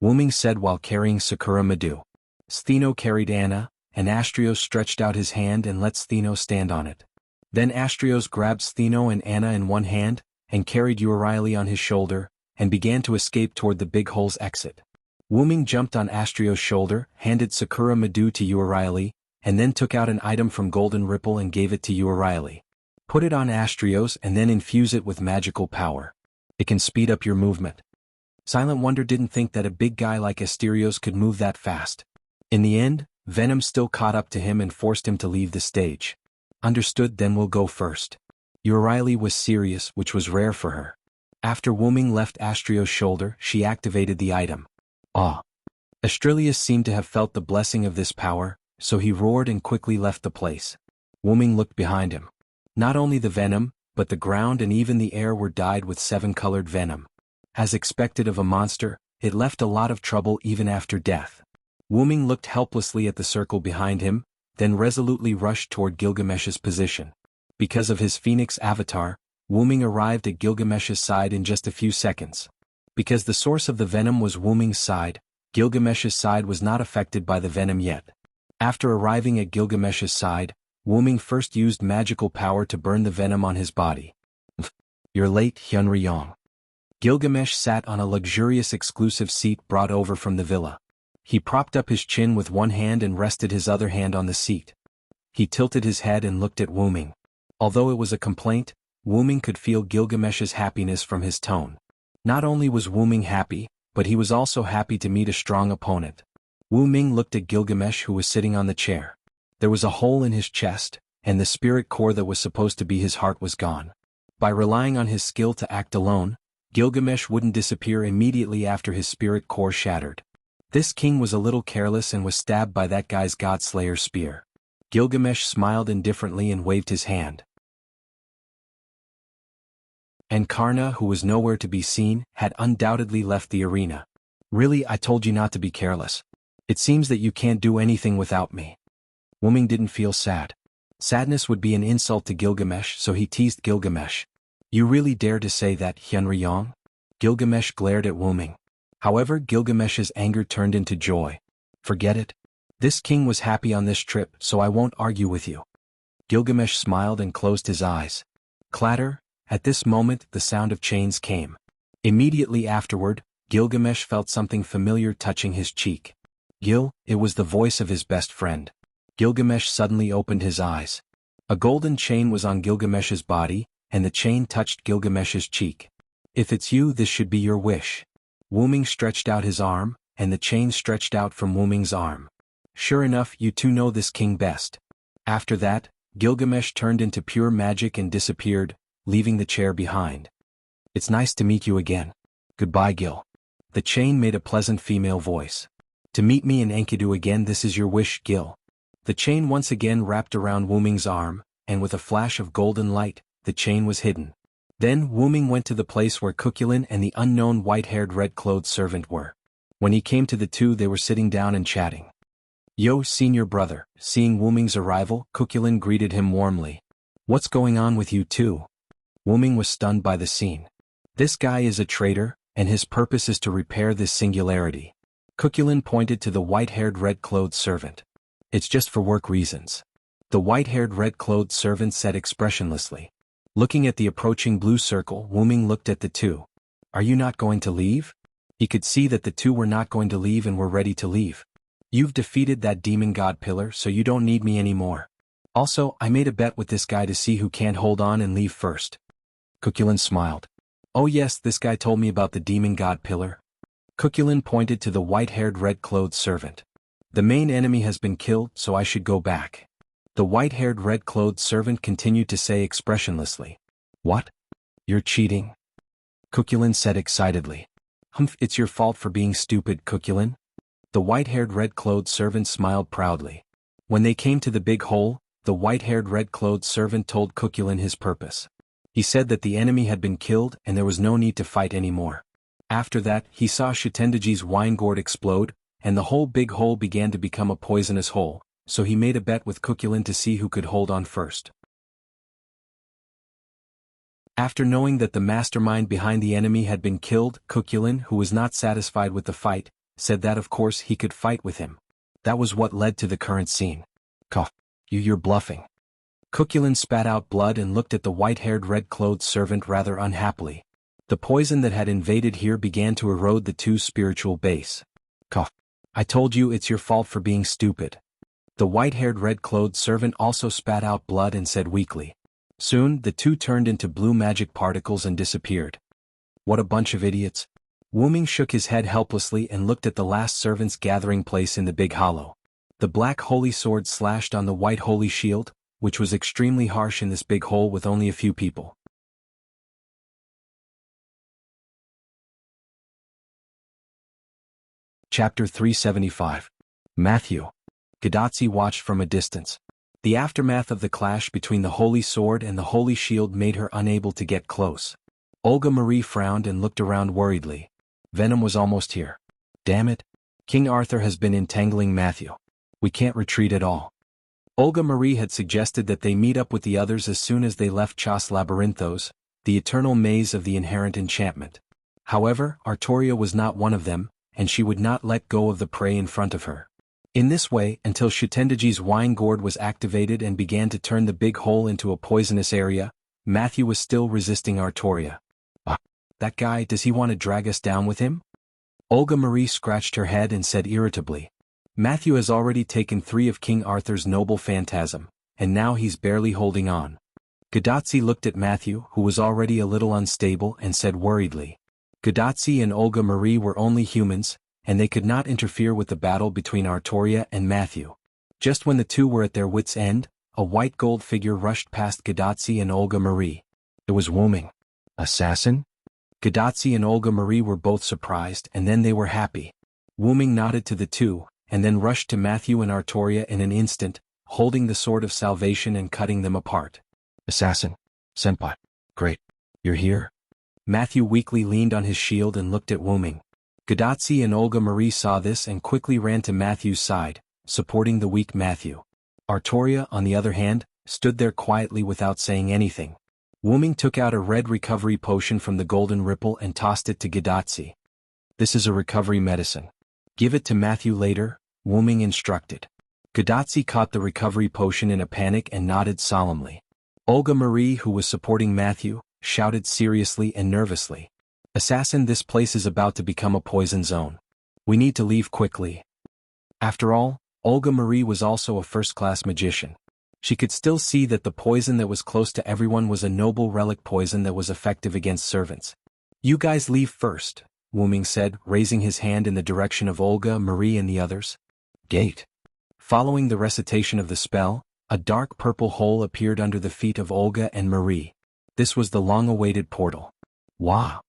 Wu Ming said while carrying Sakura Madu. Stheno carried Anna, and Astrios stretched out his hand and let Stheno stand on it. Then Astrios grabbed Stheno and Anna in one hand, and carried Euryale on his shoulder, and began to escape toward the big hole's exit. Wuming jumped on Astrios' shoulder, handed Sakura Madu to Euryale, and then took out an item from Golden Ripple and gave it to Euryale. Put it on Astrios and then infuse it with magical power. It can speed up your movement. Silent Wonder didn't think that a big guy like Asterios could move that fast. In the end, Venom still caught up to him and forced him to leave the stage. Understood, then we'll go first. Euryale was serious, which was rare for her. After Wuming left Astrios' shoulder, she activated the item. Ah! Astrilius seemed to have felt the blessing of this power, so he roared and quickly left the place. Wuming looked behind him. Not only the venom, but the ground and even the air were dyed with 7-colored venom. As expected of a monster, it left a lot of trouble even after death. Wuming looked helplessly at the circle behind him, then resolutely rushed toward Gilgamesh's position. Because of his phoenix avatar, Wuming arrived at Gilgamesh's side in just a few seconds. Because the source of the venom was Wuming's side, Gilgamesh's side was not affected by the venom yet. After arriving at Gilgamesh's side, Wuming first used magical power to burn the venom on his body. You're late, Hyunryong. Gilgamesh sat on a luxurious exclusive seat brought over from the villa. He propped up his chin with one hand and rested his other hand on the seat. He tilted his head and looked at Wuming. Although it was a complaint, Wuming could feel Gilgamesh's happiness from his tone. Not only was Wuming happy, but he was also happy to meet a strong opponent. Wuming looked at Gilgamesh, who was sitting on the chair. There was a hole in his chest, and the spirit core that was supposed to be his heart was gone. By relying on his skill to act alone, Gilgamesh wouldn't disappear immediately after his spirit core shattered. This king was a little careless and was stabbed by that guy's Godslayer spear. Gilgamesh smiled indifferently and waved his hand. And Karna, who was nowhere to be seen, had undoubtedly left the arena. Really, I told you not to be careless. It seems that you can't do anything without me. Wuming didn't feel sad. Sadness would be an insult to Gilgamesh, so he teased Gilgamesh. You really dare to say that, Hyunryong? Gilgamesh glared at Wuming. However, Gilgamesh's anger turned into joy. Forget it. This king was happy on this trip, so I won't argue with you. Gilgamesh smiled and closed his eyes. Clatter. At this moment, the sound of chains came. Immediately afterward, Gilgamesh felt something familiar touching his cheek. It was the voice of his best friend. Gilgamesh suddenly opened his eyes. A golden chain was on Gilgamesh's body, and the chain touched Gilgamesh's cheek. If it's you, this should be your wish. Wuming stretched out his arm, and the chain stretched out from Wuming's arm. Sure enough, you two know this king best. After that, Gilgamesh turned into pure magic and disappeared, leaving the chair behind. It's nice to meet you again. Goodbye, Gil. The chain made a pleasant female voice. To meet me in Enkidu again, this is your wish, Gil. The chain once again wrapped around Wuming's arm, and with a flash of golden light, the chain was hidden. Then Wuming went to the place where Cuculin and the unknown white-haired red-clothed servant were. When he came to the two, they were sitting down and chatting. Yo, senior brother. Seeing Wuming's arrival, Cuculin greeted him warmly. What's going on with you two? Wuming was stunned by the scene. This guy is a traitor, and his purpose is to repair this singularity. Cuculin pointed to the white-haired red-clothed servant. It's just for work reasons. The white-haired red-clothed servant said expressionlessly. Looking at the approaching blue circle, Wuming looked at the two. Are you not going to leave? He could see that the two were not going to leave and were ready to leave. You've defeated that demon god pillar, so you don't need me anymore. Also, I made a bet with this guy to see who can't hold on and leave first. Cuculin smiled. Oh yes, this guy told me about the demon god pillar. Cuculin pointed to the white-haired red-clothed servant. The main enemy has been killed, so I should go back. The white-haired red-clothed servant continued to say expressionlessly. What? You're cheating? Cuculin said excitedly. Humph, it's your fault for being stupid, Cuculin. The white-haired red-clothed servant smiled proudly. When they came to the big hole, the white-haired red-clothed servant told Cuculin his purpose. He said that the enemy had been killed and there was no need to fight anymore. After that, he saw Shitendaji's wine gourd explode, and the whole big hole began to become a poisonous hole, so he made a bet with Cuculin to see who could hold on first. After knowing that the mastermind behind the enemy had been killed, Cuculin, who was not satisfied with the fight, said that of course he could fight with him. That was what led to the current scene. Cough. You're bluffing. Cuculin spat out blood and looked at the white-haired red-clothed servant rather unhappily. The poison that had invaded here began to erode the two's spiritual base. Cough. I told you it's your fault for being stupid. The white-haired red-clothed servant also spat out blood and said weakly. Soon, the two turned into blue magic particles and disappeared. What a bunch of idiots. Wu Ming shook his head helplessly and looked at the last servant's gathering place in the big hollow. The black holy sword slashed on the white holy shield, which was extremely harsh in this big hole with only a few people. Chapter 375. Matthew. Gadotsi watched from a distance. The aftermath of the clash between the holy sword and the holy shield made her unable to get close. Olga Marie frowned and looked around worriedly. Venom was almost here. Damn it. King Arthur has been entangling Matthew. We can't retreat at all. Olga Marie had suggested that they meet up with the others as soon as they left Chas Labyrinthos, the eternal maze of the inherent enchantment. However, Artoria was not one of them, and she would not let go of the prey in front of her. In this way, until Shutendaji's wine gourd was activated and began to turn the big hole into a poisonous area, Matthew was still resisting Artoria. That guy, does he want to drag us down with him? Olga Marie scratched her head and said irritably. Matthew has already taken 3 of King Arthur's noble phantasm, and now he's barely holding on. Gadotsi looked at Matthew, who was already a little unstable, and said worriedly. Gadotsi and Olga Marie were only humans, and they could not interfere with the battle between Artoria and Matthew. Just when the two were at their wits' end, a white gold figure rushed past Gadotsi and Olga Marie. It was Wu Ming. Assassin? Gadotsi and Olga Marie were both surprised, and then they were happy. Wu Ming nodded to the two, and then rushed to Matthew and Artoria in an instant, holding the sword of salvation and cutting them apart. Assassin. Senpai. Great. You're here? Matthew weakly leaned on his shield and looked at Wu Ming. Gadotsi and Olga Marie saw this and quickly ran to Matthew's side, supporting the weak Matthew. Artoria, on the other hand, stood there quietly without saying anything. Wu Ming took out a red recovery potion from the golden ripple and tossed it to Gadotsi. This is a recovery medicine. Give it to Matthew later, Wu Ming instructed. Gadotsi caught the recovery potion in a panic and nodded solemnly. Olga Marie, who was supporting Matthew, shouted seriously and nervously. Assassin, this place is about to become a poison zone. We need to leave quickly. After all, Olga Marie was also a first-class magician. She could still see that the poison that was close to everyone was a noble relic poison that was effective against servants. You guys leave first, Wu Ming said, raising his hand in the direction of Olga, Marie and the others. Gate. Following the recitation of the spell, a dark purple hole appeared under the feet of Olga and Marie. This was the long-awaited portal. Wow.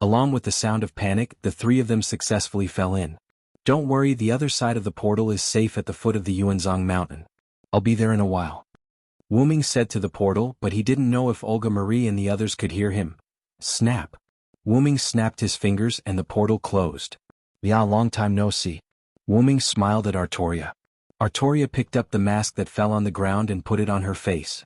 Along with the sound of panic, the 3 of them successfully fell in. Don't worry, the other side of the portal is safe at the foot of the Yuanzhong mountain. I'll be there in a while. Wu Ming said to the portal, but he didn't know if Olga Marie and the others could hear him. Snap. Wu Ming snapped his fingers and the portal closed. Yeah, long time no see. Wu Ming smiled at Artoria. Artoria picked up the mask that fell on the ground and put it on her face.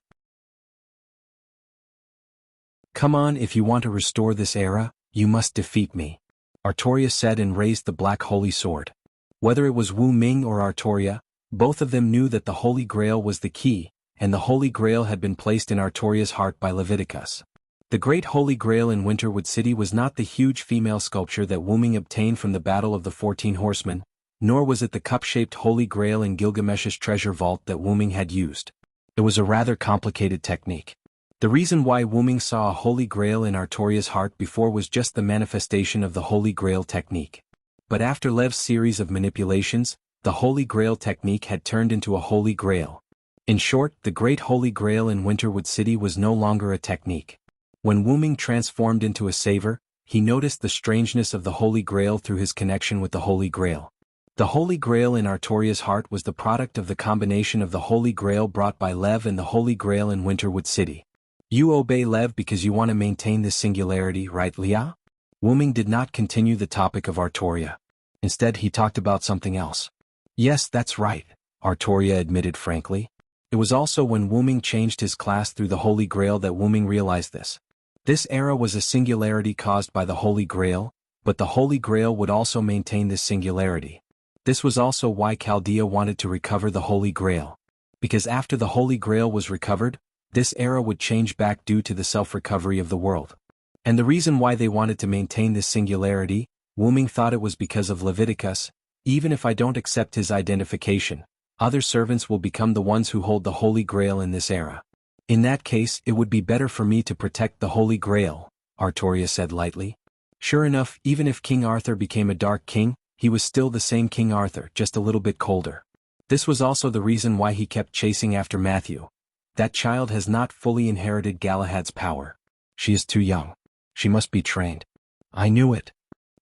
Come on, if you want to restore this era, you must defeat me, Artoria said and raised the black holy sword. Whether it was Wu Ming or Artoria, both of them knew that the Holy Grail was the key, and the Holy Grail had been placed in Artoria's heart by Leviticus. The great Holy Grail in Winterwood City was not the huge female sculpture that Wu Ming obtained from the Battle of the 14 Horsemen, nor was it the cup-shaped Holy Grail in Gilgamesh's treasure vault that Wu Ming had used. It was a rather complicated technique. The reason why Wu Ming saw a Holy Grail in Artoria's heart before was just the manifestation of the Holy Grail technique. But after Lev's series of manipulations, the Holy Grail technique had turned into a Holy Grail. In short, the Great Holy Grail in Winterwood City was no longer a technique. When Wu Ming transformed into a saver, he noticed the strangeness of the Holy Grail through his connection with the Holy Grail. The Holy Grail in Artoria's heart was the product of the combination of the Holy Grail brought by Lev and the Holy Grail in Winterwood City. You obey Lev because you want to maintain this singularity, right, Lia? Wu Ming did not continue the topic of Artoria. Instead, he talked about something else. Yes, that's right, Artoria admitted frankly. It was also when Wu Ming changed his class through the Holy Grail that Wu Ming realized this. This era was a singularity caused by the Holy Grail, but the Holy Grail would also maintain this singularity. This was also why Chaldea wanted to recover the Holy Grail. Because after the Holy Grail was recovered, this era would change back due to the self-recovery of the world. And the reason why they wanted to maintain this singularity, Wu Ming thought it was because of Leviticus. Even if I don't accept his identification, other servants will become the ones who hold the Holy Grail in this era. In that case, it would be better for me to protect the Holy Grail, Artoria said lightly. Sure enough, even if King Arthur became a Dark King, he was still the same King Arthur, just a little bit colder. This was also the reason why he kept chasing after Matthew. That child has not fully inherited Galahad's power. She is too young. She must be trained. I knew it.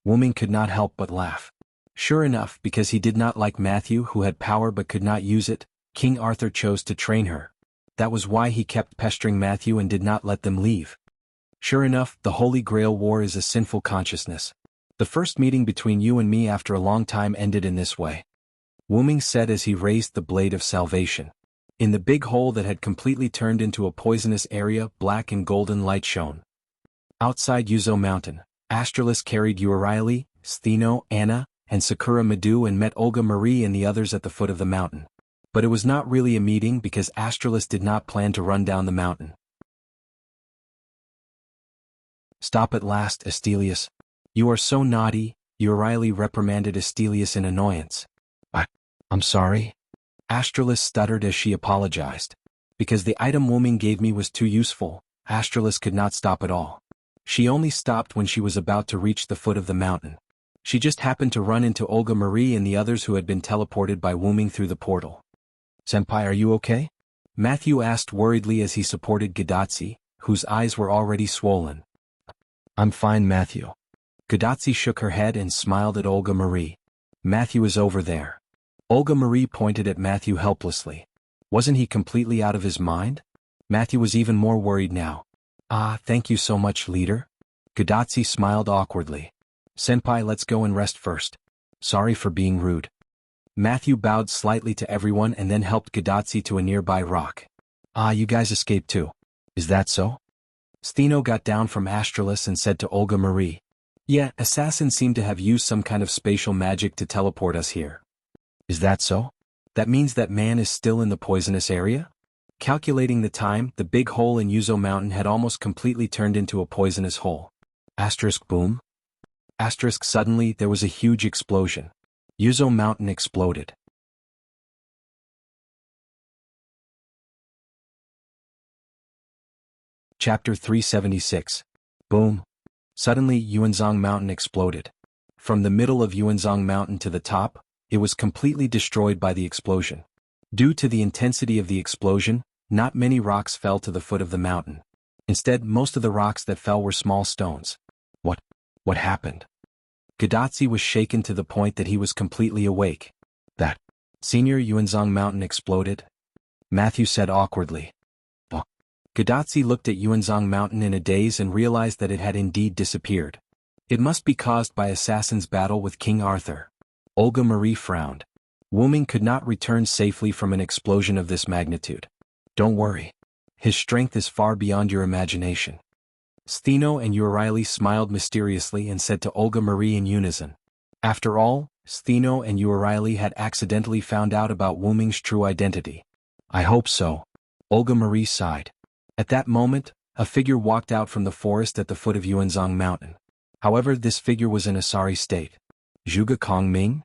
Wu Ming could not help but laugh. Sure enough, because he did not like Matthew who had power but could not use it, King Arthur chose to train her. That was why he kept pestering Matthew and did not let them leave. Sure enough, the Holy Grail War is a sinful consciousness. The first meeting between you and me after a long time ended in this way. Wu Ming said as he raised the blade of salvation. In the big hole that had completely turned into a poisonous area, black and golden light shone. Outside Yuzo Mountain, Astralis carried Euryale, Stheno, Anna, and Sakura Madu and met Olga Marie and the others at the foot of the mountain. But it was not really a meeting because Astralis did not plan to run down the mountain. Stop at last, Astelius. You are so naughty, Euryale reprimanded Astelius in annoyance. I'm sorry. Astralis stuttered as she apologized. Because the item Wu Ming gave me was too useful, Astralis could not stop at all. She only stopped when she was about to reach the foot of the mountain. She just happened to run into Olga Marie and the others who had been teleported by Wu Ming through the portal. Senpai, are you okay? Matthew asked worriedly as he supported Gadatsi, whose eyes were already swollen. I'm fine, Matthew. Gadatsi shook her head and smiled at Olga Marie. Matthew is over there. Olga Marie pointed at Matthew helplessly. Wasn't he completely out of his mind? Matthew was even more worried now. Thank you so much, leader. Gadatsi smiled awkwardly. Senpai, let's go and rest first. Sorry for being rude. Matthew bowed slightly to everyone and then helped Gadatsi to a nearby rock. You guys escaped too. Is that so? Stheno got down from Astralis and said to Olga Marie. Yeah, assassins seem to have used some kind of spatial magic to teleport us here. Is that so? That means that man is still in the poisonous area? Calculating the time, the big hole in Yuzo Mountain had almost completely turned into a poisonous hole. Asterisk boom. Asterisk suddenly there was a huge explosion. Yuzo Mountain exploded. Chapter 376. Boom. Suddenly Yuanzhong Mountain exploded. From the middle of Yuanzhong Mountain to the top, it was completely destroyed by the explosion. Due to the intensity of the explosion, not many rocks fell to the foot of the mountain. Instead, most of the rocks that fell were small stones. What happened? Gadatsi was shaken to the point that he was completely awake. That Senior Yuanzhong Mountain exploded? Matthew said awkwardly. Gadatsi looked at Yuanzhong Mountain in a daze and realized that it had indeed disappeared. It must be caused by Assassin's battle with King Arthur. Olga Marie frowned. Wu Ming could not return safely from an explosion of this magnitude. Don't worry. His strength is far beyond your imagination. Stheno and Euryale smiled mysteriously and said to Olga Marie in unison. After all, Stheno and Euryale had accidentally found out about Wu Ming's true identity. I hope so. Olga Marie sighed. At that moment, a figure walked out from the forest at the foot of Yuanzhong Mountain. However, this figure was in a sorry state. Zhuge Kongming?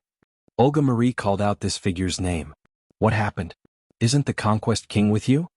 Olga Marie called out this figure's name. What happened? Isn't the Conquest King with you?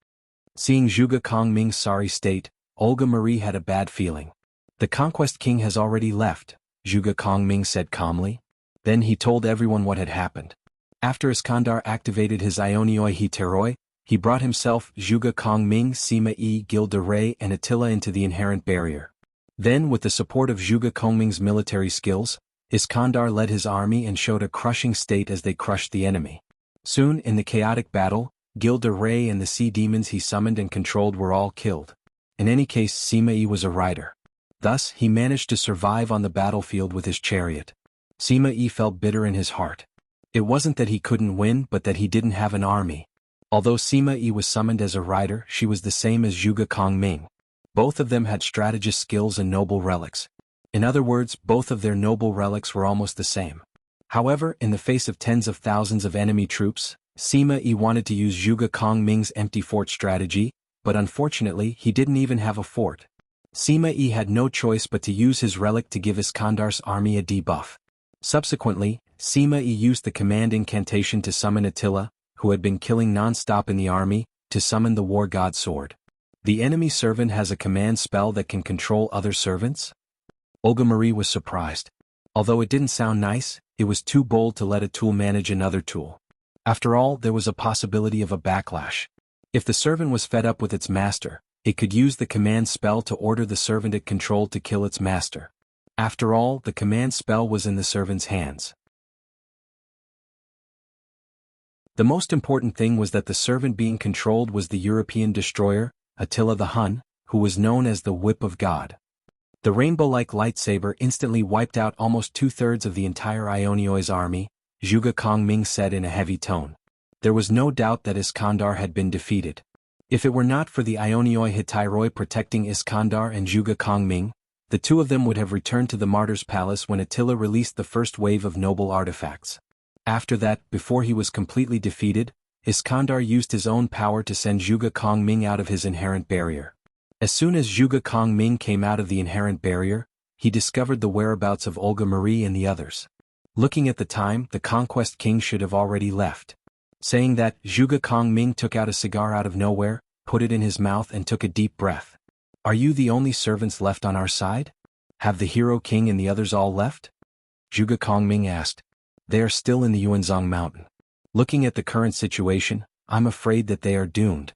Seeing Zhuge Kongming's sorry state, Olga Marie had a bad feeling. The Conquest King has already left, Zhuge Kongming said calmly. Then he told everyone what had happened. After Iskandar activated his Ionioi Heteroi, he brought himself, Zhuge Kongming, Sima Yi, Gilda Ray and Attila into the inherent barrier. Then, with the support of Zhuge Kongming's military skills, Iskandar led his army and showed a crushing state as they crushed the enemy. Soon, in the chaotic battle, Gilda Ray and the sea demons he summoned and controlled were all killed. In any case, Sima Yi was a rider. Thus, he managed to survive on the battlefield with his chariot. Sima Yi felt bitter in his heart. It wasn't that he couldn't win but that he didn't have an army. Although Sima Yi was summoned as a rider, she was the same as Zhuge Kongming. Both of them had strategist skills and noble relics. In other words, both of their noble relics were almost the same. However, in the face of tens of thousands of enemy troops, Sima Yi wanted to use Zhuge Kongming's empty fort strategy, but unfortunately he didn't even have a fort. Sima Yi had no choice but to use his relic to give Iskandar's army a debuff. Subsequently, Sima Yi used the command incantation to summon Attila, who had been killing non-stop in the army, to summon the war god sword. The enemy servant has a command spell that can control other servants? Olga Marie was surprised. Although it didn't sound nice, it was too bold to let a tool manage another tool. After all, there was a possibility of a backlash. If the servant was fed up with its master, it could use the command spell to order the servant it controlled to kill its master. After all, the command spell was in the servant's hands. The most important thing was that the servant being controlled was the European destroyer, Attila the Hun, who was known as the Whip of God. The rainbow-like lightsaber instantly wiped out almost two-thirds of the entire Ionioi's army, Zhuge Kongming said in a heavy tone. There was no doubt that Iskandar had been defeated. If it were not for the Ionioi Hittairoi protecting Iskandar and Zhuge Kongming, the two of them would have returned to the Martyr's Palace when Attila released the first wave of noble artifacts. After that, before he was completely defeated, Iskandar used his own power to send Zhuge Kongming out of his inherent barrier. As soon as Zhuge Kongming came out of the inherent barrier, he discovered the whereabouts of Olga Marie and the others. Looking at the time, the conquest king should have already left. Saying that, Zhuge Kongming took out a cigar out of nowhere, put it in his mouth and took a deep breath. Are you the only servants left on our side? Have the hero king and the others all left? Zhuge Kongming asked. They are still in the Yuanzhong mountain. Looking at the current situation, I'm afraid that they are doomed.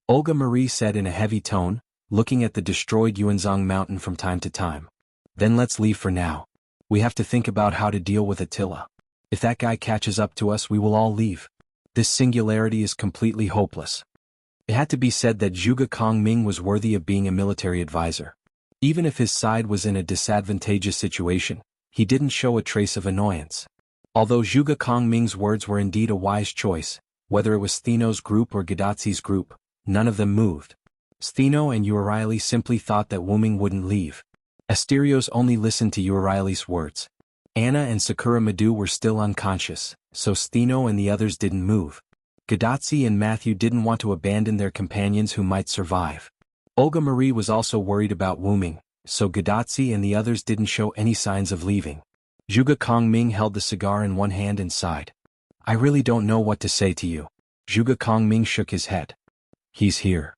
Olga Marie said in a heavy tone, looking at the destroyed Yuanzhong mountain from time to time. Then let's leave for now. We have to think about how to deal with Attila. If that guy catches up to us, we will all leave. This singularity is completely hopeless. It had to be said that Zhuge Kongming was worthy of being a military advisor. Even if his side was in a disadvantageous situation, he didn't show a trace of annoyance. Although Zhuge Kongming's words were indeed a wise choice, whether it was Stheno's group or Gadotzi's group, none of them moved. Stheno and Euryale simply thought that Wuming wouldn't leave. Asterios only listened to Euryale's words. Anna and Sakura Madu were still unconscious, so Stheno and the others didn't move. Gadotzi and Matthew didn't want to abandon their companions who might survive. Olga Marie was also worried about Wuming, so Gadotzi and the others didn't show any signs of leaving. Zhuge Kongming held the cigar in one hand and sighed. I really don't know what to say to you. Zhuge Kongming shook his head. He's here.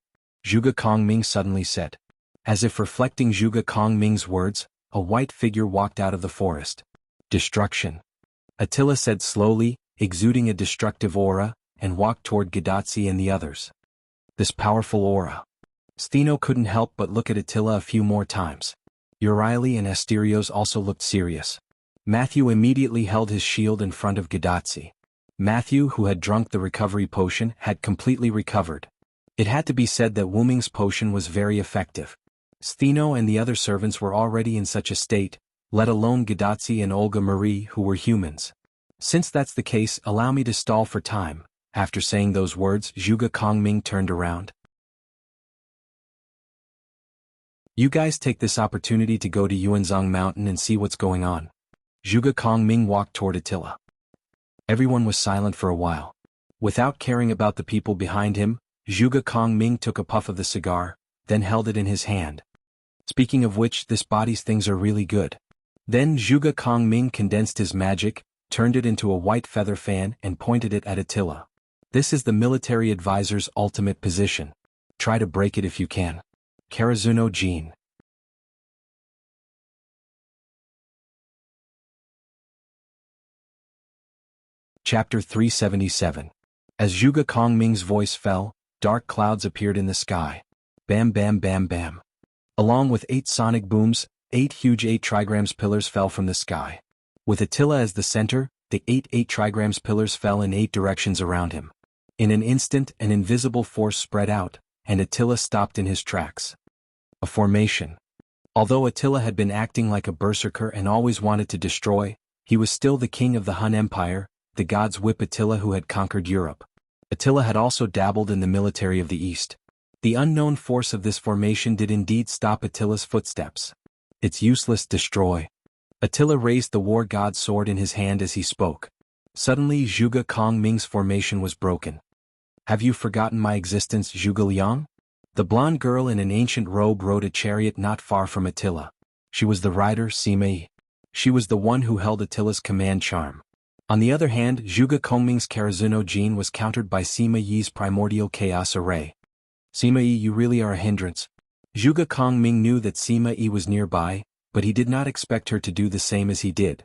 Zhuge Kongming suddenly said. As if reflecting Zhuge Kongming's words, a white figure walked out of the forest. Destruction. Attila said slowly, exuding a destructive aura, and walked toward Gadotzi and the others. This powerful aura. Stheno couldn't help but look at Attila a few more times. Euryale and Asterios also looked serious. Matthew immediately held his shield in front of Gadotzi. Matthew, who had drunk the recovery potion, had completely recovered. It had to be said that Wuming's potion was very effective. Stheno and the other servants were already in such a state, let alone Gadotzi and Olga Marie, who were humans. Since that's the case, allow me to stall for time. After saying those words, Zhuge Kongming turned around. You guys take this opportunity to go to Yuanzhong Mountain and see what's going on. Zhuge Kongming walked toward Attila. Everyone was silent for a while. Without caring about the people behind him, Zhuge Kongming took a puff of the cigar, then held it in his hand. Speaking of which, this body's things are really good. Then Zhuge Kongming condensed his magic, turned it into a white feather fan and pointed it at Attila. This is the military advisor's ultimate position. Try to break it if you can. Karazuno Jean. Chapter 377. As Zhuge Kongming's voice fell, dark clouds appeared in the sky. Bam bam bam bam. Along with 8 sonic booms, 8 huge 8 trigrams pillars fell from the sky. With Attila as the center, the 8 trigrams pillars fell in 8 directions around him. In an instant, an invisible force spread out, and Attila stopped in his tracks. A formation. Although Attila had been acting like a berserker and always wanted to destroy, he was still the king of the Hun Empire, the god's whip Attila who had conquered Europe. Attila had also dabbled in the military of the East. The unknown force of this formation did indeed stop Attila's footsteps. It's useless, destroy. Attila raised the war god's sword in his hand as he spoke. Suddenly Zhuge Kongming's formation was broken. Have you forgotten my existence, Zhuge Liang? The blonde girl in an ancient robe rode a chariot not far from Attila. She was the rider, Sima Yi. She was the one who held Attila's command charm. On the other hand, Zhuge Kongming's Karazuno gene was countered by Sima Yi's primordial chaos array. Sima Yi, you really are a hindrance. Zhuge Kongming knew that Sima Yi was nearby, but he did not expect her to do the same as he did.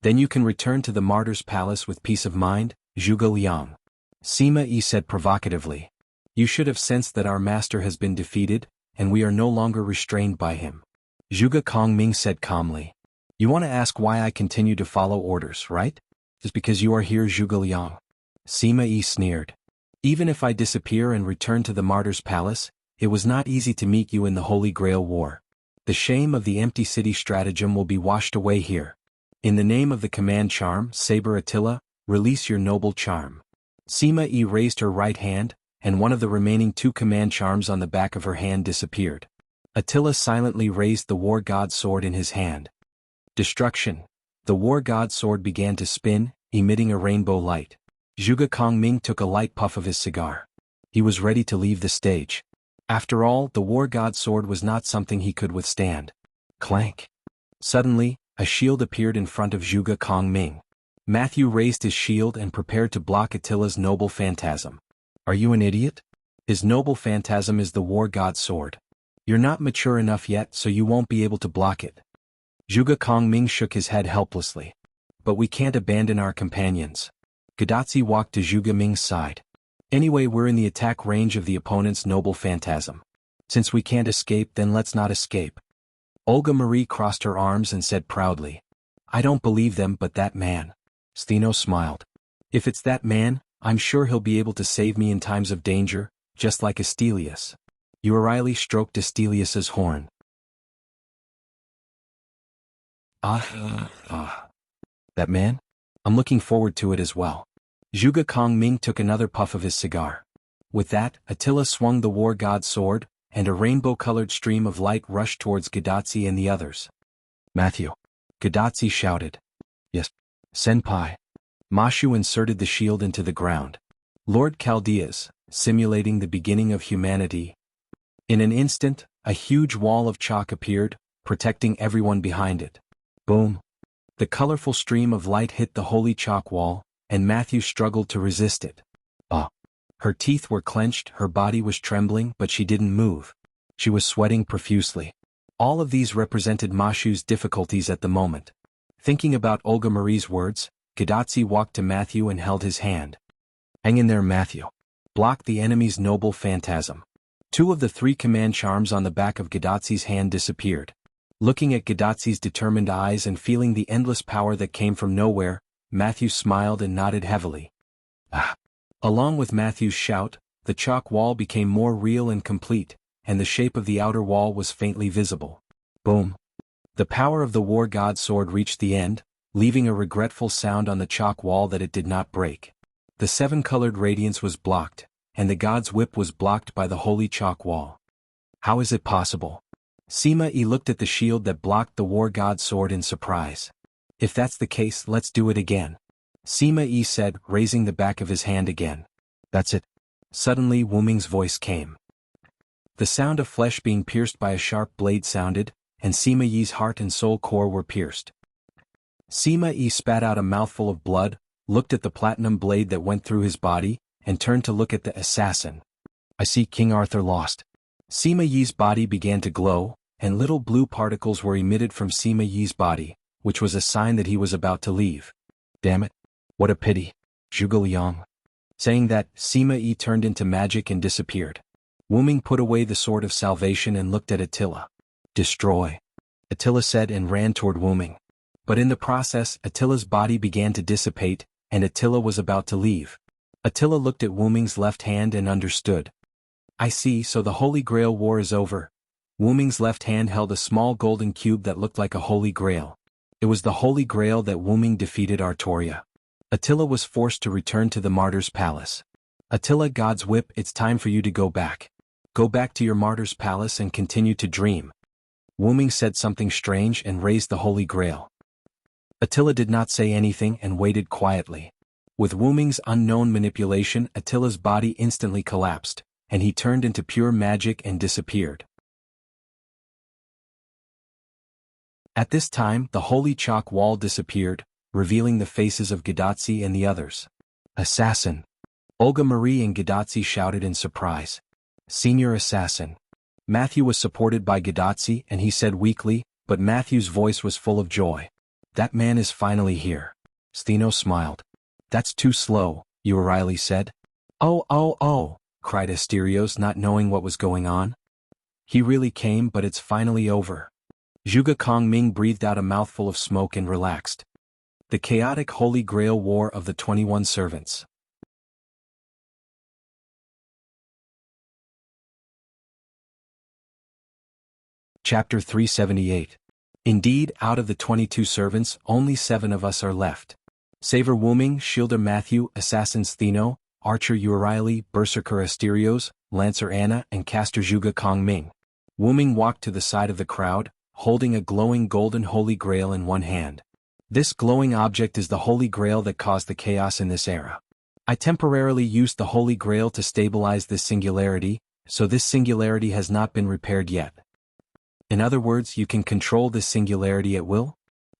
Then you can return to the martyr's palace with peace of mind, Zhuge Liang. Sima Yi said provocatively. You should have sensed that our master has been defeated, and we are no longer restrained by him. Zhuge Kongming said calmly. You want to ask why I continue to follow orders, right? Just because you are here, Zhuge Liang. Sima Yi sneered. Even if I disappear and return to the martyr's palace, it was not easy to meet you in the Holy Grail War. The shame of the empty city stratagem will be washed away here. In the name of the command charm, Saber Attila, release your noble charm. Sima Yi raised her right hand, and one of the remaining 2 command charms on the back of her hand disappeared. Attila silently raised the war god's sword in his hand. Destruction. The war god's sword began to spin, emitting a rainbow light. Zhuge Kongming took a light puff of his cigar. He was ready to leave the stage. After all, the war god's sword was not something he could withstand. Clank. Suddenly, a shield appeared in front of Zhuge Kongming. Matthew raised his shield and prepared to block Attila's noble phantasm. Are you an idiot? His noble phantasm is the war god's sword. You're not mature enough yet, so you won't be able to block it. Zhuge Kongming shook his head helplessly. But we can't abandon our companions. Gadatsi walked to Zhuge Ming's side. Anyway, we're in the attack range of the opponent's noble phantasm. Since we can't escape, then let's not escape. Olga Marie crossed her arms and said proudly. I don't believe them, but that man. Steno smiled. If it's that man, I'm sure he'll be able to save me in times of danger, just like Astelius. Euryale stroked Astelius's horn. That man? I'm looking forward to it as well. Zhuge Kongming took another puff of his cigar. With that, Attila swung the war god's sword, and a rainbow-colored stream of light rushed towards Gadatsi and the others. Matthew. Gadatsi shouted. Yes. Senpai. Mashu inserted the shield into the ground. Lord Chaldeas, simulating the beginning of humanity. In an instant, a huge wall of chalk appeared, protecting everyone behind it. Boom. The colorful stream of light hit the holy chalk wall, and Matthew struggled to resist it. Her teeth were clenched, her body was trembling, but she didn't move. She was sweating profusely. All of these represented Mashu's difficulties at the moment. Thinking about Olga Marie's words, Gadatsi walked to Matthew and held his hand. Hang in there, Matthew. Block the enemy's noble phantasm. 2 of the 3 command charms on the back of Gadatsi's hand disappeared. Looking at Gadatsi's determined eyes and feeling the endless power that came from nowhere, Matthew smiled and nodded heavily. Along with Matthew's shout, the chalk wall became more real and complete, and the shape of the outer wall was faintly visible. Boom. The power of the war god's sword reached the end, leaving a regretful sound on the chalk wall that it did not break. The 7-colored radiance was blocked, and the god's whip was blocked by the holy chalk wall. How is it possible? Sima Yi looked at the shield that blocked the war god's sword in surprise. If that's the case, let's do it again. Sima Yi said, raising the back of his hand again. That's it. Suddenly Wu Ming's voice came. The sound of flesh being pierced by a sharp blade sounded, and Sima Yi's heart and soul core were pierced. Sima Yi spat out a mouthful of blood, looked at the platinum blade that went through his body, and turned to look at the assassin. I see King Arthur lost. Sima Yi's body began to glow, and little blue particles were emitted from Sima Yi's body, which was a sign that he was about to leave. Damn it. What a pity. Zhuge Liang. Saying that, Sima Yi turned into magic and disappeared. Wu Ming put away the sword of salvation and looked at Attila. Destroy. Attila said and ran toward Wu Ming. But in the process, Attila's body began to dissipate, and Attila was about to leave. Attila looked at Wu Ming's left hand and understood. I see, so the Holy Grail War is over. Wu Ming's left hand held a small golden cube that looked like a Holy Grail. It was the Holy Grail that Wu Ming defeated Artoria. Attila was forced to return to the martyr's palace. Attila, God's whip, it's time for you to go back. Go back to your martyr's palace and continue to dream. Wu Ming said something strange and raised the Holy Grail. Attila did not say anything and waited quietly. With Wu Ming's unknown manipulation, Attila's body instantly collapsed, and he turned into pure magic and disappeared. At this time, the holy chalk wall disappeared, revealing the faces of Gadotsi and the others. Assassin! Olga Marie and Gadotsi shouted in surprise. Senior assassin. Matthew was supported by Gadotsi and he said weakly, but Matthew's voice was full of joy. That man is finally here. Stheno smiled. That's too slow, Uriley said. Oh, cried Asterios, not knowing what was going on. He really came, but it's finally over. Zhuge Kongming breathed out a mouthful of smoke and relaxed. The chaotic Holy Grail War of the 21 Servants. Chapter 378. Indeed, out of the 22 servants, only 7 of us are left. Saver Wu Ming, Shielder Matthew, Assassin Stheno, Archer Uriley, Berserker Asterios, Lancer Anna, and Caster Zhuge Kongming. Wu Ming walked to the side of the crowd, holding a glowing golden Holy Grail in one hand. This glowing object is the Holy Grail that caused the chaos in this era. I temporarily used the Holy Grail to stabilize this singularity, so this singularity has not been repaired yet. In other words, you can control this singularity at will?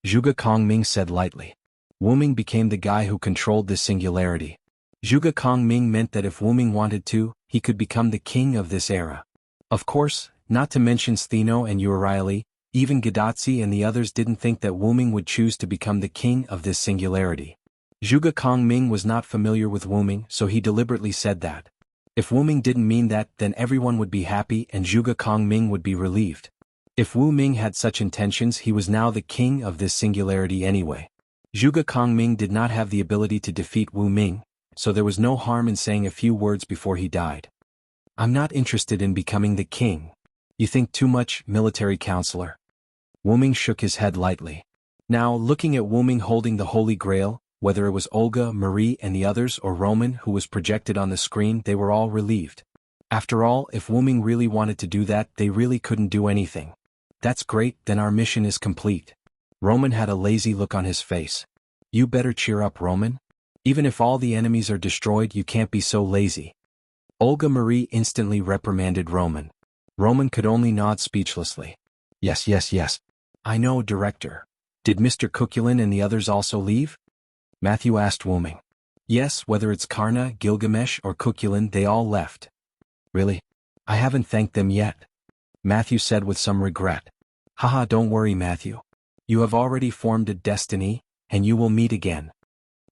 Zhuge Kongming said lightly. Wu Ming became the guy who controlled this singularity. Zhuge Kongming meant that if Wu Ming wanted to, he could become the king of this era. Of course, not to mention Stheno and Uriley, even Gadotsi and the others didn't think that Wu Ming would choose to become the king of this singularity. Zhuge Kongming was not familiar with Wu Ming, so he deliberately said that. If Wu Ming didn't mean that, then everyone would be happy and Zhuge Kongming would be relieved. If Wu Ming had such intentions, he was now the king of this singularity anyway. Zhuge Kongming did not have the ability to defeat Wu Ming, so there was no harm in saying a few words before he died. I'm not interested in becoming the king. You think too much, military counselor. Wu Ming shook his head lightly. Now, looking at Wu Ming holding the Holy Grail, whether it was Olga, Marie and the others or Roman who was projected on the screen, they were all relieved. After all, if Wu Ming really wanted to do that, they really couldn't do anything. That's great, then our mission is complete. Roman had a lazy look on his face. You better cheer up, Roman. Even if all the enemies are destroyed, you can't be so lazy. Olga Marie instantly reprimanded Roman. Roman could only nod speechlessly. Yes. I know, Director. Did Mr. Kukulin and the others also leave? Matthew asked Wu Ming. Yes, whether it's Karna, Gilgamesh or Kukulin, they all left. Really? I haven't thanked them yet. Matthew said with some regret. Haha, don't worry, Matthew. You have already formed a destiny, and you will meet again.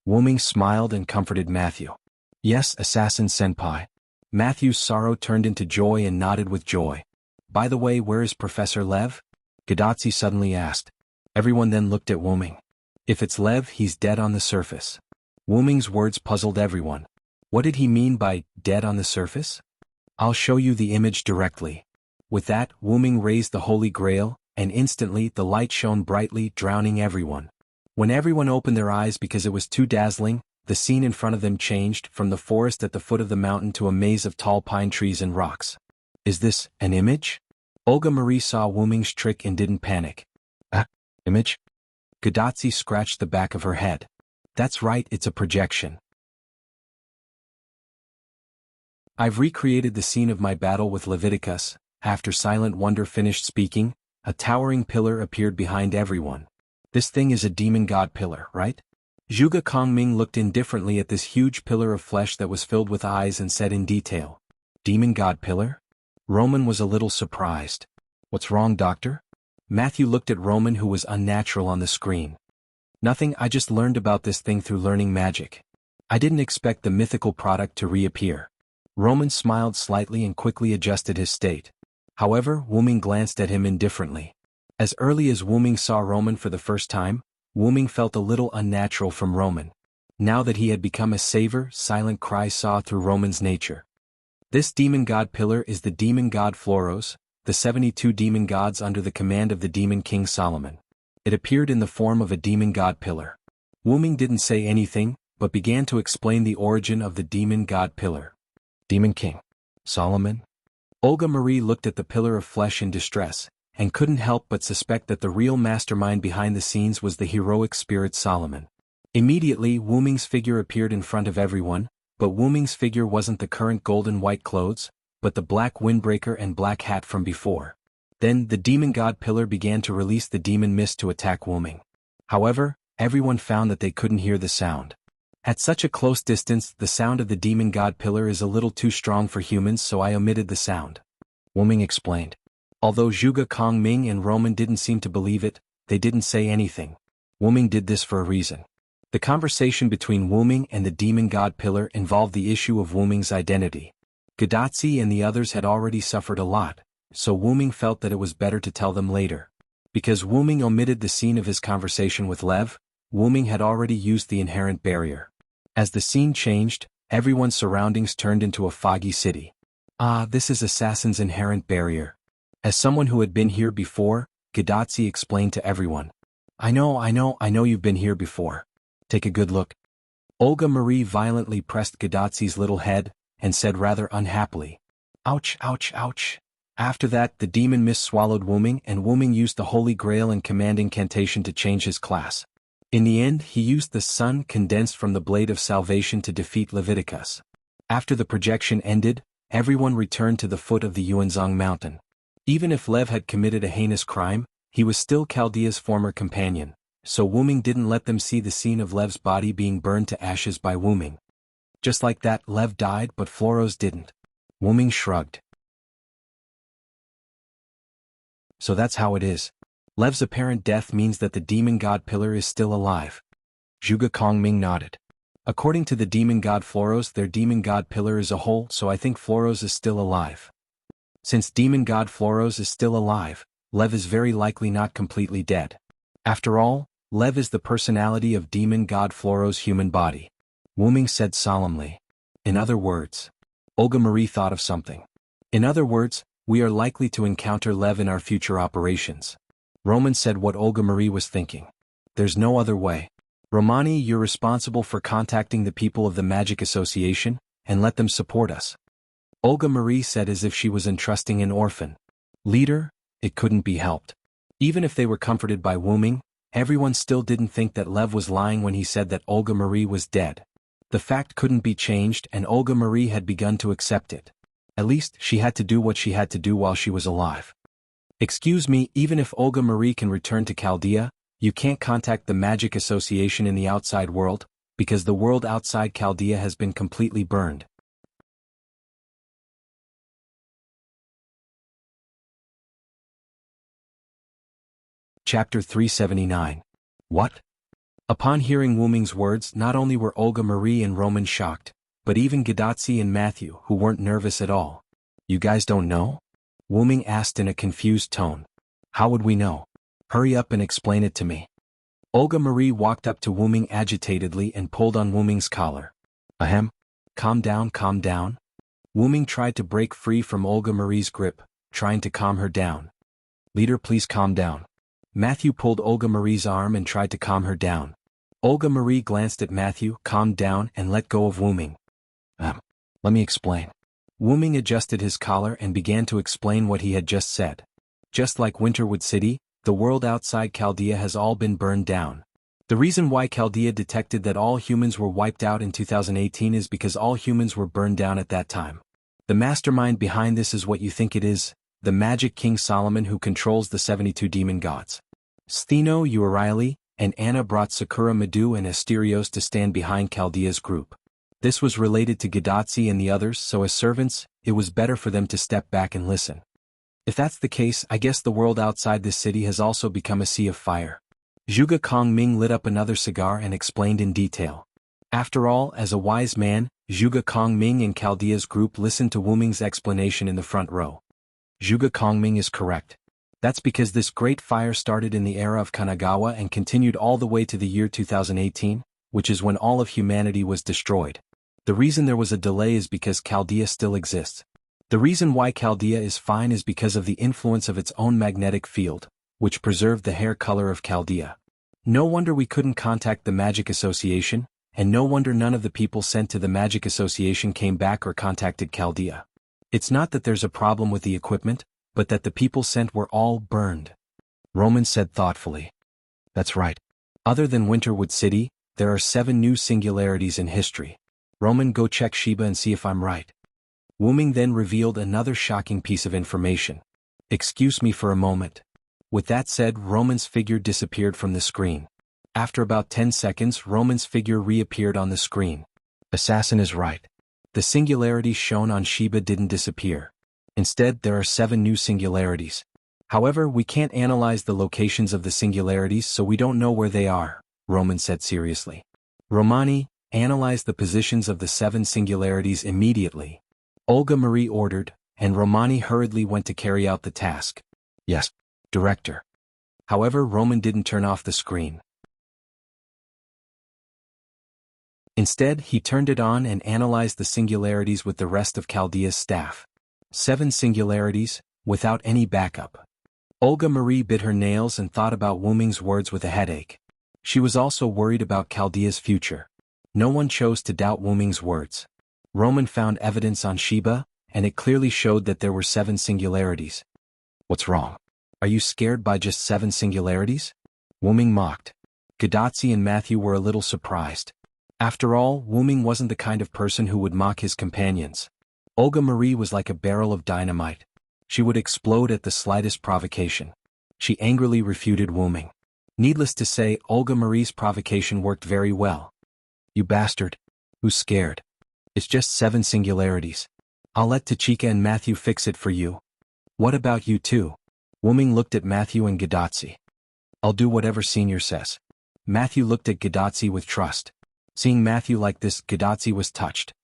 Wu Ming smiled and comforted Matthew. Yes, Assassin Senpai. Matthew's sorrow turned into joy and nodded with joy. By the way, where is Professor Lev? Gadotsi suddenly asked. Everyone then looked at Wu Ming. If it's Lev, he's dead on the surface. Wu Ming's words puzzled everyone. What did he mean by dead on the surface? I'll show you the image directly. With that, Wu Ming raised the Holy Grail, and instantly the light shone brightly, drowning everyone. When everyone opened their eyes because it was too dazzling, the scene in front of them changed from the forest at the foot of the mountain to a maze of tall pine trees and rocks. Is this an image? Olga Marie saw Wu Ming's trick and didn't panic. Image? Gadotsi scratched the back of her head. That's right, it's a projection. I've recreated the scene of my battle with Leviticus. After Silent Wonder finished speaking, a towering pillar appeared behind everyone. This thing is a demon god pillar, right? Zhuge Kongming looked indifferently at this huge pillar of flesh that was filled with eyes and said in detail. Demon god pillar? Roman was a little surprised. What's wrong, doctor? Matthew looked at Roman, who was unnatural on the screen. Nothing, I just learned about this thing through learning magic. I didn't expect the mythical product to reappear. Roman smiled slightly and quickly adjusted his state. However, Wu Ming glanced at him indifferently. As early as Wu Ming saw Roman for the first time, Wu Ming felt a little unnatural from Roman. Now that he had become a saver, silent cry saw through Roman's nature. This demon god pillar is the demon god Floros, the 72 demon gods under the command of the demon king Solomon. It appeared in the form of a demon god pillar. Wu Ming didn't say anything, but began to explain the origin of the demon god pillar. Demon king Solomon? Olga Marie looked at the pillar of flesh in distress. and couldn't help but suspect that the real mastermind behind the scenes was the heroic spirit Solomon. Immediately, Wu Ming's figure appeared in front of everyone, but Wu Ming's figure wasn't the current golden white clothes, but the black windbreaker and black hat from before. Then, the demon god pillar began to release the demon mist to attack Wu Ming. However, everyone found that they couldn't hear the sound. At such a close distance, the sound of the demon god pillar is a little too strong for humans, so I omitted the sound. Wu Ming explained. Although Zhuge Kongming and Roman didn't seem to believe it, they didn't say anything. Wu Ming did this for a reason. The conversation between Wu Ming and the demon god pillar involved the issue of Wu Ming's identity. Gadatsi and the others had already suffered a lot, so Wu Ming felt that it was better to tell them later. Because Wu Ming omitted the scene of his conversation with Lev, Wu Ming had already used the inherent barrier. As the scene changed, everyone's surroundings turned into a foggy city. Ah, this is Assassin's inherent barrier. As someone who had been here before, Gadatsi explained to everyone. I know you've been here before. Take a good look. Olga Marie violently pressed Gadatsi's little head, and said rather unhappily. Ouch, ouch, ouch. After that, the demon mist swallowed Wu Ming, and Wu Ming used the Holy Grail and Command Incantation to change his class. In the end, he used the sun condensed from the Blade of Salvation to defeat Leviticus. After the projection ended, everyone returned to the foot of the Yuanzhong mountain. Even if Lev had committed a heinous crime, he was still Chaldea's former companion, so Wu Ming didn't let them see the scene of Lev's body being burned to ashes by Wu Ming. Just like that, Lev died, but Floros didn't. Wu Ming shrugged. So that's how it is. Lev's apparent death means that the demon god pillar is still alive. Zhuge Kongming nodded. According to the demon god Floros, their demon god pillar is a whole, so I think Floros is still alive. Since demon god Floros is still alive, Lev is very likely not completely dead. After all, Lev is the personality of demon god Floros' human body. Wu Ming said solemnly. In other words, Olga Marie thought of something. In other words, we are likely to encounter Lev in our future operations. Roman said what Olga Marie was thinking. There's no other way. Romani, you're responsible for contacting the people of the Magic Association, and let them support us. Olga Marie said as if she was entrusting an orphan. Leader, it couldn't be helped. Even if they were comforted by Wu Ming, everyone still didn't think that Lev was lying when he said that Olga Marie was dead. The fact couldn't be changed, and Olga Marie had begun to accept it. At least, she had to do what she had to do while she was alive. Excuse me, even if Olga Marie can return to Chaldea, you can't contact the Magic Association in the outside world, because the world outside Chaldea has been completely burned. Chapter 379. What? Upon hearing Wu Ming's words, not only were Olga Marie and Roman shocked, but even Gadatsi and Matthew, who weren't nervous at all. You guys don't know? Wu Ming asked in a confused tone. How would we know? Hurry up and explain it to me. Olga Marie walked up to Wu Ming agitatedly and pulled on Wu Ming's collar. Ahem. Calm down, calm down. Wu Ming tried to break free from Olga Marie's grip, trying to calm her down. Leader, please calm down. Matthew pulled Olga Marie's arm and tried to calm her down. Olga Marie glanced at Matthew, calmed down, and let go of Wu Ming. Let me explain. Wu Ming adjusted his collar and began to explain what he had just said. Just like Winterwood City, the world outside Chaldea has all been burned down. The reason why Chaldea detected that all humans were wiped out in 2018 is because all humans were burned down at that time. The mastermind behind this is what you think it is, the Magic King Solomon who controls the 72 demon gods. Stheno, Urieli, and Anna brought Sakura Madu and Asterios to stand behind Chaldea's group. This was related to Gadatsi and the others, so as servants, it was better for them to step back and listen. If that's the case, I guess the world outside this city has also become a sea of fire. Zhuge Kongming lit up another cigar and explained in detail. After all, as a wise man, Zhuge Kongming and Chaldea's group listened to Wu Ming's explanation in the front row. Zhuge Kongming is correct. That's because this great fire started in the era of Kanagawa and continued all the way to the year 2018, which is when all of humanity was destroyed. The reason there was a delay is because Chaldea still exists. The reason why Chaldea is fine is because of the influence of its own magnetic field, which preserved the hair color of Chaldea. No wonder we couldn't contact the Magic Association, and no wonder none of the people sent to the Magic Association came back or contacted Chaldea. It's not that there's a problem with the equipment, but that the people sent were all burned. Roman said thoughtfully. That's right. Other than Winterwood City, there are 7 new singularities in history. Roman, go check Shiba and see if I'm right. Wu Ming then revealed another shocking piece of information. Excuse me for a moment. With that said, Roman's figure disappeared from the screen. After about 10 seconds, Roman's figure reappeared on the screen. Assassin is right. The singularities shown on Shiba didn't disappear. Instead, there are 7 new singularities. However, we can't analyze the locations of the singularities, so we don't know where they are, Roman said seriously. Romani, analyze the positions of the 7 singularities immediately. Olga Marie ordered, and Romani hurriedly went to carry out the task. Yes, Director. However, Roman didn't turn off the screen. Instead, he turned it on and analyzed the singularities with the rest of Chaldea's staff. 7 singularities, without any backup. Olga Marie bit her nails and thought about Wu Ming's words with a headache. She was also worried about Chaldea's future. No one chose to doubt Wu Ming's words. Roman found evidence on Shiba, and it clearly showed that there were 7 singularities. What's wrong? Are you scared by just 7 singularities? Wu Ming mocked. Gadotsi and Matthew were a little surprised. After all, Wu Ming wasn't the kind of person who would mock his companions. Olga Marie was like a barrel of dynamite. She would explode at the slightest provocation. She angrily refuted Wu Ming. Needless to say, Olga Marie's provocation worked very well. You bastard. Who's scared? It's just 7 singularities. I'll let Tachika and Matthew fix it for you. What about you two? Wu Ming looked at Matthew and Gadotsi. I'll do whatever Senior says. Matthew looked at Gadotsi with trust. Seeing Matthew like this, Gadotsi was touched.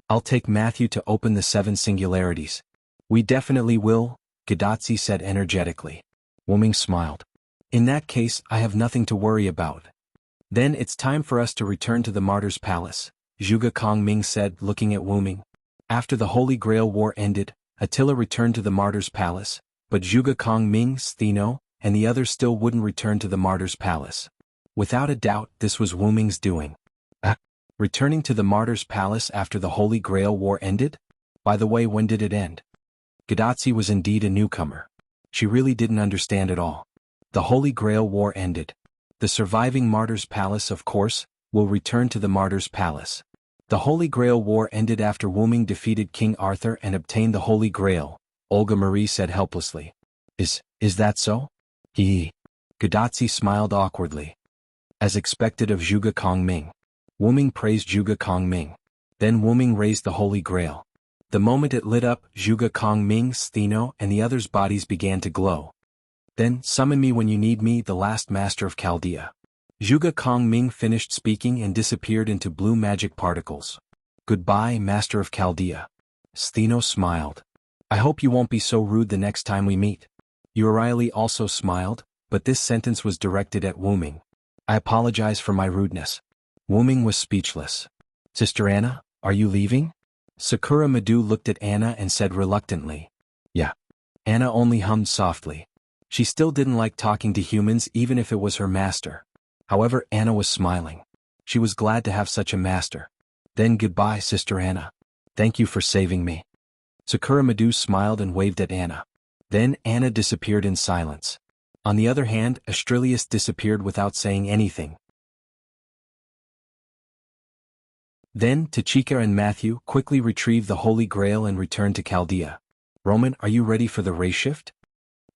I'll take Matthew to open the 7 singularities. We definitely will, Gadotsi said energetically. Wu Ming smiled. In that case, I have nothing to worry about. Then it's time for us to return to the Martyr's Palace, Zhuge Kongming said, looking at Wu Ming. After the Holy Grail War ended, Attila returned to the Martyr's Palace, but Zhuge Kongming, Stheno, and the others still wouldn't return to the Martyr's Palace. Without a doubt, this was Wu Ming's doing. Returning to the Martyr's Palace after the Holy Grail War ended? By the way, when did it end? Gadotsi was indeed a newcomer. She really didn't understand at all. The Holy Grail War ended. The surviving Martyr's Palace, of course, will return to the Martyr's Palace. The Holy Grail War ended after Wu Ming defeated King Arthur and obtained the Holy Grail, Olga Marie said helplessly. Is that so? Gadotsi smiled awkwardly. As expected of Zhuge Kongming. Wu Ming praised Zhuge Kongming. Then Wu Ming raised the Holy Grail. The moment it lit up, Zhuge Kongming, Stheno, and the others' bodies began to glow. Then, summon me when you need me, the last master of Chaldea. Zhuge Kongming finished speaking and disappeared into blue magic particles. Goodbye, master of Chaldea. Stheno smiled. I hope you won't be so rude the next time we meet. Urieli also smiled, but this sentence was directed at Wu Ming. I apologize for my rudeness. Wu Ming was speechless. Sister Anna, are you leaving? Sakura Madu looked at Anna and said reluctantly. Yeah. Anna only hummed softly. She still didn't like talking to humans even if it was her master. However, Anna was smiling. She was glad to have such a master. Then goodbye, Sister Anna. Thank you for saving me. Sakura Madu smiled and waved at Anna. Then Anna disappeared in silence. On the other hand, Astrilius disappeared without saying anything. Then Tachika and Matthew quickly retrieved the Holy Grail and returned to Chaldea. Roman, are you ready for the race shift?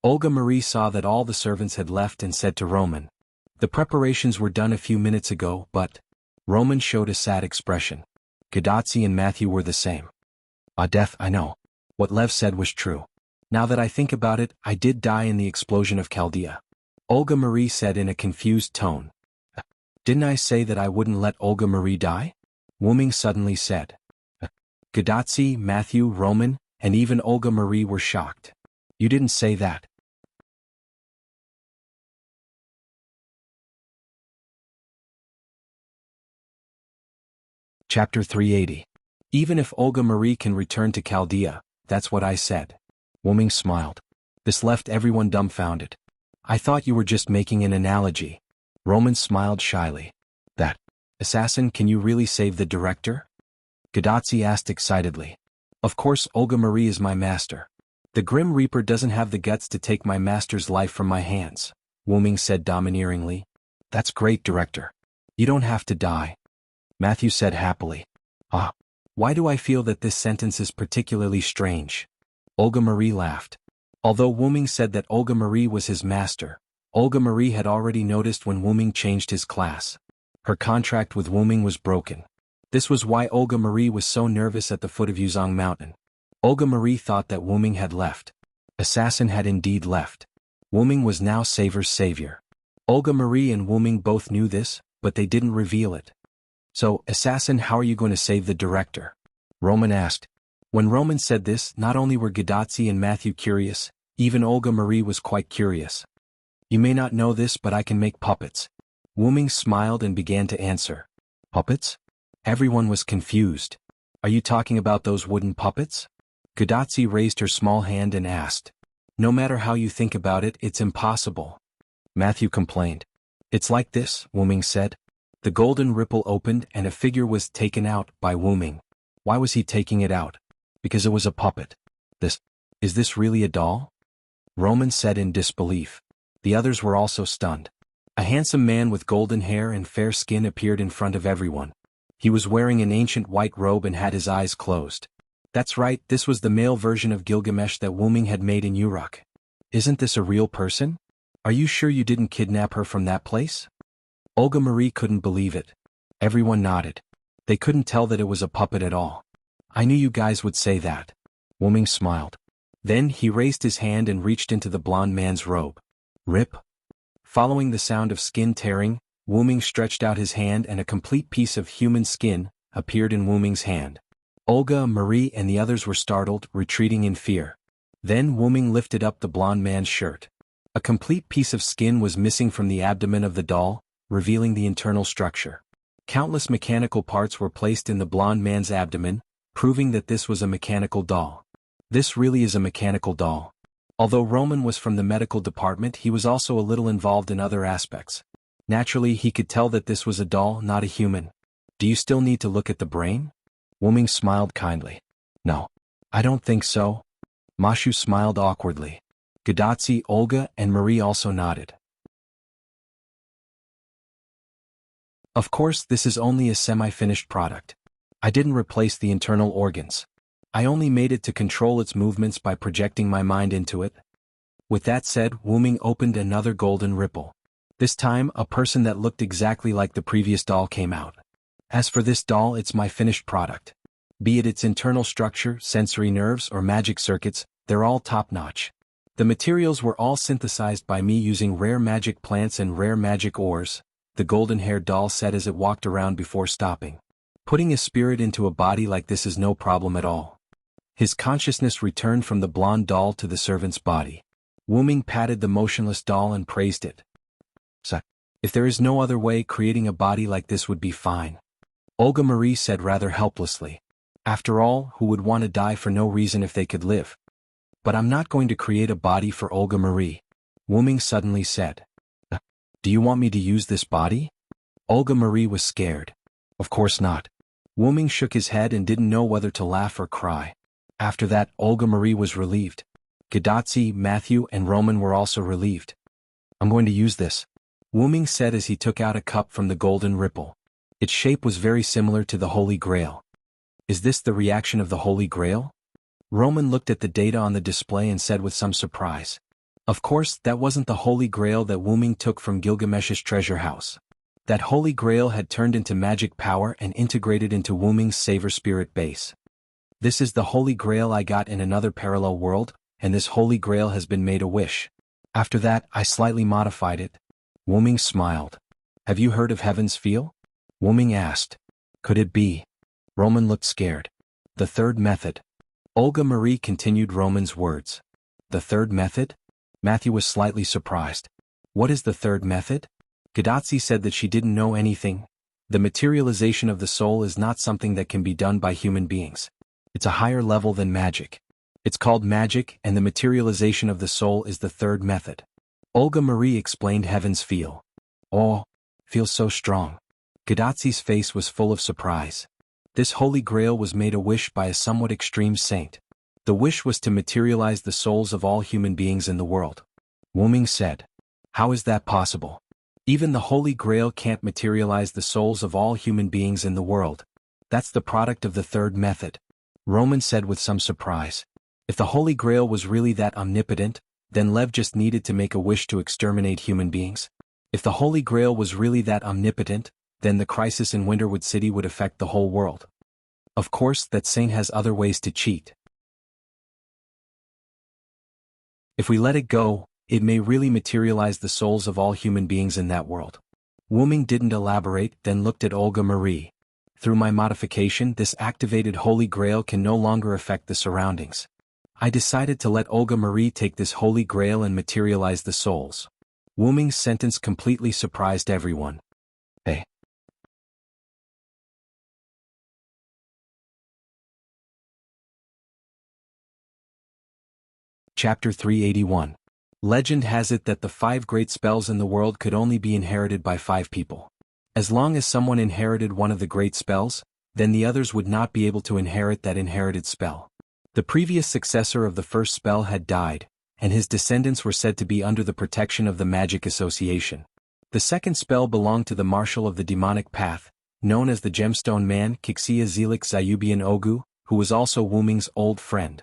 Olga Marie saw that all the servants had left and said to Roman. The preparations were done a few minutes ago, but... Roman showed a sad expression. Gadotsi and Matthew were the same. Death, I know. What Lev said was true. Now that I think about it, I did die in the explosion of Chaldea. Olga Marie said in a confused tone. Didn't I say that I wouldn't let Olga Marie die? Wu Ming suddenly said. Gadotsi, Matthew, Roman, and even Olga Marie were shocked. You didn't say that. Chapter 380. Even if Olga Marie can return to Chaldea, that's what I said. Wu Ming smiled. This left everyone dumbfounded. I thought you were just making an analogy. Roman smiled shyly. That. Assassin, can you really save the director? Gadotsi asked excitedly. Of course Olga Marie is my master. The Grim Reaper doesn't have the guts to take my master's life from my hands, Wu Ming said domineeringly. That's great, Director. You don't have to die. Matthew said happily. Ah. Why do I feel that this sentence is particularly strange? Olga Marie laughed. Although Wu Ming said that Olga Marie was his master, Olga Marie had already noticed when Wu Ming changed his class. Her contract with Wu Ming was broken. This was why Olga Marie was so nervous at the foot of Yuzhong Mountain. Olga Marie thought that Wu Ming had left. Assassin had indeed left. Wu Ming was now Savor's savior. Olga Marie and Wu Ming both knew this, but they didn't reveal it. So, Assassin, how are you going to save the Director? Roman asked. When Roman said this, not only were Gadotsi and Matthew curious, even Olga Marie was quite curious. You may not know this, but I can make puppets. Wu Ming smiled and began to answer. Puppets? Everyone was confused. Are you talking about those wooden puppets? Gadotsi raised her small hand and asked. No matter how you think about it, it's impossible. Matthew complained. It's like this, Wu Ming said. The golden ripple opened and a figure was taken out by Wu Ming. Why was he taking it out? Because it was a puppet. Is this really a doll? Roman said in disbelief. The others were also stunned. A handsome man with golden hair and fair skin appeared in front of everyone. He was wearing an ancient white robe and had his eyes closed. That's right, this was the male version of Gilgamesh that Wu Ming had made in Uruk. Isn't this a real person? Are you sure you didn't kidnap her from that place? Olga Marie couldn't believe it. Everyone nodded. They couldn't tell that it was a puppet at all. I knew you guys would say that. Wu Ming smiled. Then he raised his hand and reached into the blond man's robe. Rip. Following the sound of skin tearing, Wu Ming stretched out his hand and a complete piece of human skin appeared in Wu Ming's hand. Olga, Marie and the others were startled, retreating in fear. Then Wu Ming lifted up the blond man's shirt. A complete piece of skin was missing from the abdomen of the doll, revealing the internal structure. Countless mechanical parts were placed in the blond man's abdomen, proving that this was a mechanical doll. This really is a mechanical doll. Although Roman was from the medical department, he was also a little involved in other aspects. Naturally, he could tell that this was a doll, not a human. Do you still need to look at the brain? Wu Ming smiled kindly. No. I don't think so. Mashu smiled awkwardly. Gadotsi, Olga, and Marie also nodded. Of course, this is only a semi-finished product. I didn't replace the internal organs. I only made it to control its movements by projecting my mind into it. With that said, Wu Ming opened another golden ripple. This time, a person that looked exactly like the previous doll came out. As for this doll, it's my finished product. Be it its internal structure, sensory nerves, or magic circuits, they're all top-notch. The materials were all synthesized by me using rare magic plants and rare magic ores, the golden-haired doll said as it walked around before stopping. Putting a spirit into a body like this is no problem at all. His consciousness returned from the blonde doll to the servant's body. Wu Ming patted the motionless doll and praised it. So, if there is no other way, creating a body like this would be fine. Olga Marie said rather helplessly. After all, who would want to die for no reason if they could live? But I'm not going to create a body for Olga Marie. Wu Ming suddenly said. Do you want me to use this body? Olga Marie was scared. Of course not. Wu Ming shook his head and didn't know whether to laugh or cry. After that, Olga Marie was relieved. Gadotsi, Matthew, and Roman were also relieved. I'm going to use this, Wu Ming said as he took out a cup from the golden ripple. Its shape was very similar to the Holy Grail. Is this the reaction of the Holy Grail? Roman looked at the data on the display and said with some surprise. Of course, that wasn't the Holy Grail that Wu Ming took from Gilgamesh's treasure house. That Holy Grail had turned into magic power and integrated into Wu Ming's Savor Spirit base. This is the Holy Grail I got in another parallel world, and this Holy Grail has been made a wish. After that, I slightly modified it. Wu Ming smiled. Have you heard of Heaven's Feel? Wu Ming asked. Could it be? Roman looked scared. The third method. Olga Marie continued Roman's words. The third method? Matthew was slightly surprised. What is the third method? Gadotsi said that she didn't know anything. The materialization of the soul is not something that can be done by human beings. It's a higher level than magic. It's called magic, and the materialization of the soul is the third method. Olga Marie explained Heaven's Feel. Oh, feels so strong. Gadotsi's face was full of surprise. This Holy Grail was made a wish by a somewhat extreme saint. The wish was to materialize the souls of all human beings in the world. Wu Ming said. How is that possible? Even the Holy Grail can't materialize the souls of all human beings in the world. That's the product of the third method. Roman said with some surprise. If the Holy Grail was really that omnipotent, then Lev just needed to make a wish to exterminate human beings. If the Holy Grail was really that omnipotent, then the crisis in Winterwood City would affect the whole world. Of course, that saint has other ways to cheat. If we let it go, it may really materialize the souls of all human beings in that world. Wu Ming didn't elaborate, then looked at Olga Marie. Through my modification, this activated Holy Grail can no longer affect the surroundings. I decided to let Olga Marie take this Holy Grail and materialize the souls. Wu Ming's sentence completely surprised everyone. Hey. Chapter 381. Legend has it that the 5 great spells in the world could only be inherited by 5 people. As long as someone inherited one of the great spells, then the others would not be able to inherit that inherited spell. The previous successor of the first spell had died, and his descendants were said to be under the protection of the Magic Association. The second spell belonged to the Marshal of the Demonic Path, known as the Gemstone Man Kixia Zelik Zayubian Ogu, who was also Wu Ming's old friend.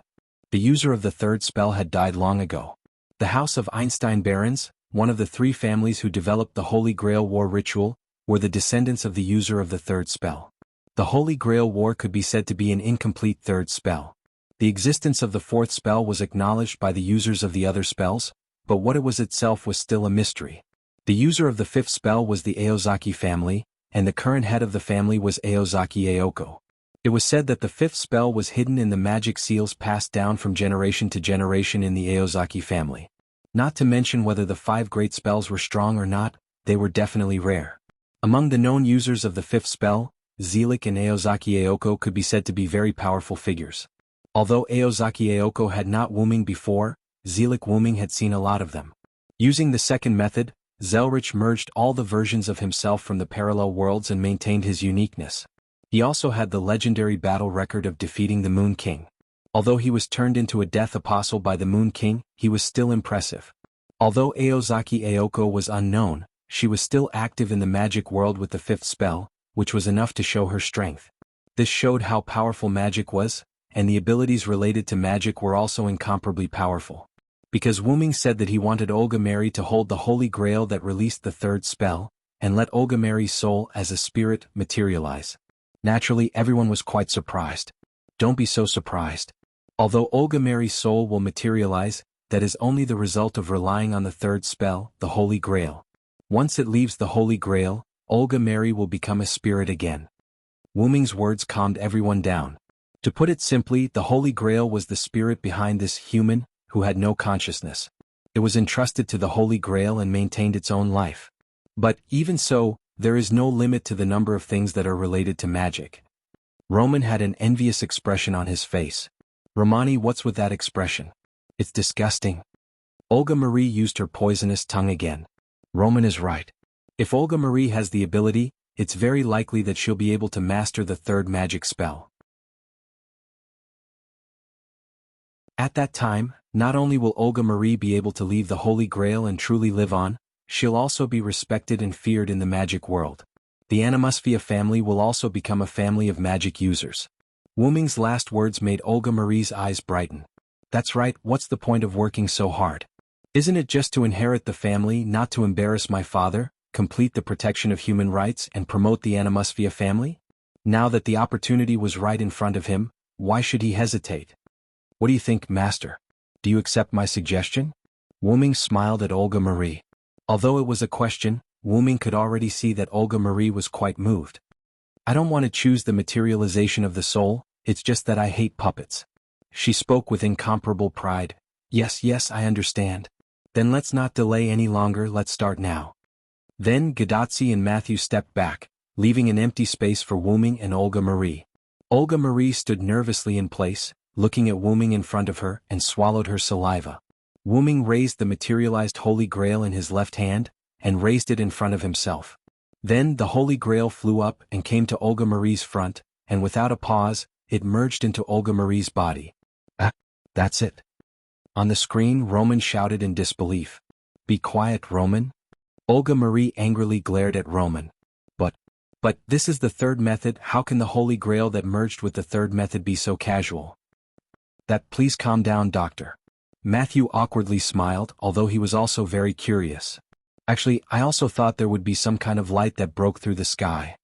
The user of the third spell had died long ago. The House of Einstein Barons, one of the 3 families who developed the Holy Grail War ritual, were the descendants of the user of the third spell. The Holy Grail War could be said to be an incomplete third spell. The existence of the fourth spell was acknowledged by the users of the other spells, but what it was itself was still a mystery. The user of the fifth spell was the Aozaki family, and the current head of the family was Aozaki Aoko. It was said that the fifth spell was hidden in the magic seals passed down from generation to generation in the Aozaki family. Not to mention whether the 5 great spells were strong or not, they were definitely rare. Among the known users of the fifth spell, Zelik and Aozaki Aoko could be said to be very powerful figures. Although Aozaki Aoko had not Wu Ming before, Zelik Wu Ming had seen a lot of them. Using the second method, Zelrich merged all the versions of himself from the parallel worlds and maintained his uniqueness. He also had the legendary battle record of defeating the Moon King. Although he was turned into a death apostle by the Moon King, he was still impressive. Although Aozaki Aoko was unknown, she was still active in the magic world with the fifth spell, which was enough to show her strength. This showed how powerful magic was, and the abilities related to magic were also incomparably powerful. Because Wu Ming said that he wanted Olga Mary to hold the Holy Grail that released the third spell, and let Olga Mary's soul as a spirit materialize. Naturally, everyone was quite surprised. Don't be so surprised. Although Olga Mary's soul will materialize, that is only the result of relying on the third spell, the Holy Grail. Once it leaves the Holy Grail, Olga Mary will become a spirit again. Wu Ming's words calmed everyone down. To put it simply, the Holy Grail was the spirit behind this human, who had no consciousness. It was entrusted to the Holy Grail and maintained its own life. But, even so, there is no limit to the number of things that are related to magic. Roman had an envious expression on his face. Romani, what's with that expression? It's disgusting. Olga Marie used her poisonous tongue again. Roman is right. If Olga Marie has the ability, it's very likely that she'll be able to master the third magic spell. At that time, not only will Olga Marie be able to leave the Holy Grail and truly live on, she'll also be respected and feared in the magic world. The Animusphia family will also become a family of magic users. Wu Ming's last words made Olga Marie's eyes brighten. That's right, what's the point of working so hard? Isn't it just to inherit the family, not to embarrass my father, complete the protection of human rights and promote the Animusphia family? Now that the opportunity was right in front of him, why should he hesitate? What do you think, Master? Do you accept my suggestion? Wu Ming smiled at Olga Marie. Although it was a question, Wu Ming could already see that Olga Marie was quite moved. I don't want to choose the materialization of the soul, it's just that I hate puppets. She spoke with incomparable pride. Yes, I understand. Then let's not delay any longer, let's start now. Then Gadotsi and Matthew stepped back, leaving an empty space for Wu Ming and Olga Marie. Olga Marie stood nervously in place, looking at Wu Ming in front of her, and swallowed her saliva. Wu Ming raised the materialized Holy Grail in his left hand, and raised it in front of himself. Then the Holy Grail flew up and came to Olga Marie's front, and without a pause, it merged into Olga Marie's body. That's it. On the screen, Roman shouted in disbelief. Be quiet, Roman. Olga Marie angrily glared at Roman. But this is the third method. How can the Holy Grail that merged with the third method be so casual? Please calm down, doctor. Matthew awkwardly smiled, although he was also very curious. Actually, I also thought there would be some kind of light that broke through the sky.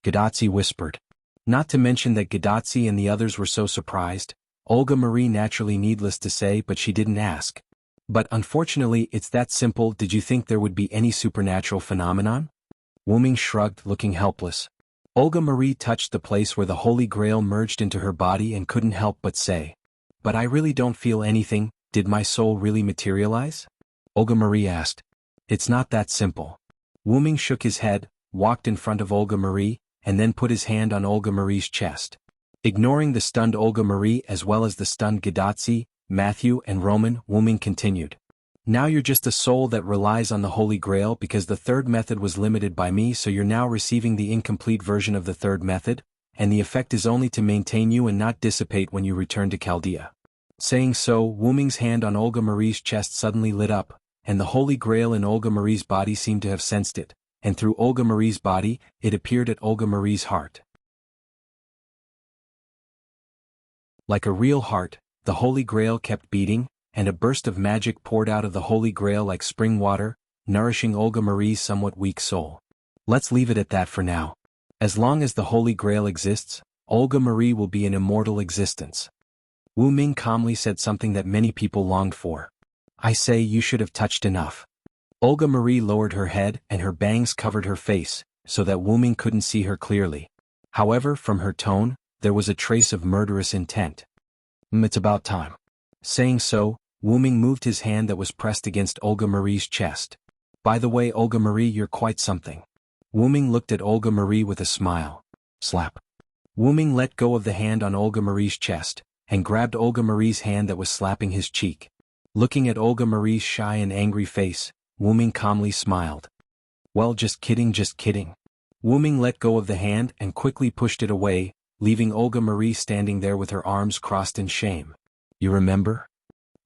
Gadazzi whispered. Not to mention that Gadazzi and the others were so surprised. Olga Marie naturally needless to say, but she didn't ask. But unfortunately, it's that simple. Did you think there would be any supernatural phenomenon? Wuming shrugged, looking helpless. Olga Marie touched the place where the Holy Grail merged into her body and couldn't help but say, but I really don't feel anything. Did my soul really materialize? Olga Marie asked. It's not that simple. Wuming shook his head, walked in front of Olga Marie, and then put his hand on Olga Marie's chest. Ignoring the stunned Olga Marie as well as the stunned Gadazzi, Matthew and Roman, Wuming continued. Now you're just a soul that relies on the Holy Grail because the third method was limited by me, so you're now receiving the incomplete version of the third method, and the effect is only to maintain you and not dissipate when you return to Chaldea. Saying so, Wuming's hand on Olga Marie's chest suddenly lit up, and the Holy Grail in Olga Marie's body seemed to have sensed it, and through Olga Marie's body, it appeared at Olga Marie's heart. Like a real heart, the Holy Grail kept beating, and a burst of magic poured out of the Holy Grail like spring water, nourishing Olga Marie's somewhat weak soul. Let's leave it at that for now. As long as the Holy Grail exists, Olga Marie will be an immortal existence. Wu Ming calmly said something that many people longed for. I say you should have touched enough. Olga Marie lowered her head and her bangs covered her face, so that Wu Ming couldn't see her clearly. However, from her tone, there was a trace of murderous intent. It's about time. Saying so, Wu Ming moved his hand that was pressed against Olga Marie's chest. By the way, Olga Marie, you're quite something. Wu Ming looked at Olga Marie with a smile. Slap. Wu Ming let go of the hand on Olga Marie's chest, and grabbed Olga Marie's hand that was slapping his cheek. Looking at Olga Marie's shy and angry face, Wu Ming calmly smiled. Well, just kidding, just kidding. Wu Ming let go of the hand and quickly pushed it away, leaving Olga Marie standing there with her arms crossed in shame. You remember?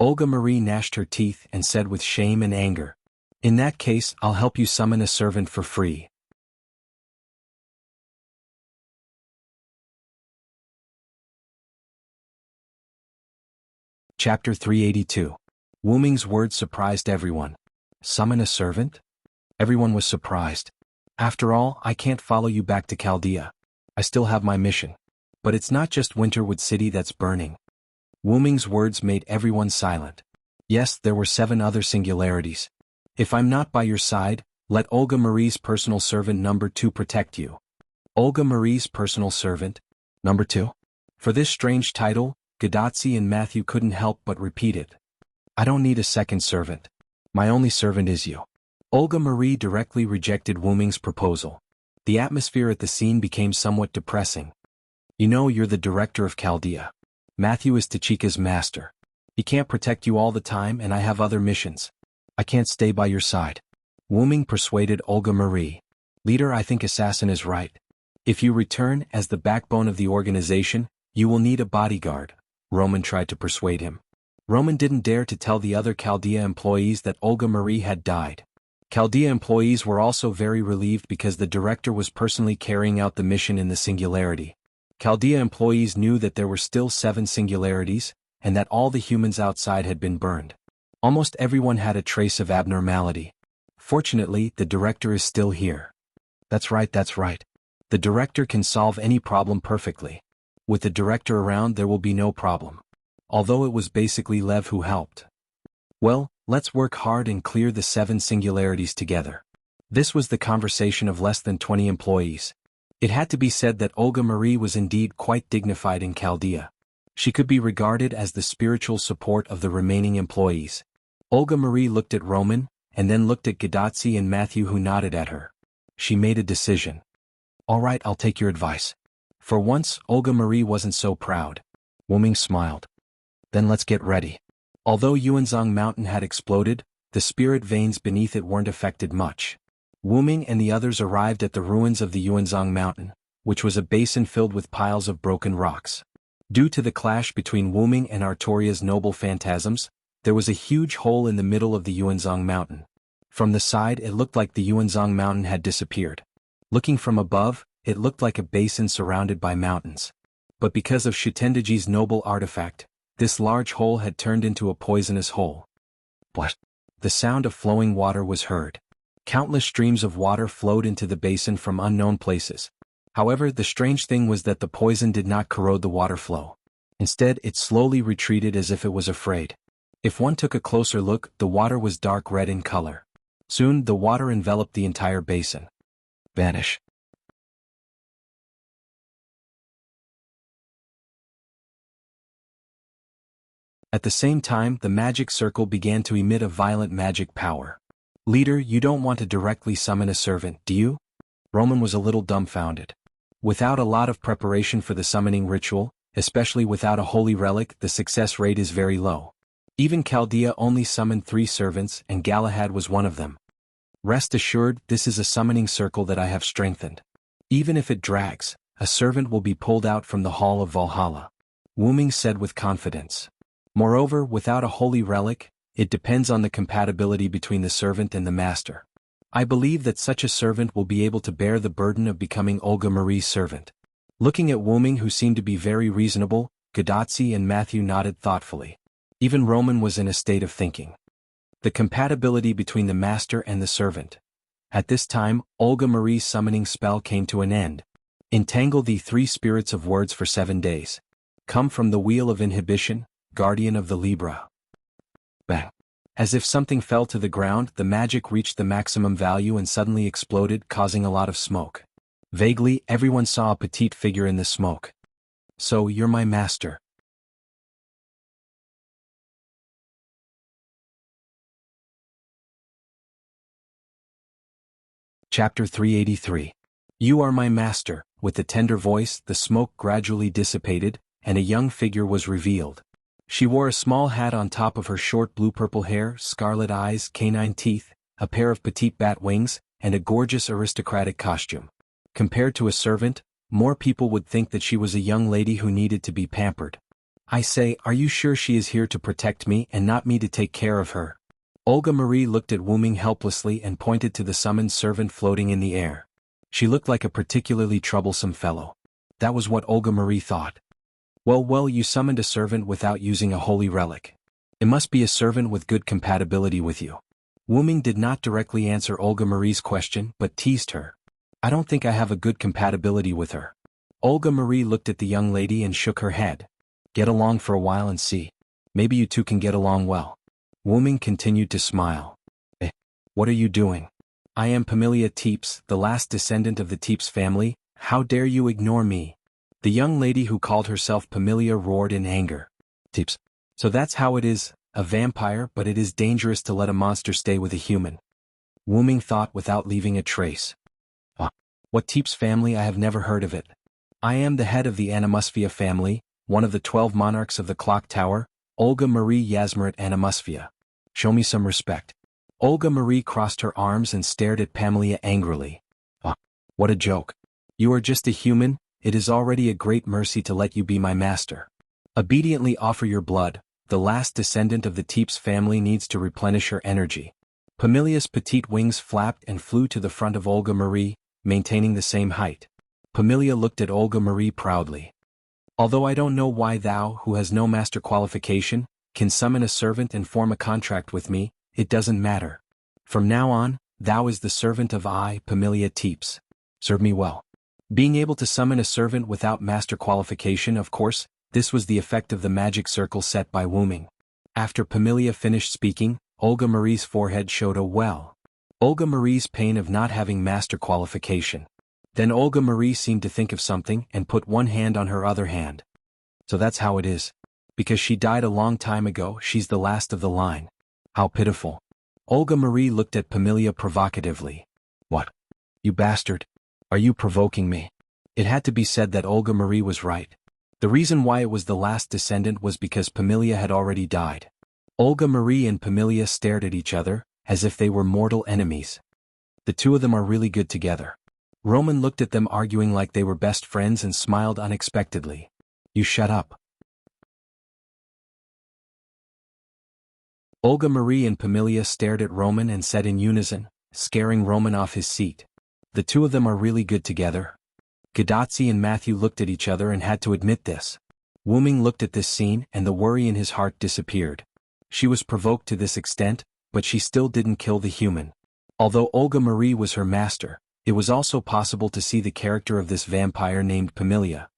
Olga Marie gnashed her teeth and said with shame and anger. In that case, I'll help you summon a servant for free. Chapter 382. Wu Ming's words surprised everyone. Summon a servant? Everyone was surprised. After all, I can't follow you back to Chaldea. I still have my mission. But it's not just Winterwood City that's burning. Wu Ming's words made everyone silent. Yes, there were 7 other singularities. If I'm not by your side, let Olga Marie's personal servant number 2 protect you. Olga Marie's personal servant? Number 2? For this strange title, Gadazzi and Matthew couldn't help but repeat it. I don't need a second servant. My only servant is you. Olga Marie directly rejected Wu Ming's proposal. The atmosphere at the scene became somewhat depressing. You know, you're the director of Chaldea. Matthew is Tachika's master. He can't protect you all the time and I have other missions. I can't stay by your side. Wu Ming persuaded Olga Marie. Leader, I think Assassin is right. If you return as the backbone of the organization, you will need a bodyguard. Roman tried to persuade him. Roman didn't dare to tell the other Chaldea employees that Olga Marie had died. Chaldea employees were also very relieved because the director was personally carrying out the mission in the singularity. Chaldea employees knew that there were still 7 singularities, and that all the humans outside had been burned. Almost everyone had a trace of abnormality. Fortunately, the director is still here. That's right, that's right. The director can solve any problem perfectly. With the director around, there will be no problem. Although it was basically Lev who helped. Well, let's work hard and clear the 7 singularities together. This was the conversation of less than 20 employees. It had to be said that Olga Marie was indeed quite dignified in Chaldea. She could be regarded as the spiritual support of the remaining employees. Olga Marie looked at Roman, and then looked at Gadazzi and Matthew, who nodded at her. She made a decision. All right, I'll take your advice. For once, Olga Marie wasn't so proud. Wu Ming smiled. Then let's get ready. Although Yuanzhong Mountain had exploded, the spirit veins beneath it weren't affected much. Wu Ming and the others arrived at the ruins of the Yuanzhong Mountain, which was a basin filled with piles of broken rocks. Due to the clash between Wuming and Artoria's noble phantasms, there was a huge hole in the middle of the Yuanzhong mountain. From the side it looked like the Yuanzhong mountain had disappeared. Looking from above, it looked like a basin surrounded by mountains. But because of Shutendaji's noble artifact, this large hole had turned into a poisonous hole. What? The sound of flowing water was heard. Countless streams of water flowed into the basin from unknown places. However, the strange thing was that the poison did not corrode the water flow. Instead, it slowly retreated as if it was afraid. If one took a closer look, the water was dark red in color. Soon, the water enveloped the entire basin. Vanish. At the same time, the magic circle began to emit a violent magic power. Leader, you don't want to directly summon a servant, do you? Roman was a little dumbfounded. Without a lot of preparation for the summoning ritual, especially without a holy relic, the success rate is very low. Even Chaldea only summoned 3 servants and Galahad was one of them. Rest assured, this is a summoning circle that I have strengthened. Even if it drags, a servant will be pulled out from the Hall of Valhalla. Wuming said with confidence. Moreover, without a holy relic, it depends on the compatibility between the servant and the master. I believe that such a servant will be able to bear the burden of becoming Olga Marie's servant. Looking at Wuming, who seemed to be very reasonable, Gadotsi and Matthew nodded thoughtfully. Even Roman was in a state of thinking. The compatibility between the master and the servant. At this time, Olga Marie's summoning spell came to an end. Entangle the 3 spirits of words for 7 days. Come from the wheel of inhibition, guardian of the Libra. Bang. As if something fell to the ground, the magic reached the maximum value and suddenly exploded, causing a lot of smoke. Vaguely, everyone saw a petite figure in the smoke. So, you're my master. Chapter 383. You are my master. With the tender voice, the smoke gradually dissipated, and a young figure was revealed. She wore a small hat on top of her short blue-purple hair, scarlet eyes, canine teeth, a pair of petite bat wings, and a gorgeous aristocratic costume. Compared to a servant, more people would think that she was a young lady who needed to be pampered. I say, are you sure she is here to protect me and not me to take care of her? Olga Marie looked at Wuming helplessly and pointed to the summoned servant floating in the air. She looked like a particularly troublesome fellow. That was what Olga Marie thought. Well, you summoned a servant without using a holy relic. It must be a servant with good compatibility with you. Wuming did not directly answer Olga Marie's question, but teased her. I don't think I have a good compatibility with her. Olga Marie looked at the young lady and shook her head. Get along for a while and see. Maybe you two can get along well. Wuming continued to smile. What are you doing? I am Pamilia Teeps, the last descendant of the Teeps family. How dare you ignore me? The young lady who called herself Pamilia roared in anger. Teeps. So that's how it is, a vampire, but it is dangerous to let a monster stay with a human. Wuming thought without leaving a trace. What Teeps family? I have never heard of it. I am the head of the Animusphia family, one of the 12 monarchs of the clock tower, Olga Marie Yasmerit Animusphia. Show me some respect. Olga Marie crossed her arms and stared at Pamilia angrily. What a joke. You are just a human. It is already a great mercy to let you be my master. Obediently offer your blood. The last descendant of the Teeps family needs to replenish her energy. Pamilia's petite wings flapped and flew to the front of Olga Marie, maintaining the same height. Pamilia looked at Olga Marie proudly. Although I don't know why thou, who has no master qualification, can summon a servant and form a contract with me, it doesn't matter. From now on, thou is the servant of I, Pamilia Teeps. Serve me well. Being able to summon a servant without master qualification, of course, this was the effect of the magic circle set by Wuming. After Pamilia finished speaking, Olga Marie's forehead showed a well. Olga Marie's pain of not having master qualification. Then Olga Marie seemed to think of something and put one hand on her other hand. So that's how it is. Because she died a long time ago, she's the last of the line. How pitiful. Olga Marie looked at Pamilia provocatively. What? You bastard. Are you provoking me? It had to be said that Olga Marie was right. The reason why it was the last descendant was because Pamilia had already died. Olga Marie and Pamilia stared at each other, as if they were mortal enemies. The two of them are really good together. Roman looked at them arguing like they were best friends and smiled unexpectedly. You shut up. Olga Marie and Pamilia stared at Roman and said in unison, scaring Roman off his seat. The two of them are really good together. Gadazzi and Matthew looked at each other and had to admit this. Wu-Ming looked at this scene and the worry in his heart disappeared. She was provoked to this extent, but she still didn't kill the human. Although Olga Marie was her master, it was also possible to see the character of this vampire named Pamilia.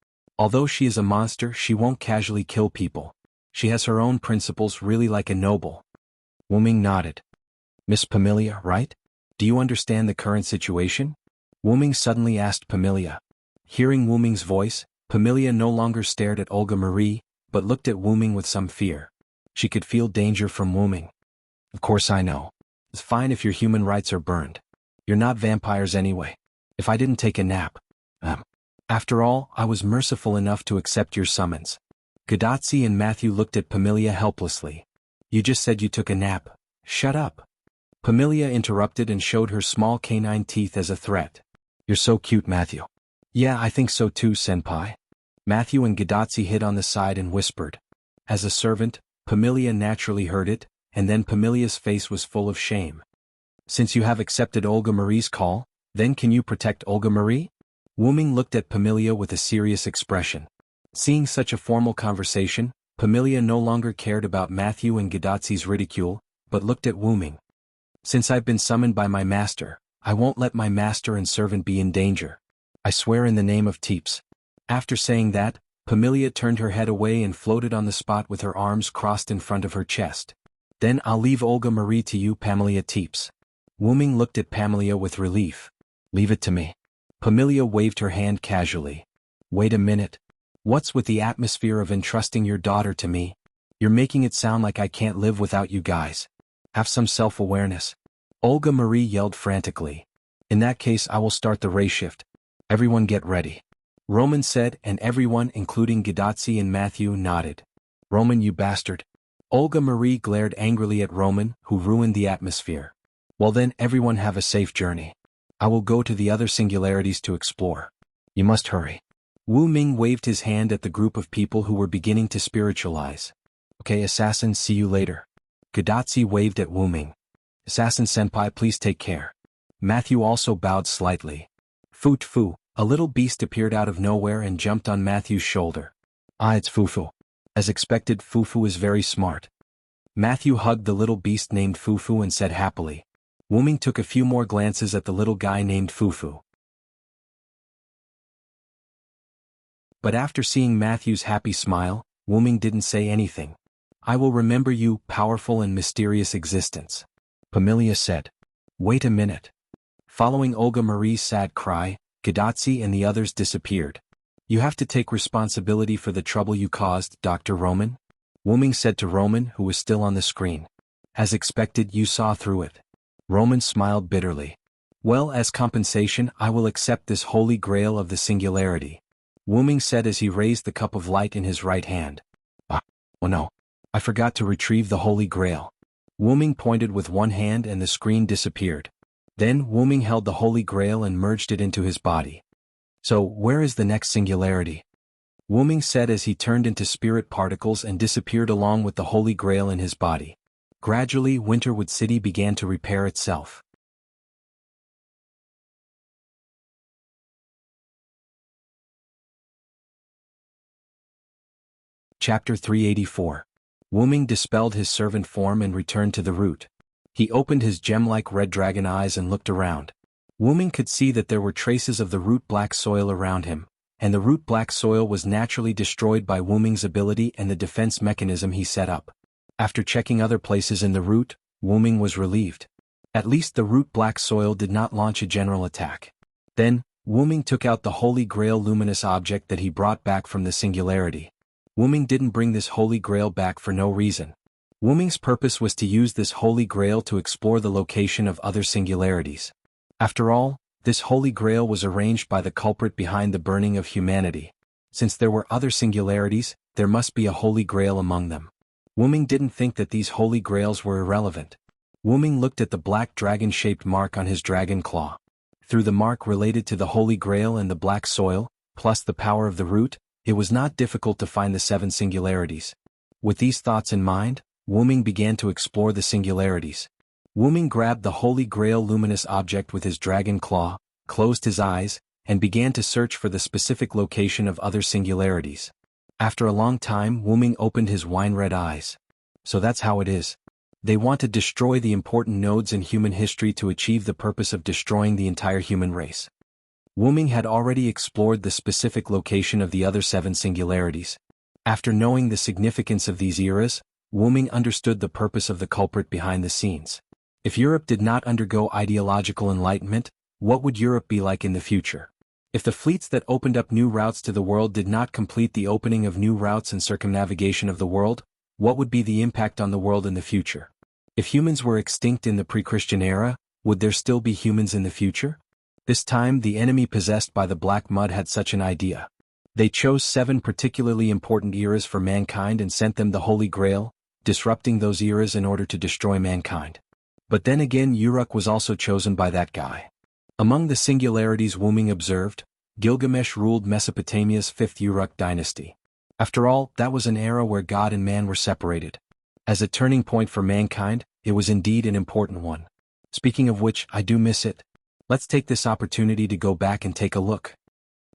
Although she is a monster, she won't casually kill people. She has her own principles, really like a noble. Wu-Ming nodded. Miss Pamilia, right? Do you understand the current situation? Wu-Ming suddenly asked Pamilia. Hearing Wu-Ming's voice, Pamilia no longer stared at Olga Marie, but looked at Wu-Ming with some fear. She could feel danger from Wu-Ming. Of course I know. It's fine if your human rights are burned. You're not vampires anyway. If I didn't take a nap. After all, I was merciful enough to accept your summons. Gadazzi and Matthew looked at Pamilia helplessly. You just said you took a nap. Shut up. Pamilia interrupted and showed her small canine teeth as a threat. You're so cute, Matthew. Yeah, I think so too, senpai. Matthew and Gadazzi hid on the side and whispered. As a servant, Pamilia naturally heard it, and then Pamilia's face was full of shame. Since you have accepted Olga Marie's call, then can you protect Olga Marie? Wu-Ming looked at Pamilia with a serious expression. Seeing such a formal conversation, Pamilia no longer cared about Matthew and Gadazzi's ridicule, but looked at Wu-Ming. Since I've been summoned by my master, I won't let my master and servant be in danger. I swear in the name of Teeps. After saying that, Pamilia turned her head away and floated on the spot with her arms crossed in front of her chest. Then I'll leave Olga Marie to you, Pamilia Teeps. Wu-Ming looked at Pamilia with relief. Leave it to me. Pamilia waved her hand casually. Wait a minute. What's with the atmosphere of entrusting your daughter to me? You're making it sound like I can't live without you guys. Have some self-awareness. Olga Marie yelled frantically. In that case I will start the ray shift. Everyone get ready. Roman said, and everyone, including Gadazzi and Matthew, nodded. Roman, you bastard. Olga Marie glared angrily at Roman, who ruined the atmosphere. Well then, everyone have a safe journey. I will go to the other singularities to explore. You must hurry. Wu-Ming waved his hand at the group of people who were beginning to spiritualize. Okay, assassin, see you later. Gadazzi waved at Wu-Ming. Assassin-senpai, please take care. Matthew also bowed slightly. Fu-Fu, a little beast appeared out of nowhere and jumped on Matthew's shoulder. Ah, it's Fu-Fu. As expected, Fu-Fu is very smart. Matthew hugged the little beast named Fu-Fu and said happily. Wu-Ming took a few more glances at the little guy named Fu-Fu. But after seeing Matthew's happy smile, Wu-Ming didn't say anything. I will remember you, powerful and mysterious existence. Pamilia said. Wait a minute. Following Olga Marie's sad cry, Gadazzi and the others disappeared. You have to take responsibility for the trouble you caused, Dr. Roman? Wu-Ming said to Roman, who was still on the screen. As expected, you saw through it. Roman smiled bitterly. Well, as compensation, I will accept this holy grail of the singularity. Wu-Ming said as he raised the cup of light in his right hand. Oh no. I forgot to retrieve the holy grail. Wu-Ming pointed with one hand and the screen disappeared. Then Wu-Ming held the holy grail and merged it into his body. So, where is the next singularity? Wu-Ming said as he turned into spirit particles and disappeared along with the holy grail in his body. Gradually, Winterwood City began to repair itself. Chapter 384. Wu-Ming dispelled his servant form and returned to the root. He opened his gem-like red dragon eyes and looked around. Wu-Ming could see that there were traces of the root black soil around him, and the root black soil was naturally destroyed by Wu-Ming's ability and the defense mechanism he set up. After checking other places in the root, Wu-Ming was relieved. At least the root black soil did not launch a general attack. Then, Wu-Ming took out the Holy Grail luminous object that he brought back from the singularity. Wu-Ming didn't bring this Holy Grail back for no reason. Wu-Ming's purpose was to use this Holy Grail to explore the location of other singularities. After all, this Holy Grail was arranged by the culprit behind the burning of humanity. Since there were other singularities, there must be a Holy Grail among them. Wu-Ming didn't think that these Holy Grails were irrelevant. Wu-Ming looked at the black dragon-shaped mark on his dragon claw. Through the mark related to the Holy Grail and the black soil, plus the power of the root, it was not difficult to find the 7 singularities. With these thoughts in mind, Wuming began to explore the singularities. Wuming grabbed the Holy Grail luminous object with his dragon claw, closed his eyes, and began to search for the specific location of other singularities. After a long time, Wuming opened his wine-red eyes. So that's how it is. They want to destroy the important nodes in human history to achieve the purpose of destroying the entire human race. Wuming had already explored the specific location of the other 7 singularities. After knowing the significance of these eras, Wuming understood the purpose of the culprit behind the scenes. If Europe did not undergo ideological enlightenment, what would Europe be like in the future? If the fleets that opened up new routes to the world did not complete the opening of new routes and circumnavigation of the world, what would be the impact on the world in the future? If humans were extinct in the pre-Christian era, would there still be humans in the future? This time the enemy possessed by the Black Mud had such an idea. They chose 7 particularly important eras for mankind and sent them the Holy Grail, disrupting those eras in order to destroy mankind. But then again, Uruk was also chosen by that guy. Among the singularities Wuming observed, Gilgamesh ruled Mesopotamia's 5th Uruk dynasty. After all, that was an era where God and man were separated. As a turning point for mankind, it was indeed an important one. Speaking of which, I do miss it. Let's take this opportunity to go back and take a look.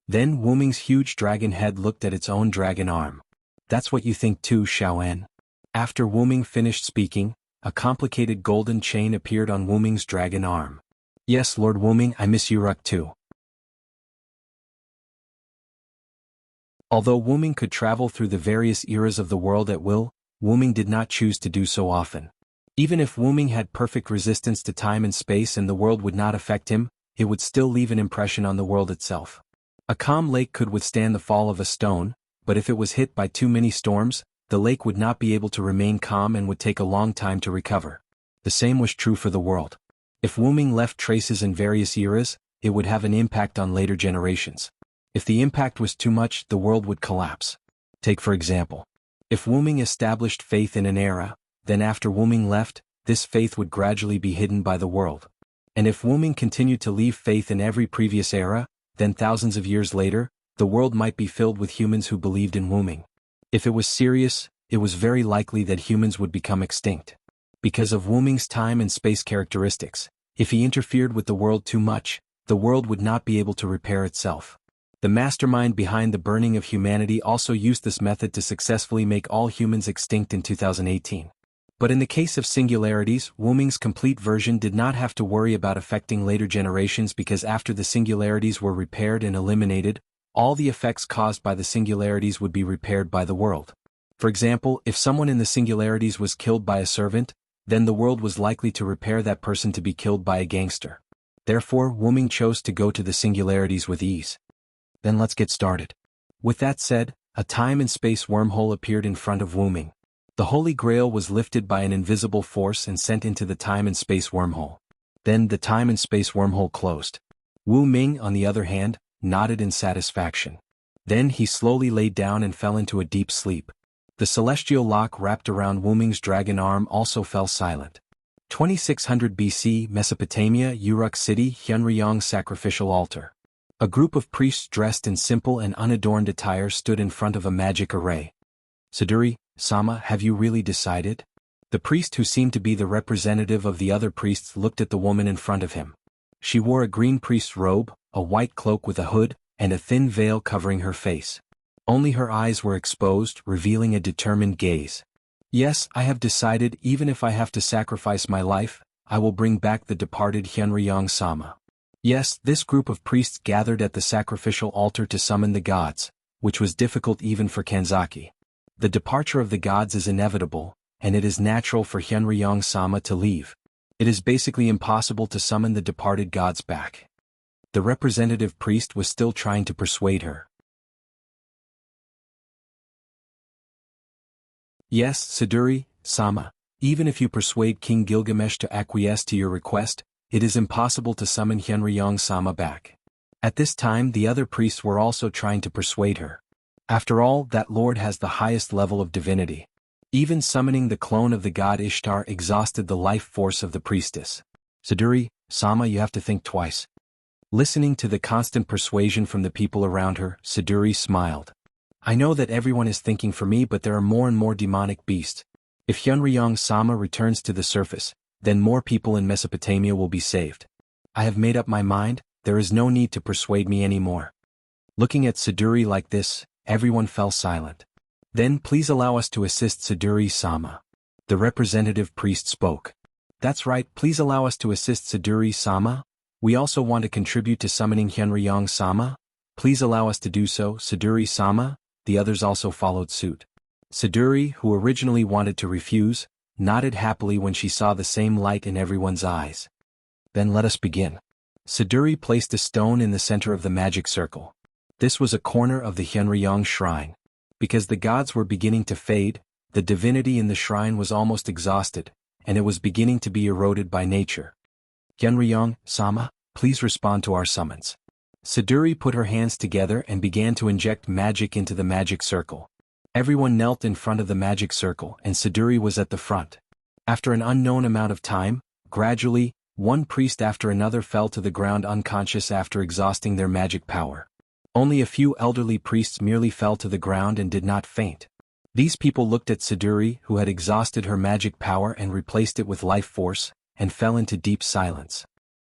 Then Wuming's huge dragon head looked at its own dragon arm. That's what you think too, Xiaoan. After Wuming finished speaking, a complicated golden chain appeared on Wuming's dragon arm. Yes, Lord Wuming, I miss Uruk too. Although Wuming could travel through the various eras of the world at will, Wuming did not choose to do so often. Even if Wuming had perfect resistance to time and space and the world would not affect him, it would still leave an impression on the world itself. A calm lake could withstand the fall of a stone, but if it was hit by too many storms, the lake would not be able to remain calm and would take a long time to recover. The same was true for the world. If Wuming left traces in various eras, it would have an impact on later generations. If the impact was too much, the world would collapse. Take for example. If Wuming established faith in an era, then after Wuming left, this faith would gradually be hidden by the world. And if Wuming continued to leave faith in every previous era, then thousands of years later, the world might be filled with humans who believed in Wuming. If it was serious, it was very likely that humans would become extinct. Because of Wuming's time and space characteristics, if he interfered with the world too much, the world would not be able to repair itself. The mastermind behind the burning of humanity also used this method to successfully make all humans extinct in 2018. But in the case of singularities, Wuming's complete version did not have to worry about affecting later generations because after the singularities were repaired and eliminated, all the effects caused by the singularities would be repaired by the world. For example, if someone in the singularities was killed by a servant, then the world was likely to repair that person to be killed by a gangster. Therefore, Wuming chose to go to the singularities with ease. Then let's get started. With that said, a time and space wormhole appeared in front of Wuming. The Holy Grail was lifted by an invisible force and sent into the time and space wormhole. Then the time and space wormhole closed. Wu Ming, on the other hand, nodded in satisfaction. Then he slowly laid down and fell into a deep sleep. The celestial lock wrapped around Wuming's dragon arm also fell silent. 2600 BC, Mesopotamia, Uruk City, Hyunryong sacrificial altar. A group of priests dressed in simple and unadorned attire stood in front of a magic array. Saduri, Sama, have you really decided? The priest, who seemed to be the representative of the other priests, looked at the woman in front of him. She wore a green priest's robe, a white cloak with a hood, and a thin veil covering her face. Only her eyes were exposed, revealing a determined gaze. Yes, I have decided, even if I have to sacrifice my life, I will bring back the departed Hyunryong Sama. Yes, this group of priests gathered at the sacrificial altar to summon the gods, which was difficult even for Kanzaki. The departure of the gods is inevitable, and it is natural for Hyunryong Sama to leave. It is basically impossible to summon the departed gods back. The representative priest was still trying to persuade her. Yes, Saduri, Sama, even if you persuade King Gilgamesh to acquiesce to your request, it is impossible to summon Hyunryong Sama back. At this time the other priests were also trying to persuade her. After all, that lord has the highest level of divinity. Even summoning the clone of the god Ishtar exhausted the life force of the priestess. Saduri, Sama, you have to think twice. Listening to the constant persuasion from the people around her, Saduri smiled. I know that everyone is thinking for me, but there are more and more demonic beasts. If Hyunryong-sama returns to the surface, then more people in Mesopotamia will be saved. I have made up my mind, there is no need to persuade me anymore. Looking at Saduri like this, everyone fell silent. Then please allow us to assist Saduri-sama. The representative priest spoke. That's right, please allow us to assist Saduri-sama. We also want to contribute to summoning Hyunryong-sama. Please allow us to do so, Saduri-sama. The others also followed suit. Saduri, who originally wanted to refuse, nodded happily when she saw the same light in everyone's eyes. Then let us begin. Saduri placed a stone in the center of the magic circle. This was a corner of the Hyunryong shrine. Because the gods were beginning to fade, the divinity in the shrine was almost exhausted, and it was beginning to be eroded by nature. Hyunryong-sama, please respond to our summons. Saduri put her hands together and began to inject magic into the magic circle. Everyone knelt in front of the magic circle and Saduri was at the front. After an unknown amount of time, gradually, one priest after another fell to the ground unconscious after exhausting their magic power. Only a few elderly priests merely fell to the ground and did not faint. These people looked at Saduri, who had exhausted her magic power and replaced it with life force, and fell into deep silence.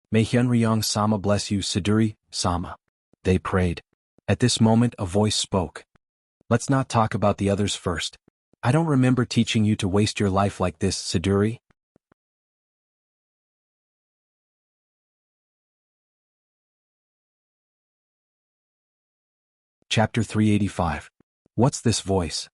May Hyunryong-sama bless you, Saduri-sama. They prayed. At this moment a voice spoke. Let's not talk about the others first. I don't remember teaching you to waste your life like this, Saduri. Chapter 385. What's this voice?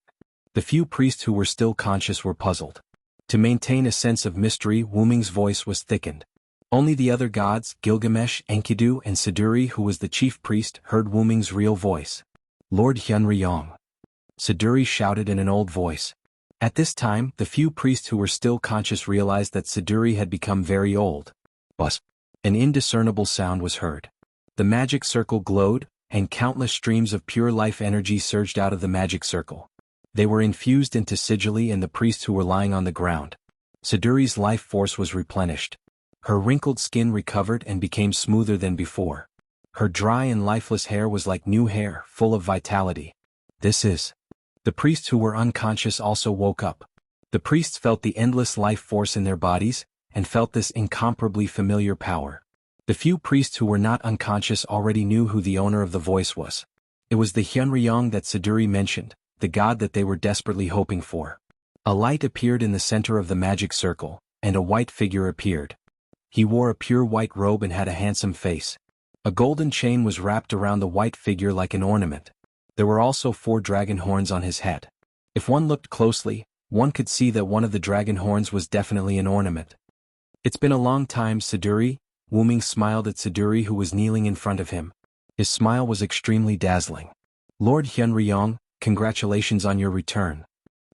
The few priests who were still conscious were puzzled. To maintain a sense of mystery, Wuming's voice was thickened. Only the other gods, Gilgamesh, Enkidu, and Saduri, who was the chief priest, heard Wuming's real voice. Lord Hyunryong. Saduri shouted in an old voice. At this time, the few priests who were still conscious realized that Saduri had become very old. Buzz. An indiscernible sound was heard. The magic circle glowed, and countless streams of pure life energy surged out of the magic circle. They were infused into Sigili and the priests who were lying on the ground. Saduri's life force was replenished. Her wrinkled skin recovered and became smoother than before. Her dry and lifeless hair was like new hair, full of vitality. This is. The priests who were unconscious also woke up. The priests felt the endless life force in their bodies, and felt this incomparably familiar power. The few priests who were not unconscious already knew who the owner of the voice was. It was the Hyunryong that Saduri mentioned, the god that they were desperately hoping for. A light appeared in the center of the magic circle, and a white figure appeared. He wore a pure white robe and had a handsome face. A golden chain was wrapped around the white figure like an ornament. There were also 4 dragon horns on his head. If one looked closely, one could see that one of the dragon horns was definitely an ornament. It's been a long time, Saduri. Wuming smiled at Saduri, who was kneeling in front of him. His smile was extremely dazzling. Lord Hyunryong, congratulations on your return.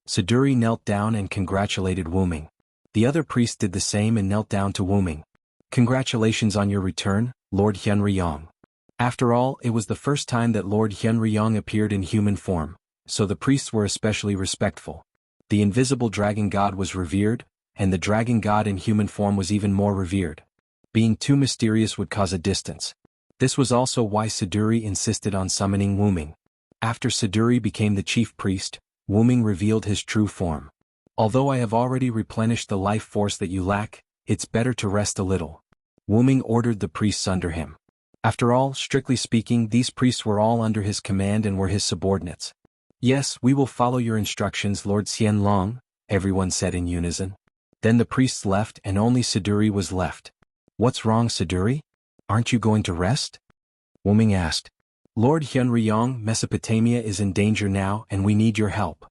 Saduri knelt down and congratulated Wuming. The other priests did the same and knelt down to Wuming. Congratulations on your return, Lord Hyunryong. After all, it was the first time that Lord Hyunryong appeared in human form, so the priests were especially respectful. The invisible dragon god was revered, and the dragon god in human form was even more revered. Being too mysterious would cause a distance. This was also why Saduri insisted on summoning Wuming. After Saduri became the chief priest, Wuming revealed his true form. Although I have already replenished the life force that you lack, it's better to rest a little. Wuming ordered the priests under him. After all, strictly speaking, these priests were all under his command and were his subordinates. Yes, we will follow your instructions, Lord Xianlong, everyone said in unison. Then the priests left and only Saduri was left. What's wrong, Saduri? Aren't you going to rest? Wuming asked. Lord Hyunryong, Mesopotamia is in danger now and we need your help.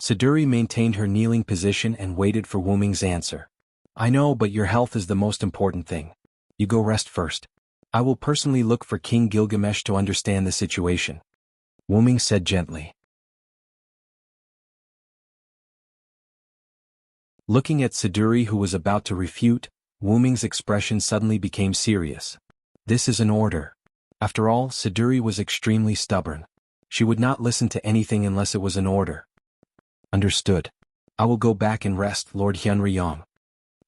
Saduri maintained her kneeling position and waited for Wuming's answer. I know, but your health is the most important thing. You go rest first. I will personally look for King Gilgamesh to understand the situation. Wuming said gently. Looking at Saduri, who was about to refute, Wuming's expression suddenly became serious. This is an order. After all, Saduri was extremely stubborn. She would not listen to anything unless it was an order. Understood. I will go back and rest, Lord Hyunryong.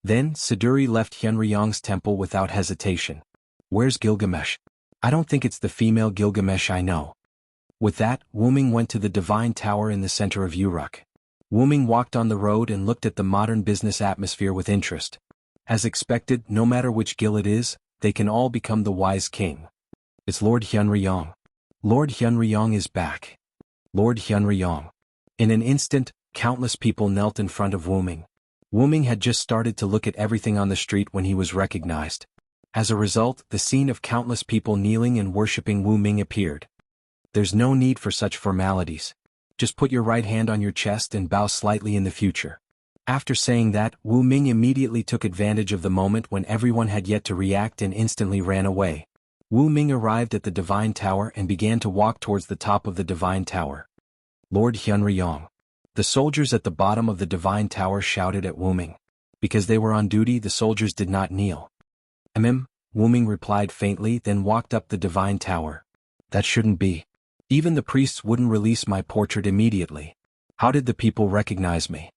Then, Saduri left Hyunryong's temple without hesitation. Where's Gilgamesh? I don't think it's the female Gilgamesh I know. With that, Wu Ming went to the divine tower in the center of Uruk. Wu Ming walked on the road and looked at the modern business atmosphere with interest. As expected, no matter which guild it is, they can all become the wise king. It's Lord Hyunryong. Lord Hyunryong is back. Lord Hyunryong. In an instant, countless people knelt in front of Wu Ming. Wu Ming had just started to look at everything on the street when he was recognized. As a result, the scene of countless people kneeling and worshipping Wu Ming appeared. There's no need for such formalities. Just put your right hand on your chest and bow slightly in the future. After saying that, Wu Ming immediately took advantage of the moment when everyone had yet to react and instantly ran away. Wu Ming arrived at the divine tower and began to walk towards the top of the divine tower. Lord Hyunryong. The soldiers at the bottom of the divine tower shouted at Wu Ming. Because they were on duty, the soldiers did not kneel. Wu Ming replied faintly, then walked up the divine tower. That shouldn't be. Even the priests wouldn't release my portrait immediately. How did the people recognize me?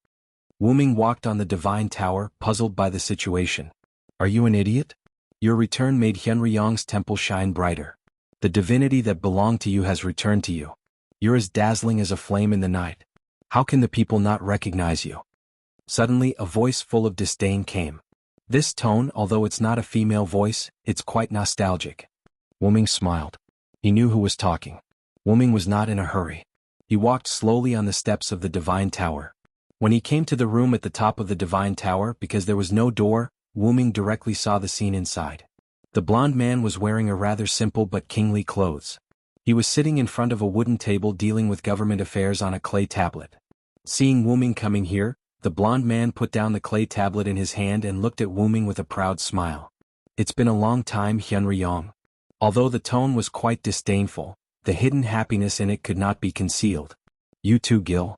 Wu Ming walked on the divine tower, puzzled by the situation. Are you an idiot? Your return made Hyunryong's temple shine brighter. The divinity that belonged to you has returned to you. You're as dazzling as a flame in the night. How can the people not recognize you? Suddenly, a voice full of disdain came. This tone, although it's not a female voice, it's quite nostalgic. Wu Ming smiled. He knew who was talking. Wu Ming was not in a hurry. He walked slowly on the steps of the divine tower. When he came to the room at the top of the divine tower, because there was no door, Wu Ming directly saw the scene inside. The blond man was wearing a rather simple but kingly clothes. He was sitting in front of a wooden table dealing with government affairs on a clay tablet. Seeing Wu Ming coming here, the blond man put down the clay tablet in his hand and looked at Wu Ming with a proud smile. It's been a long time, Hyunryong. Although the tone was quite disdainful, the hidden happiness in it could not be concealed. You too, Gil.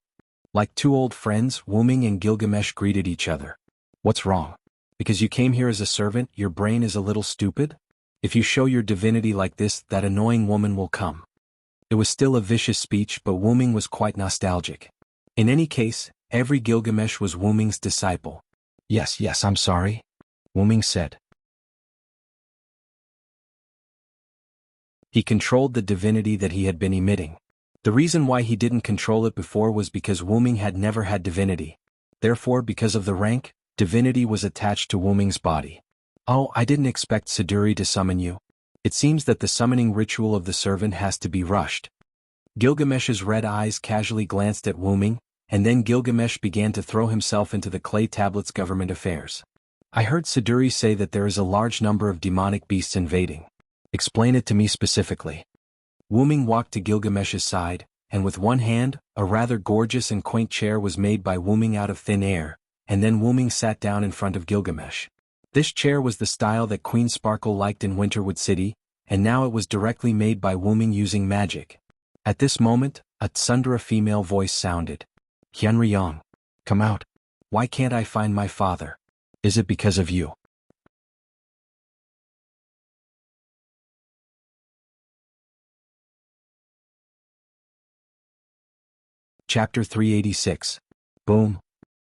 Like two old friends, Wu Ming and Gilgamesh greeted each other. What's wrong? Because you came here as a servant, your brain is a little stupid? If you show your divinity like this, that annoying woman will come. It was still a vicious speech, but Wu Ming was quite nostalgic. In any case, every Gilgamesh was Wu Ming's disciple. Yes, I'm sorry, Wu Ming said. He controlled the divinity that he had been emitting. The reason why he didn't control it before was because Wu Ming had never had divinity. Therefore, because of the rank, divinity was attached to Wu Ming's body. Oh, I didn't expect Siduri to summon you. It seems that the summoning ritual of the servant has to be rushed. Gilgamesh's red eyes casually glanced at Wu Ming, and then Gilgamesh began to throw himself into the clay tablet's government affairs. I heard Siduri say that there is a large number of demonic beasts invading. Explain it to me specifically. Wu Ming walked to Gilgamesh's side, and with one hand, a rather gorgeous and quaint chair was made by Wu Ming out of thin air, and then Wu Ming sat down in front of Gilgamesh. This chair was the style that Queen Sparkle liked in Winterwood City, and now it was directly made by Wu Ming using magic. At this moment, a tsundere female voice sounded. Hyunryong. Come out. Why can't I find my father? Is it because of you? Chapter 386. Boom.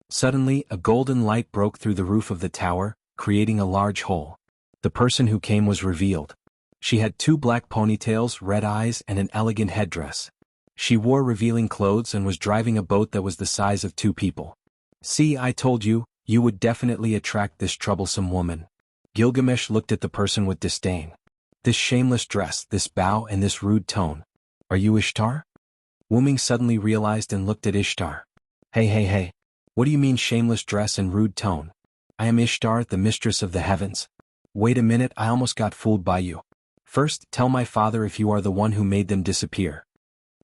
Suddenly, a golden light broke through the roof of the tower, creating a large hole. The person who came was revealed. She had 2 black ponytails, red eyes, and an elegant headdress. She wore revealing clothes and was driving a boat that was the size of 2 people. See, I told you, you would definitely attract this troublesome woman. Gilgamesh looked at the person with disdain. This shameless dress, this bow, and this rude tone. Are you Ishtar? Wu Ming suddenly realized and looked at Ishtar. Hey. What do you mean shameless dress and rude tone? I am Ishtar, the mistress of the heavens. Wait a minute, I almost got fooled by you. First, tell my father if you are the one who made them disappear.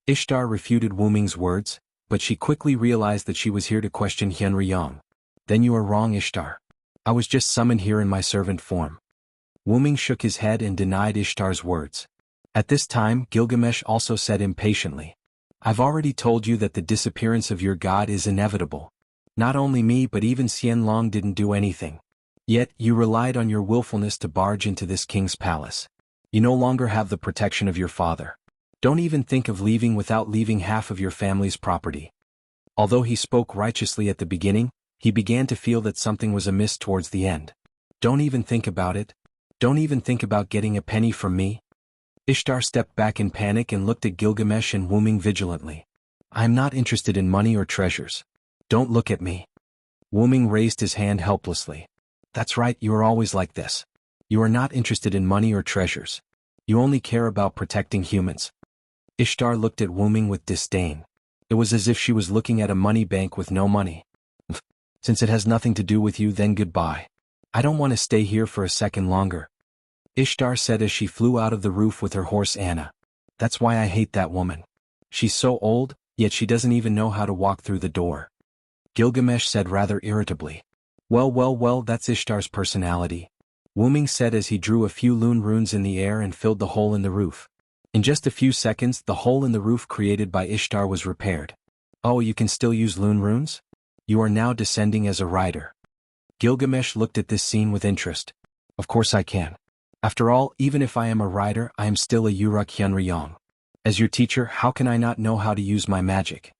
Ishtar refuted Wu Ming's words, but she quickly realized that she was here to question Hyunryong. Then you are wrong, Ishtar. I was just summoned here in my servant form. Wu Ming shook his head and denied Ishtar's words. At this time, Gilgamesh also said impatiently. I've already told you that the disappearance of your god is inevitable. Not only me but even Xianlong didn't do anything. Yet, you relied on your willfulness to barge into this king's palace. You no longer have the protection of your father. Don't even think of leaving without leaving half of your family's property. Although he spoke righteously at the beginning, he began to feel that something was amiss towards the end. Don't even think about it. Don't even think about getting a penny from me. Ishtar stepped back in panic and looked at Gilgamesh and Wu Ming vigilantly. "I am not interested in money or treasures. Don't look at me." Wu Ming raised his hand helplessly. "That's right, you are always like this. You are not interested in money or treasures. You only care about protecting humans." Ishtar looked at Wu Ming with disdain. It was as if she was looking at a money bank with no money. "Since it has nothing to do with you, then goodbye. I don't want to stay here for a second longer," Ishtar said as she flew out of the roof with her horse Anna. "That's why I hate that woman. She's so old, yet she doesn't even know how to walk through the door." Gilgamesh said rather irritably. Well, that's Ishtar's personality," Wu Ming said as he drew a few lune runes in the air and filled the hole in the roof. In just a few seconds, the hole in the roof created by Ishtar was repaired. "Oh, you can still use lune runes? You are now descending as a rider." Gilgamesh looked at this scene with interest. "Of course I can. After all, even if I am a rider, I am still a Uruk Hyunryong. As your teacher, how can I not know how to use my magic?"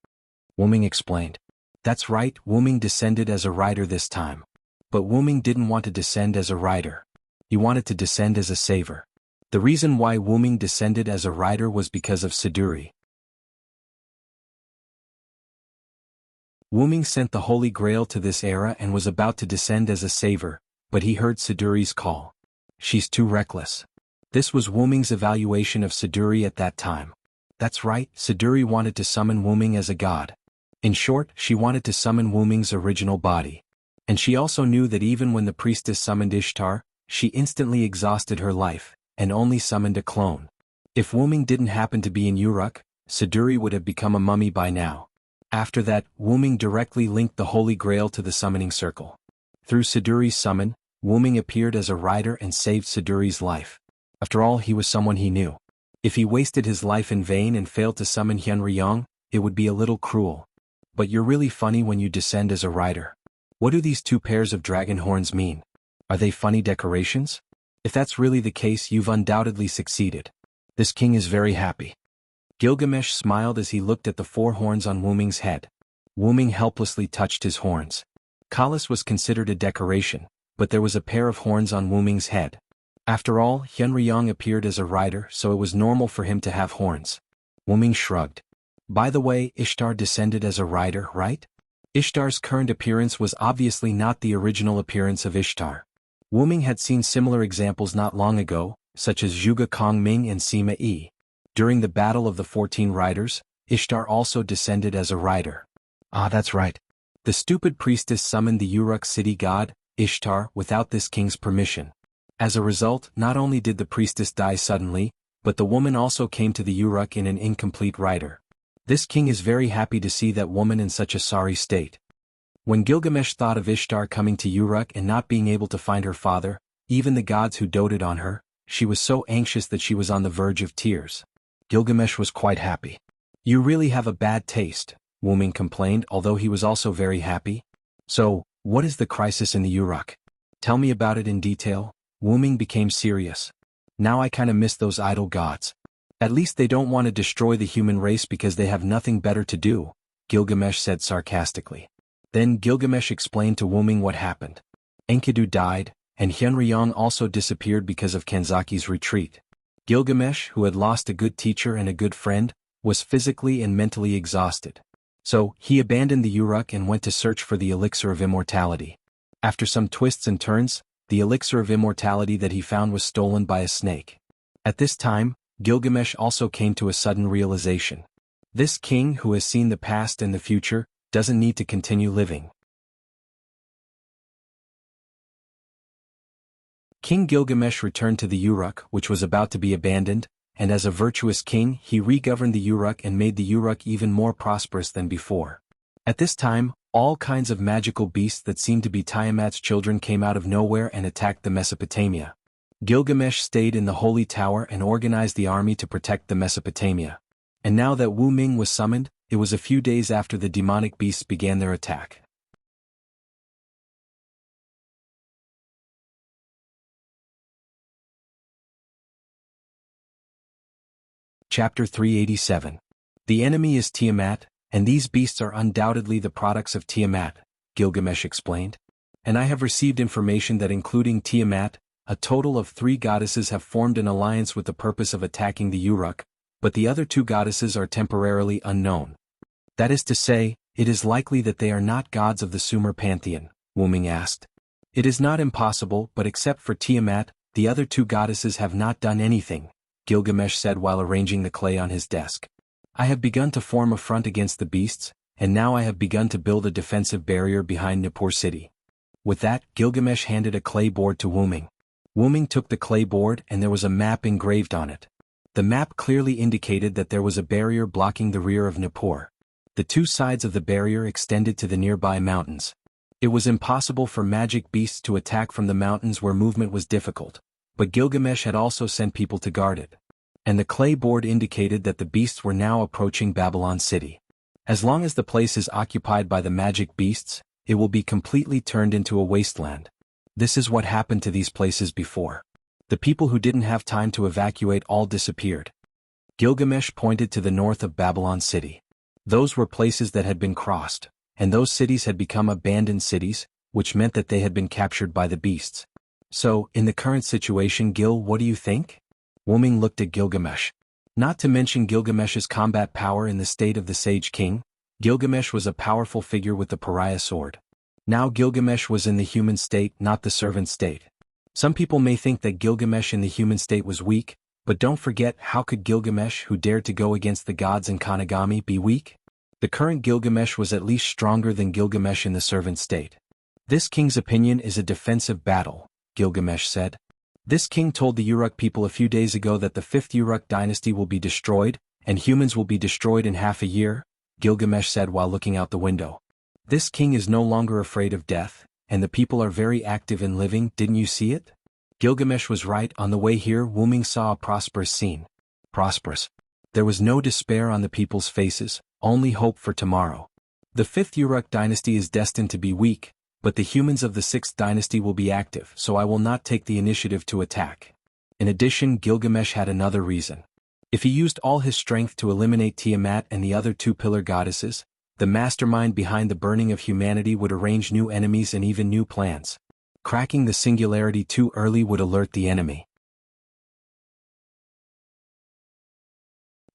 Wu Ming explained. "That's right, Wu Ming descended as a rider this time. But Wu Ming didn't want to descend as a rider. He wanted to descend as a saver. The reason why Wu Ming descended as a rider was because of Siduri. Wu Ming sent the Holy Grail to this era and was about to descend as a saver, but he heard Siduri's call. "She's too reckless." This was Wu Ming's evaluation of Siduri at that time. That's right, Siduri wanted to summon Wu Ming as a god. In short, she wanted to summon Wu Ming's original body. And she also knew that even when the priestess summoned Ishtar, she instantly exhausted her life, and only summoned a clone. If Wu Ming didn't happen to be in Uruk, Siduri would have become a mummy by now. After that, Wu Ming directly linked the Holy Grail to the summoning circle. Through Siduri's summon, Wu Ming appeared as a rider and saved Siduri's life. After all, he was someone he knew. If he wasted his life in vain and failed to summon Hyunryong, it would be a little cruel. But you're really funny when you descend as a rider. What do these 2 pairs of dragon horns mean? Are they funny decorations? If that's really the case, you've undoubtedly succeeded. This king is very happy." Gilgamesh smiled as he looked at the 4 horns on Wu Ming's head. Wu Ming helplessly touched his horns. Kalas was considered a decoration, but there was a pair of horns on Wu Ming's head. After all, Hyunryong appeared as a rider, so it was normal for him to have horns. Wu Ming shrugged. "By the way, Ishtar descended as a rider, right?" Ishtar's current appearance was obviously not the original appearance of Ishtar. Wu Ming had seen similar examples not long ago, such as Zhuge Kongming and Sima Yi. During the Battle of the 14 Riders, Ishtar also descended as a rider. Ah, that's right. The stupid priestess summoned the Uruk city god, Ishtar, without this king's permission. As a result, not only did the priestess die suddenly, but the woman also came to the Uruk in an incomplete rider. This king is very happy to see that woman in such a sorry state. When Gilgamesh thought of Ishtar coming to Uruk and not being able to find her father, even the gods who doted on her, she was so anxious that she was on the verge of tears. Gilgamesh was quite happy. "You really have a bad taste," Wu Ming complained, although he was also very happy. "So, what is the crisis in the Uruk? Tell me about it in detail." Wu Ming became serious. "Now I kinda miss those idle gods. At least they don't want to destroy the human race because they have nothing better to do," Gilgamesh said sarcastically. Then Gilgamesh explained to Wu Ming what happened. Enkidu died, and Hyunryong also disappeared because of Kanzaki's retreat. Gilgamesh, who had lost a good teacher and a good friend, was physically and mentally exhausted. So, he abandoned the Uruk and went to search for the elixir of immortality. After some twists and turns, the elixir of immortality that he found was stolen by a snake. At this time, Gilgamesh also came to a sudden realization. This king who has seen the past and the future, doesn't need to continue living. King Gilgamesh returned to the Uruk, which was about to be abandoned, and as a virtuous king, he regoverned the Uruk and made the Uruk even more prosperous than before. At this time, all kinds of magical beasts that seemed to be Tiamat's children came out of nowhere and attacked the Mesopotamia. Gilgamesh stayed in the Holy Tower and organized the army to protect the Mesopotamia. And now that Wu Ming was summoned, it was a few days after the demonic beasts began their attack. Chapter 387. The enemy is Tiamat, and these beasts are undoubtedly the products of Tiamat, Gilgamesh explained. And I have received information that including Tiamat, a total of 3 goddesses have formed an alliance with the purpose of attacking the Uruk, but the other 2 goddesses are temporarily unknown. That is to say, it is likely that they are not gods of the Sumer pantheon, Wu Ming asked. It is not impossible, but except for Tiamat, the other 2 goddesses have not done anything, Gilgamesh said while arranging the clay on his desk. I have begun to form a front against the beasts, and now I have begun to build a defensive barrier behind Nippur city. With that, Gilgamesh handed a clay board to Wu Ming. Wu Ming took the clay board and there was a map engraved on it. The map clearly indicated that there was a barrier blocking the rear of Nippur. The 2 sides of the barrier extended to the nearby mountains. It was impossible for magic beasts to attack from the mountains where movement was difficult, but Gilgamesh had also sent people to guard it. And the clay board indicated that the beasts were now approaching Babylon City. As long as the place is occupied by the magic beasts, it will be completely turned into a wasteland. This is what happened to these places before. The people who didn't have time to evacuate all disappeared. Gilgamesh pointed to the north of Babylon City. Those were places that had been crossed, and those cities had become abandoned cities, which meant that they had been captured by the beasts. So, in the current situation, Gil, what do you think? Wu Ming looked at Gilgamesh. Not to mention Gilgamesh's combat power in the state of the Sage King, Gilgamesh was a powerful figure with the pariah sword. Now Gilgamesh was in the human state, not the servant state. Some people may think that Gilgamesh in the human state was weak, but don't forget, how could Gilgamesh, who dared to go against the gods in Kanagami, be weak? The current Gilgamesh was at least stronger than Gilgamesh in the servant state. This king's opinion is a defensive battle, Gilgamesh said. This king told the Uruk people a few days ago that the 5th Uruk dynasty will be destroyed, and humans will be destroyed in half a year, Gilgamesh said while looking out the window. This king is no longer afraid of death, and the people are very active in living, didn't you see it? Gilgamesh was right. On the way here, Wu Ming saw a prosperous scene. Prosperous. There was no despair on the people's faces, only hope for tomorrow. The 5th Uruk dynasty is destined to be weak, but the humans of the 6th dynasty will be active, so I will not take the initiative to attack. In addition, Gilgamesh had another reason. If he used all his strength to eliminate Tiamat and the other 2 pillar goddesses, the mastermind behind the burning of humanity would arrange new enemies and even new plans. Cracking the singularity too early would alert the enemy.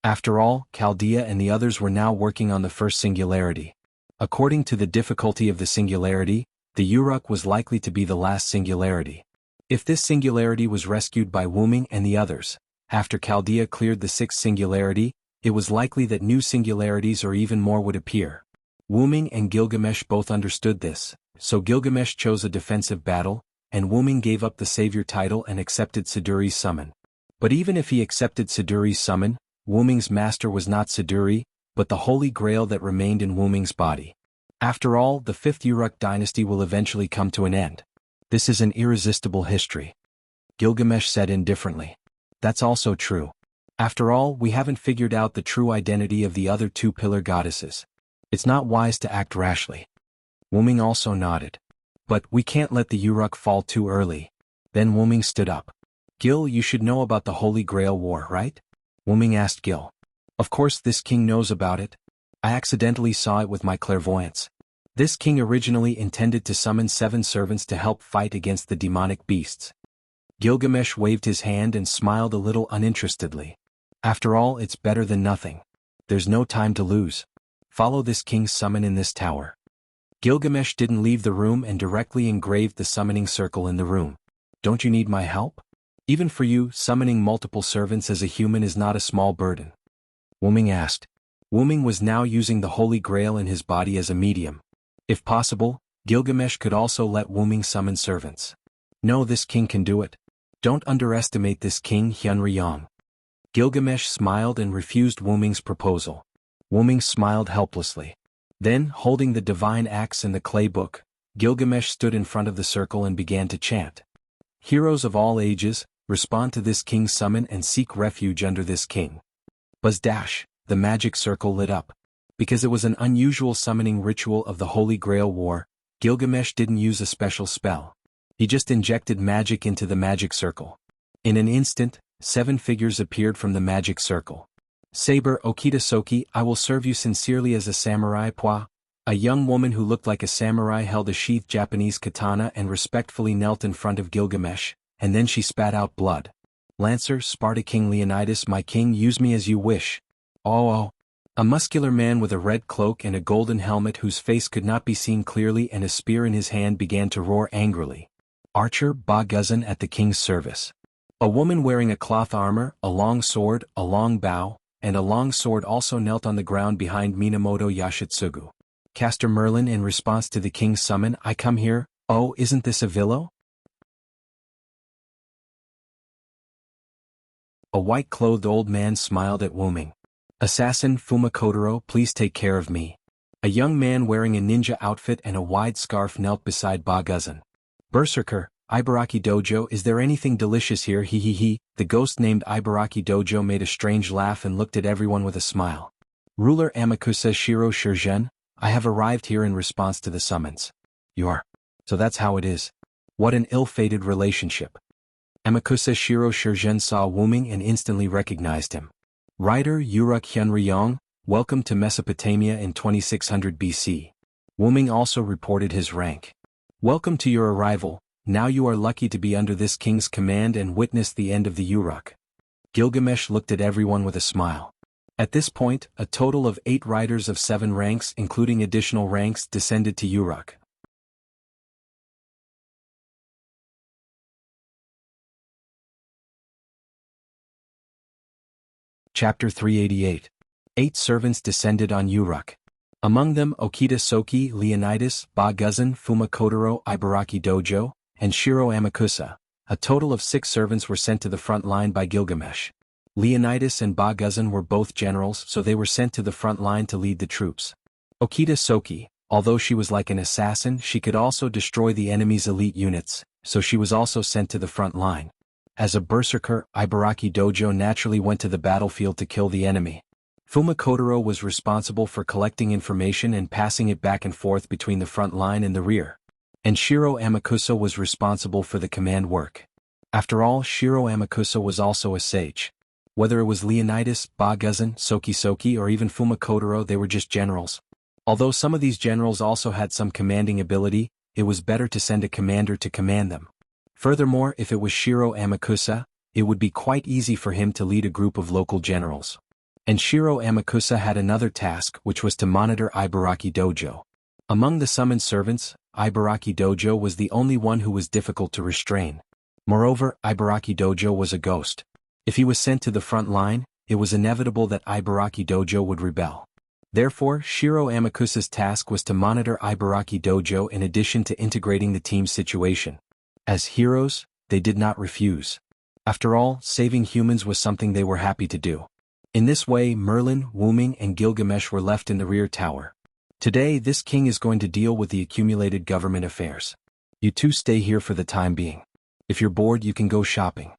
After all, Chaldea and the others were now working on the first singularity. According to the difficulty of the singularity, the Uruk was likely to be the last singularity. If this singularity was rescued by Wu Ming and the others, after Chaldea cleared the 6th singularity, it was likely that new singularities or even more would appear. Wu Ming and Gilgamesh both understood this, so Gilgamesh chose a defensive battle, and Wu Ming gave up the savior title and accepted Siduri's summon. But even if he accepted Siduri's summon, Wu Ming's master was not Siduri, but the holy grail that remained in Wu Ming's body. After all, the 5th Uruk dynasty will eventually come to an end. This is an irresistible history. Gilgamesh said indifferently. That's also true. After all, we haven't figured out the true identity of the other 2 pillar goddesses. It's not wise to act rashly. Wu Ming also nodded. But we can't let the Uruk fall too early. Then Wu Ming stood up. Gil, you should know about the Holy Grail War, right? Wu Ming asked Gil. Of course this king knows about it. I accidentally saw it with my clairvoyance. This king originally intended to summon 7 servants to help fight against the demonic beasts. Gilgamesh waved his hand and smiled a little uninterestedly. After all, it's better than nothing. There's no time to lose. Follow this king's summon in this tower. Gilgamesh didn't leave the room and directly engraved the summoning circle in the room. Don't you need my help? Even for you, summoning multiple servants as a human is not a small burden. Wu Ming asked. Wu Ming was now using the Holy Grail in his body as a medium. If possible, Gilgamesh could also let Wu Ming summon servants. No, this king can do it. Don't underestimate this king, Hyunryong. Gilgamesh smiled and refused Wu Ming's proposal. Wu Ming smiled helplessly. Then, holding the divine axe and the clay book, Gilgamesh stood in front of the circle and began to chant. Heroes of all ages, respond to this king's summon and seek refuge under this king. Buzz dash, the magic circle lit up. Because it was an unusual summoning ritual of the Holy Grail War, Gilgamesh didn't use a special spell. He just injected magic into the magic circle. In an instant, 7 figures appeared from the magic circle. Saber Okita Soki, I will serve you sincerely as a samurai. Pwa. A young woman who looked like a samurai held a sheathed Japanese katana and respectfully knelt in front of Gilgamesh, and then she spat out blood. "Lancer, Sparta King Leonidas, my king, use me as you wish." Oh. A muscular man with a red cloak and a golden helmet whose face could not be seen clearly and a spear in his hand began to roar angrily. "Archer, Ba-Guzan at the king's service." A woman wearing a cloth armor, a long sword, a long bow, and a long sword also knelt on the ground behind Minamoto Yashitsugu. "Caster Merlin, in response to the king's summon, I come here. Oh, isn't this a villo?" A white-clothed old man smiled at Wuming. "Assassin Fumakotaro, please take care of me." A young man wearing a ninja outfit and a wide scarf knelt beside Ba-Guzan. "Berserker, Ibaraki Dojo, is there anything delicious here? He. The ghost named Ibaraki Dojo made a strange laugh and looked at everyone with a smile. "Ruler Amakusa Shiro Shurjun, I have arrived here in response to the summons." "You are? So that's how it is. What an ill-fated relationship." Amakusa Shiro Shurjun saw Wuming and instantly recognized him. "Writer Uruk Hyun-ryong, welcome to Mesopotamia in 2600 BC. Wuming also reported his rank. "Welcome to your arrival. Now you are lucky to be under this king's command and witness the end of the Uruk." Gilgamesh looked at everyone with a smile. At this point, a total of 8 riders of 7 ranks including additional ranks descended to Uruk. Chapter 388. 8 servants descended on Uruk. Among them Okita Soki, Leonidas, Ba-Guzan, Fumakotaro, Ibaraki Dojo, and Shiro Amakusa. A total of 6 servants were sent to the front line by Gilgamesh. Leonidas and Ba-Guzan were both generals, so they were sent to the front line to lead the troops. Okita Soki, although she was like an assassin, she could also destroy the enemy's elite units, so she was also sent to the front line. As a berserker, Ibaraki Dojo naturally went to the battlefield to kill the enemy. Fumakotaro was responsible for collecting information and passing it back and forth between the front line and the rear. And Shiro Amakusa was responsible for the command work. After all, Shiro Amakusa was also a sage. Whether it was Leonidas, Ba-Guzan, Soki, or even Fumakotaro, they were just generals. Although some of these generals also had some commanding ability, it was better to send a commander to command them. Furthermore, if it was Shiro Amakusa, it would be quite easy for him to lead a group of local generals. And Shiro Amakusa had another task, which was to monitor Ibaraki Dojo. Among the summoned servants, Ibaraki Dojo was the only one who was difficult to restrain. Moreover, Ibaraki Dojo was a ghost. If he was sent to the front line, it was inevitable that Ibaraki Dojo would rebel. Therefore, Shiro Amakusa's task was to monitor Ibaraki Dojo in addition to integrating the team's situation. As heroes, they did not refuse. After all, saving humans was something they were happy to do. In this way, Merlin, Wuming, and Gilgamesh were left in the rear tower. Today, this king is going to deal with the accumulated government affairs. You two stay here for the time being. If you're bored, you can go shopping.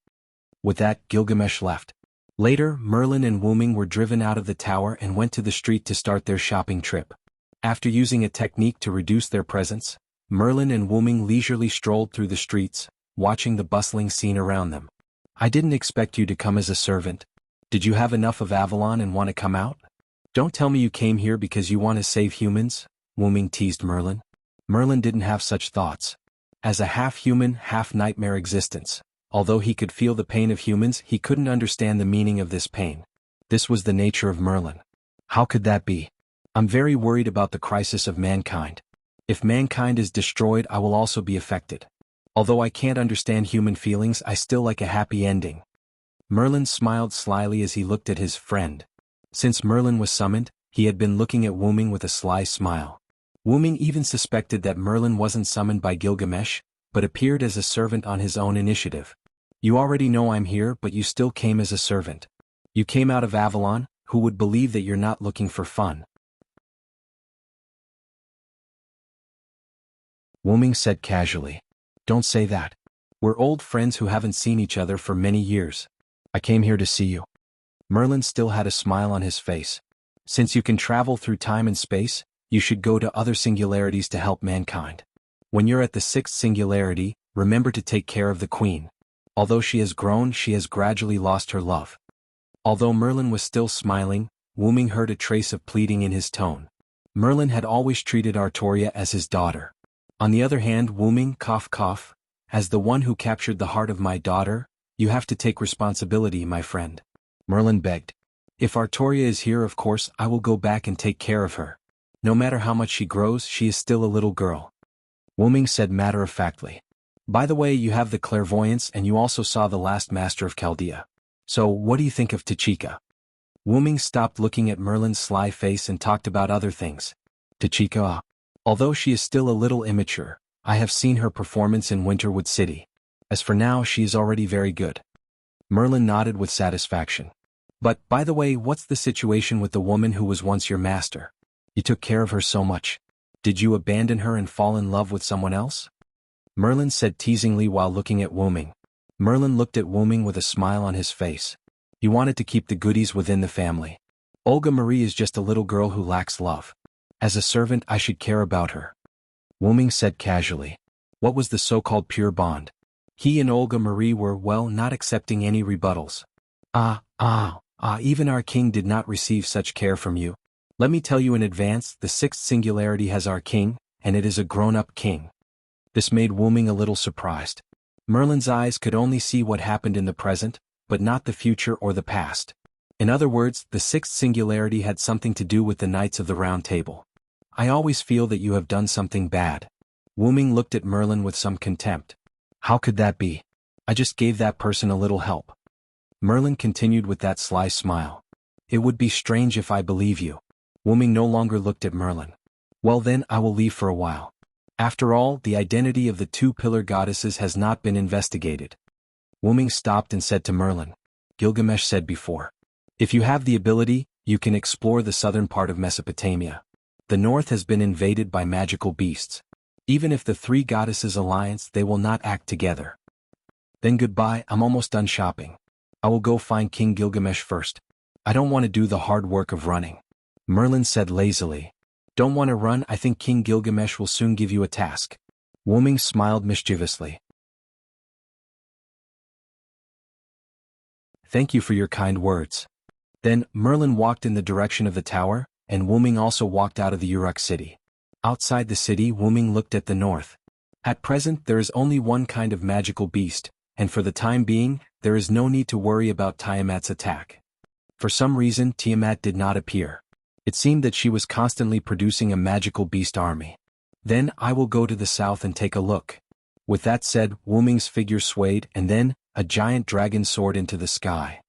With that, Gilgamesh left. Later, Merlin and Wuming were driven out of the tower and went to the street to start their shopping trip. After using a technique to reduce their presence, Merlin and Wuming leisurely strolled through the streets, watching the bustling scene around them. "I didn't expect you to come as a servant. Did you have enough of Avalon and want to come out? Don't tell me you came here because you want to save humans," Wuming teased Merlin. Merlin didn't have such thoughts. As a half-human, half-nightmare existence, although he could feel the pain of humans, he couldn't understand the meaning of this pain. This was the nature of Merlin. How could that be? "I'm very worried about the crisis of mankind. If mankind is destroyed, I will also be affected. Although I can't understand human feelings, I still like a happy ending." Merlin smiled slyly as he looked at his friend. Since Merlin was summoned, he had been looking at Wuming with a sly smile. Wuming even suspected that Merlin wasn't summoned by Gilgamesh, but appeared as a servant on his own initiative. "You already know I'm here, but you still came as a servant. You came out of Avalon. Who would believe that you're not looking for fun?" Wuming said casually. "Don't say that. We're old friends who haven't seen each other for many years. I came here to see you." Merlin still had a smile on his face. "Since you can travel through time and space, you should go to other singularities to help mankind. When you're at the 6th singularity, remember to take care of the queen. Although she has grown, she has gradually lost her love." Although Merlin was still smiling, Wuming heard a trace of pleading in his tone. Merlin had always treated Artoria as his daughter. On the other hand, Wuming, cough, As the one who captured the heart of my daughter, you have to take responsibility, my friend. Merlin begged. If Artoria is here, of course I will go back and take care of her. No matter how much she grows, she is still a little girl. Wu Ming said matter-of-factly. By the way, you have the clairvoyance and you also saw the last master of Chaldea. So, what do you think of Tachika? Wu Ming stopped looking at Merlin's sly face and talked about other things. Tachika. Although she is still a little immature, I have seen her performance in Winterwood City. As for now, she is already very good. Merlin nodded with satisfaction. But, by the way, what's the situation with the woman who was once your master? You took care of her so much. Did you abandon her and fall in love with someone else? Merlin said teasingly while looking at Wu Ming. Merlin looked at Wu Ming with a smile on his face. He wanted to keep the goodies within the family. Olga Marie is just a little girl who lacks love. As a servant, I should care about her. Wu Ming said casually. What was the so-called pure bond? He and Olga Marie were, well, not accepting any rebuttals. Even our king did not receive such care from you. Let me tell you in advance, the sixth singularity has our king, and it is a grown-up king. This made Wu Ming a little surprised. Merlin's eyes could only see what happened in the present, but not the future or the past. In other words, the sixth singularity had something to do with the Knights of the Round Table. I always feel that you have done something bad. Wu Ming looked at Merlin with some contempt. How could that be? I just gave that person a little help. Merlin continued with that sly smile. It would be strange if I believe you. Wu Ming no longer looked at Merlin. Well then, I will leave for a while. After all, the identity of the two pillar goddesses has not been investigated. Wu Ming stopped and said to Merlin. Gilgamesh said before. If you have the ability, you can explore the southern part of Mesopotamia. The north has been invaded by magical beasts. Even if the three goddesses alliance, they will not act together. Then goodbye, I'm almost done shopping. I will go find King Gilgamesh first. I don't want to do the hard work of running. Merlin said lazily. Don't want to run, I think King Gilgamesh will soon give you a task. Wu Ming smiled mischievously. Thank you for your kind words. Then, Merlin walked in the direction of the tower, and Wu Ming also walked out of the Uruk city. Outside the city, Wu Ming looked at the north. At present, there is only one kind of magical beast, and for the time being, there is no need to worry about Tiamat's attack. For some reason, Tiamat did not appear. It seemed that she was constantly producing a magical beast army. Then, I will go to the south and take a look. With that said, Wu Ming's figure swayed, and then, a giant dragon soared into the sky.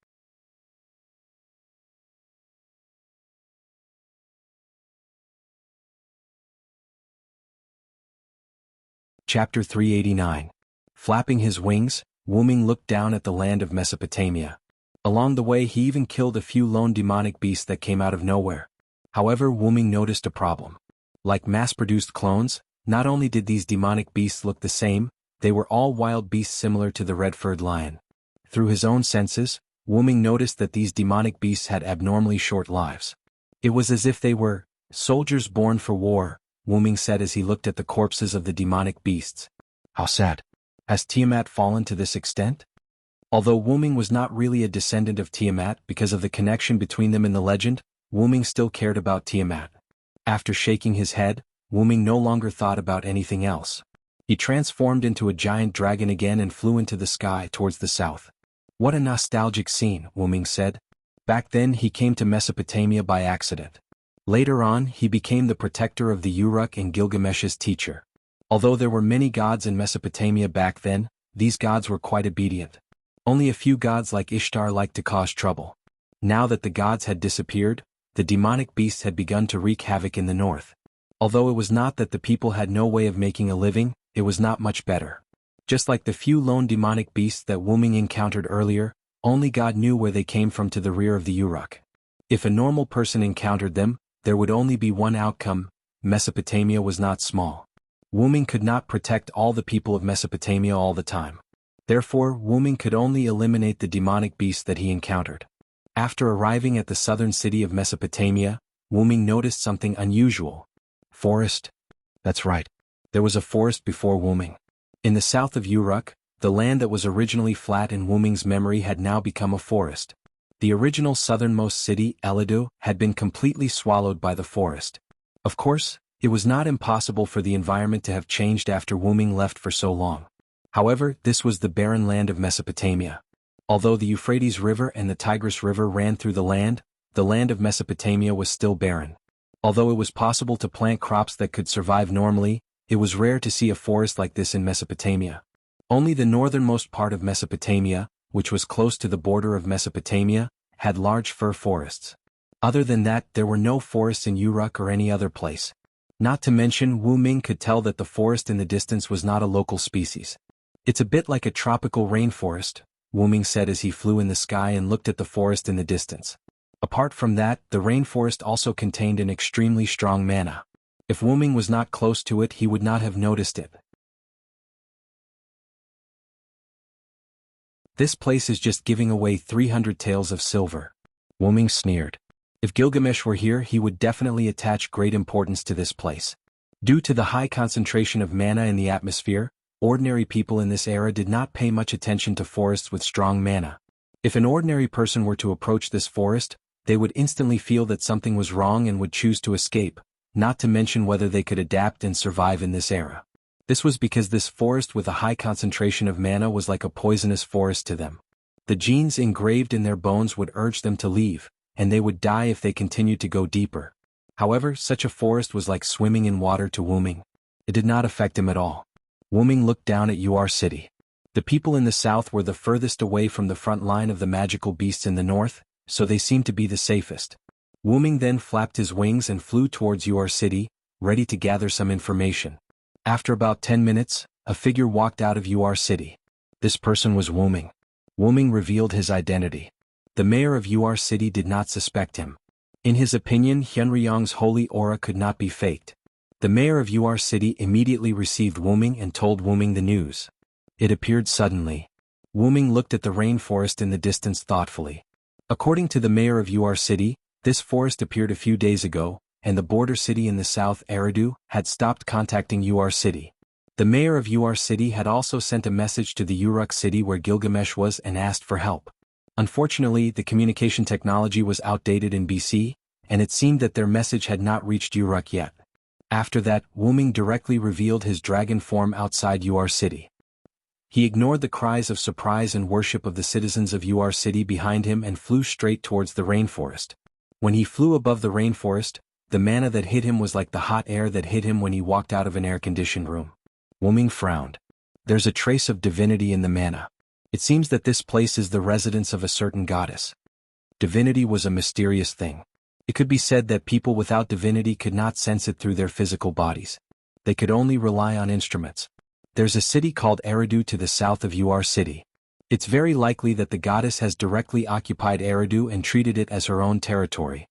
Chapter 389. Flapping his wings, Wu Ming looked down at the land of Mesopotamia. Along the way he even killed a few lone demonic beasts that came out of nowhere. However, Wu Ming noticed a problem. Like mass-produced clones, not only did these demonic beasts look the same, they were all wild beasts similar to the red-furred lion. Through his own senses, Wu Ming noticed that these demonic beasts had abnormally short lives. It was as if they were soldiers born for war, Wu Ming said as he looked at the corpses of the demonic beasts. How sad. Has Tiamat fallen to this extent? Although Wu Ming was not really a descendant of Tiamat because of the connection between them in the legend, Wu Ming still cared about Tiamat. After shaking his head, Wu Ming no longer thought about anything else. He transformed into a giant dragon again and flew into the sky towards the south. What a nostalgic scene, Wu Ming said. Back then he came to Mesopotamia by accident. Later on, he became the protector of the Uruk and Gilgamesh's teacher. Although there were many gods in Mesopotamia back then, these gods were quite obedient. Only a few gods like Ishtar liked to cause trouble. Now that the gods had disappeared, the demonic beasts had begun to wreak havoc in the north. Although it was not that the people had no way of making a living, it was not much better. Just like the few lone demonic beasts that Wu Ming encountered earlier, only God knew where they came from to the rear of the Uruk. If a normal person encountered them, there would only be one outcome. Mesopotamia was not small. Wu Ming could not protect all the people of Mesopotamia all the time. Therefore, Wu Ming could only eliminate the demonic beasts that he encountered. After arriving at the southern city of Mesopotamia, Wu Ming noticed something unusual. Forest? That's right. There was a forest before Wu Ming. In the south of Uruk, the land that was originally flat in Wu Ming's memory had now become a forest. The original southernmost city, Elidu, had been completely swallowed by the forest. Of course, it was not impossible for the environment to have changed after Wu Ming left for so long. However, this was the barren land of Mesopotamia. Although the Euphrates River and the Tigris River ran through the land of Mesopotamia was still barren. Although it was possible to plant crops that could survive normally, it was rare to see a forest like this in Mesopotamia. Only the northernmost part of Mesopotamia, which was close to the border of Mesopotamia, had large fir forests. Other than that, there were no forests in Uruk or any other place. Not to mention, Wu Ming could tell that the forest in the distance was not a local species. "It's a bit like a tropical rainforest," Wu Ming said as he flew in the sky and looked at the forest in the distance. Apart from that, the rainforest also contained an extremely strong mana. If Wu Ming was not close to it, he would not have noticed it. "This place is just giving away 300 taels of silver," Wu Ming sneered. If Gilgamesh were here, he would definitely attach great importance to this place. Due to the high concentration of mana in the atmosphere, ordinary people in this era did not pay much attention to forests with strong mana. If an ordinary person were to approach this forest, they would instantly feel that something was wrong and would choose to escape, not to mention whether they could adapt and survive in this era. This was because this forest with a high concentration of mana was like a poisonous forest to them. The genes engraved in their bones would urge them to leave, and they would die if they continued to go deeper. However, such a forest was like swimming in water to Wu Ming. It did not affect him at all. Wu Ming looked down at Ur City. The people in the south were the furthest away from the front line of the magical beasts in the north, so they seemed to be the safest. Wu Ming then flapped his wings and flew towards Ur City, ready to gather some information. After about 10 minutes, a figure walked out of Ur City. This person was Wu Ming. Wu Ming revealed his identity. The mayor of Ur City did not suspect him. In his opinion, Hyunryong's holy aura could not be faked. The mayor of Ur City immediately received Wu Ming and told Wu Ming the news. It appeared suddenly. Wu Ming looked at the rainforest in the distance thoughtfully. According to the mayor of Ur City, this forest appeared a few days ago, and the border city in the south, Eridu, had stopped contacting Ur City. The mayor of Ur City had also sent a message to the Uruk city where Gilgamesh was and asked for help. Unfortunately, the communication technology was outdated in BC, and it seemed that their message had not reached Uruk yet. After that, Wu Ming directly revealed his dragon form outside Ur City. He ignored the cries of surprise and worship of the citizens of Ur City behind him and flew straight towards the rainforest. When he flew above the rainforest, the mana that hit him was like the hot air that hit him when he walked out of an air-conditioned room. Wu Ming frowned. There's a trace of divinity in the mana. It seems that this place is the residence of a certain goddess. Divinity was a mysterious thing. It could be said that people without divinity could not sense it through their physical bodies. They could only rely on instruments. There's a city called Eridu to the south of Ur City. It's very likely that the goddess has directly occupied Eridu and treated it as her own territory.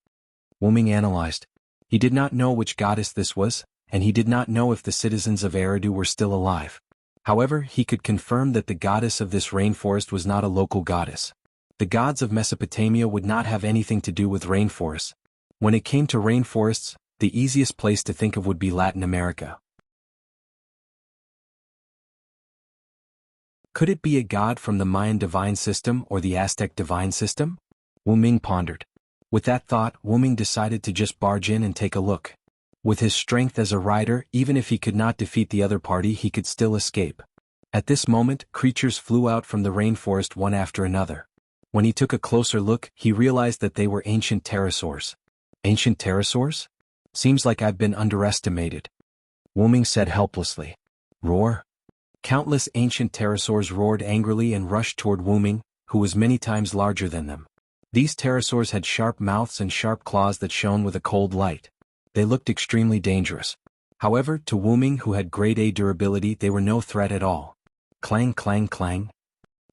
Wu Ming analyzed. He did not know which goddess this was, and he did not know if the citizens of Eridu were still alive. However, he could confirm that the goddess of this rainforest was not a local goddess. The gods of Mesopotamia would not have anything to do with rainforests. When it came to rainforests, the easiest place to think of would be Latin America. Could it be a god from the Mayan divine system or the Aztec divine system? Wu Ming pondered. With that thought, Wu Ming decided to just barge in and take a look. With his strength as a rider, even if he could not defeat the other party, he could still escape. At this moment, creatures flew out from the rainforest one after another. When he took a closer look, he realized that they were ancient pterosaurs. Ancient pterosaurs? Seems like I've been underestimated. Wu Ming said helplessly. Roar? Countless ancient pterosaurs roared angrily and rushed toward Wu Ming, who was many times larger than them. These pterosaurs had sharp mouths and sharp claws that shone with a cold light. They looked extremely dangerous. However, to Wu Ming, who had grade A durability, they were no threat at all. Clang clang clang.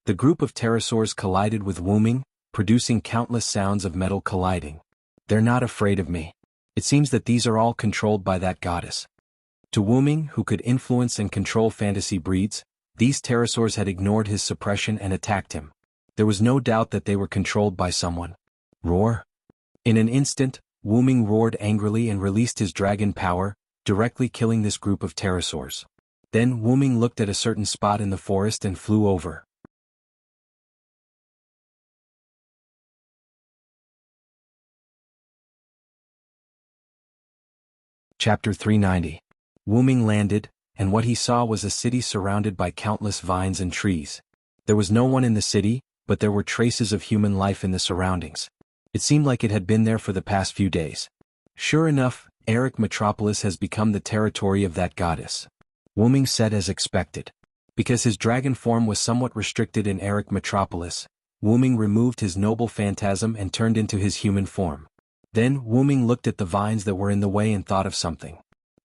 The group of pterosaurs collided with Wu Ming, producing countless sounds of metal colliding. They're not afraid of me. It seems that these are all controlled by that goddess. To Wu Ming, who could influence and control fantasy breeds, these pterosaurs had ignored his suppression and attacked him. There was no doubt that they were controlled by someone. Roar. In an instant, Wu Ming roared angrily and released his dragon power, directly killing this group of pterosaurs. Then Wu Ming looked at a certain spot in the forest and flew over. Chapter 390. Wu Ming landed, and what he saw was a city surrounded by countless vines and trees. There was no one in the city, but there were traces of human life in the surroundings. It seemed like it had been there for the past few days. Sure enough, Eric Metropolis has become the territory of that goddess. Wu Ming said as expected. Because his dragon form was somewhat restricted in Eric Metropolis, Wu Ming removed his noble phantasm and turned into his human form. Then Wu Ming looked at the vines that were in the way and thought of something.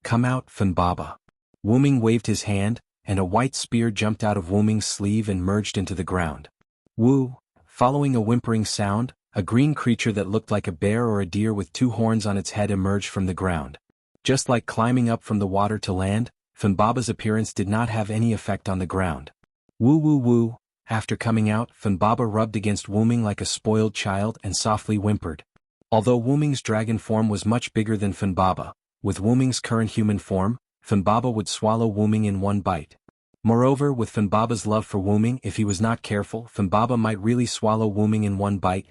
Come out, Fan Baba. Wu Ming waved his hand, and a white spear jumped out of Wu Ming's sleeve and merged into the ground. Wu, following a whimpering sound, a green creature that looked like a bear or a deer with two horns on its head emerged from the ground. Just like climbing up from the water to land, Fan Baba's appearance did not have any effect on the ground. Woo woo woo. After coming out, Fan Baba rubbed against Wu Ming like a spoiled child and softly whimpered. Although Wu Ming's dragon form was much bigger than Fan Baba, with Wu Ming's current human form, Fan Baba would swallow Wu Ming in one bite. Moreover, with Fan Baba's love for Wu Ming, if he was not careful, Fan Baba might really swallow Wu Ming in one bite.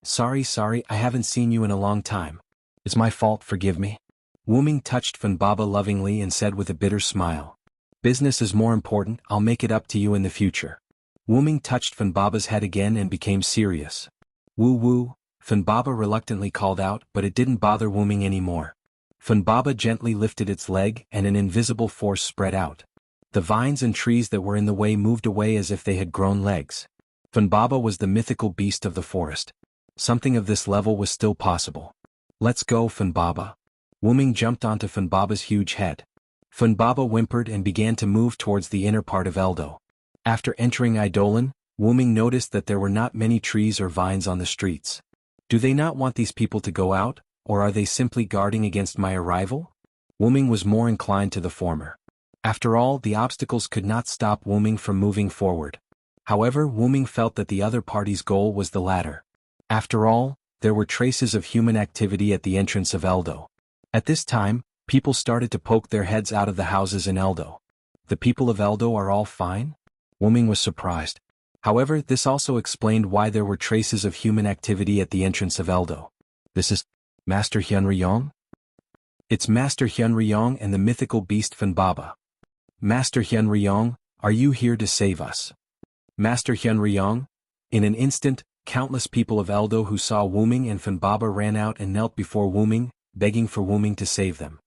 Sorry, I haven't seen you in a long time. It's my fault, forgive me. Wu Ming touched Fan Baba lovingly and said with a bitter smile. Business is more important, I'll make it up to you in the future. Wu Ming touched Fan Baba's head again and became serious. Woo woo, Fan Baba reluctantly called out, but it didn't bother Wu Ming anymore. Fan Baba gently lifted its leg and an invisible force spread out. The vines and trees that were in the way moved away as if they had grown legs. Fan Baba was the mythical beast of the forest. Something of this level was still possible. Let's go, Fan Baba. Wu Ming jumped onto Fan Baba's huge head. Fan Baba whimpered and began to move towards the inner part of Eldo. After entering Eidolon, Wu Ming noticed that there were not many trees or vines on the streets. Do they not want these people to go out, or are they simply guarding against my arrival? Wu Ming was more inclined to the former. After all, the obstacles could not stop Wu Ming from moving forward. However, Wu Ming felt that the other party's goal was the latter. After all, there were traces of human activity at the entrance of Eldo. At this time, people started to poke their heads out of the houses in Eldo. The people of Eldo are all fine? Wu Ming was surprised. However, this also explained why there were traces of human activity at the entrance of Eldo. This is Master Hyunryong? It's Master Hyunryong and the mythical beast Fan Baba. Master Hyunryong, are you here to save us? Master Hyunryong? In an instant, countless people of Eldo who saw Wu Ming and Fan Baba ran out and knelt before Wu Ming, begging for Wu Ming to save them.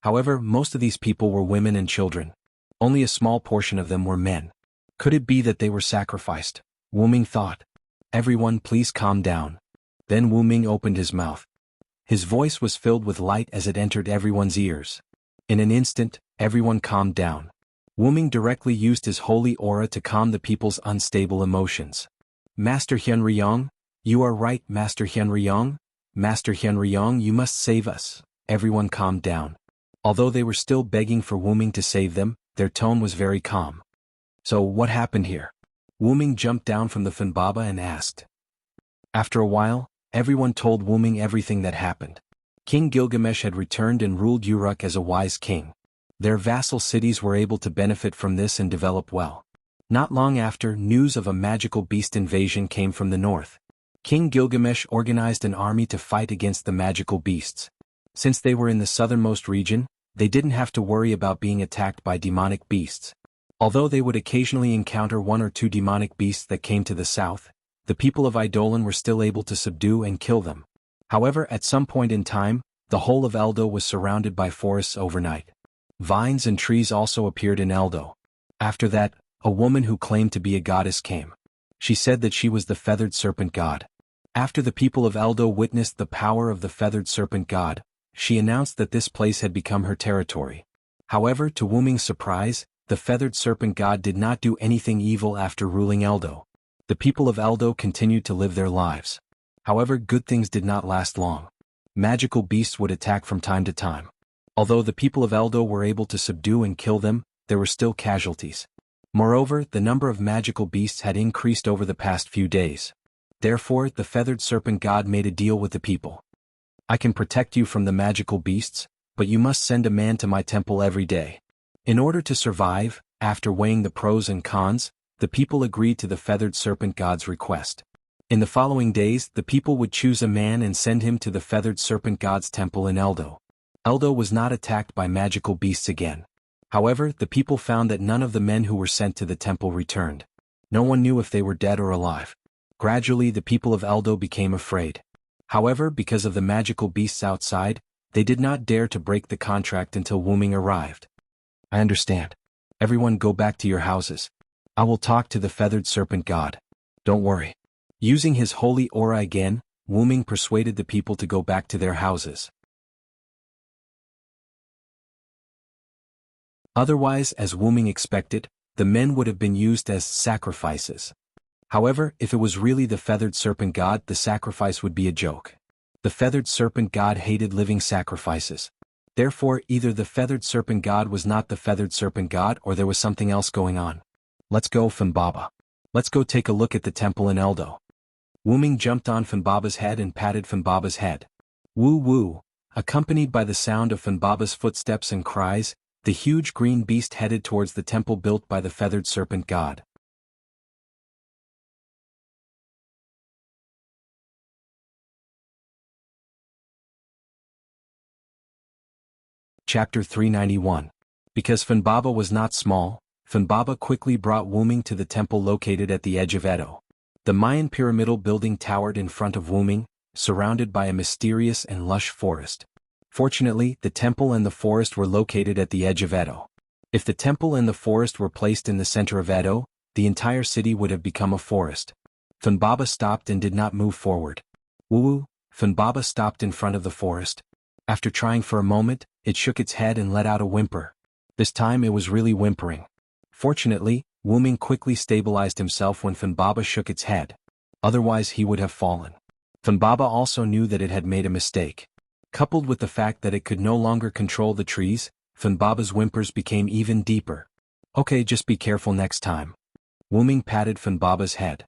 However, most of these people were women and children. Only a small portion of them were men. Could it be that they were sacrificed? Wu Ming thought. Everyone, please calm down. Then Wu Ming opened his mouth. His voice was filled with light as it entered everyone's ears. In an instant, everyone calmed down. Wu Ming directly used his holy aura to calm the people's unstable emotions. Master Hyunryong? You are right, Master Hyunryong. Master Hyunryong, you must save us. Everyone calmed down. Although they were still begging for Wu Ming to save them, their tone was very calm. So what happened here? Wu Ming jumped down from the Fan Baba and asked. After a while, everyone told Wu Ming everything that happened. King Gilgamesh had returned and ruled Uruk as a wise king. Their vassal cities were able to benefit from this and develop well. Not long after, news of a magical beast invasion came from the north. King Gilgamesh organized an army to fight against the magical beasts. Since they were in the southernmost region, they didn't have to worry about being attacked by demonic beasts. Although they would occasionally encounter one or two demonic beasts that came to the south, the people of Eidolon were still able to subdue and kill them. However, at some point in time, the whole of Eldo was surrounded by forests overnight. Vines and trees also appeared in Eldo. After that, a woman who claimed to be a goddess came. She said that she was the feathered serpent god. After the people of Eldo witnessed the power of the feathered serpent god, she announced that this place had become her territory. However, to Wu Ming's surprise, the feathered serpent god did not do anything evil after ruling Eldo. The people of Eldo continued to live their lives. However, good things did not last long. Magical beasts would attack from time to time. Although the people of Eldo were able to subdue and kill them, there were still casualties. Moreover, the number of magical beasts had increased over the past few days. Therefore, the feathered serpent god made a deal with the people. I can protect you from the magical beasts, but you must send a man to my temple every day. In order to survive, after weighing the pros and cons, the people agreed to the feathered serpent god's request. In the following days, the people would choose a man and send him to the feathered serpent god's temple in Eldo. Eldo was not attacked by magical beasts again. However, the people found that none of the men who were sent to the temple returned. No one knew if they were dead or alive. Gradually the people of Eldo became afraid. However, because of the magical beasts outside, they did not dare to break the contract until Wuming arrived. I understand. Everyone go back to your houses. I will talk to the feathered serpent god. Don't worry. Using his holy aura again, Wuming persuaded the people to go back to their houses. Otherwise, as Wuming expected, the men would have been used as sacrifices. However, if it was really the feathered serpent god, the sacrifice would be a joke. The feathered serpent god hated living sacrifices. Therefore, either the feathered serpent god was not the feathered serpent god or there was something else going on. Let's go, Fanbaba. Let's go take a look at the temple in Eldo. Wuming jumped on Fanbaba's head and patted Fanbaba's head. Woo woo. Accompanied by the sound of Fanbaba's footsteps and cries, the huge green beast headed towards the temple built by the feathered serpent god. Chapter 391. Because Fanbaba was not small, Fanbaba quickly brought Wuming to the temple located at the edge of Edo. The Mayan pyramidal building towered in front of Wuming, surrounded by a mysterious and lush forest. Fortunately, the temple and the forest were located at the edge of Edo. If the temple and the forest were placed in the center of Edo, the entire city would have become a forest. Fanbaba stopped and did not move forward. Woo-woo, Fanbaba stopped in front of the forest. After trying for a moment, it shook its head and let out a whimper. This time it was really whimpering. Fortunately, Wuming quickly stabilized himself when Fanbaba shook its head. Otherwise he would have fallen. Fanbaba also knew that it had made a mistake. Coupled with the fact that it could no longer control the trees, Fanbaba's whimpers became even deeper. Okay, just be careful next time. Wuming patted Fanbaba's head.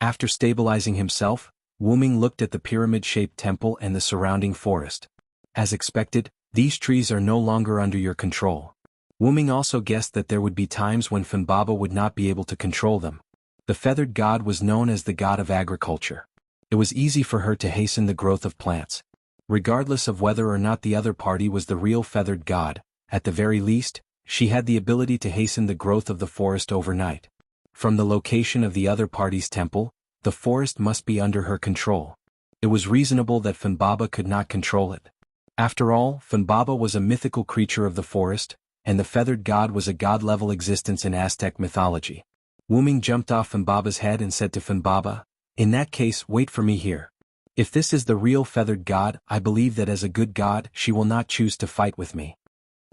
After stabilizing himself, Wuming looked at the pyramid-shaped temple and the surrounding forest. As expected, these trees are no longer under your control. Wuming also guessed that there would be times when Fanbaba would not be able to control them. The feathered god was known as the god of agriculture. It was easy for her to hasten the growth of plants. Regardless of whether or not the other party was the real feathered god, at the very least, she had the ability to hasten the growth of the forest overnight. From the location of the other party's temple, the forest must be under her control. It was reasonable that Fanbaba could not control it. After all, Fanbaba was a mythical creature of the forest, and the feathered god was a god-level existence in Aztec mythology. Wuming jumped off Fanbaba's head and said to Fanbaba, "In that case, wait for me here. If this is the real feathered god, I believe that as a good god, she will not choose to fight with me."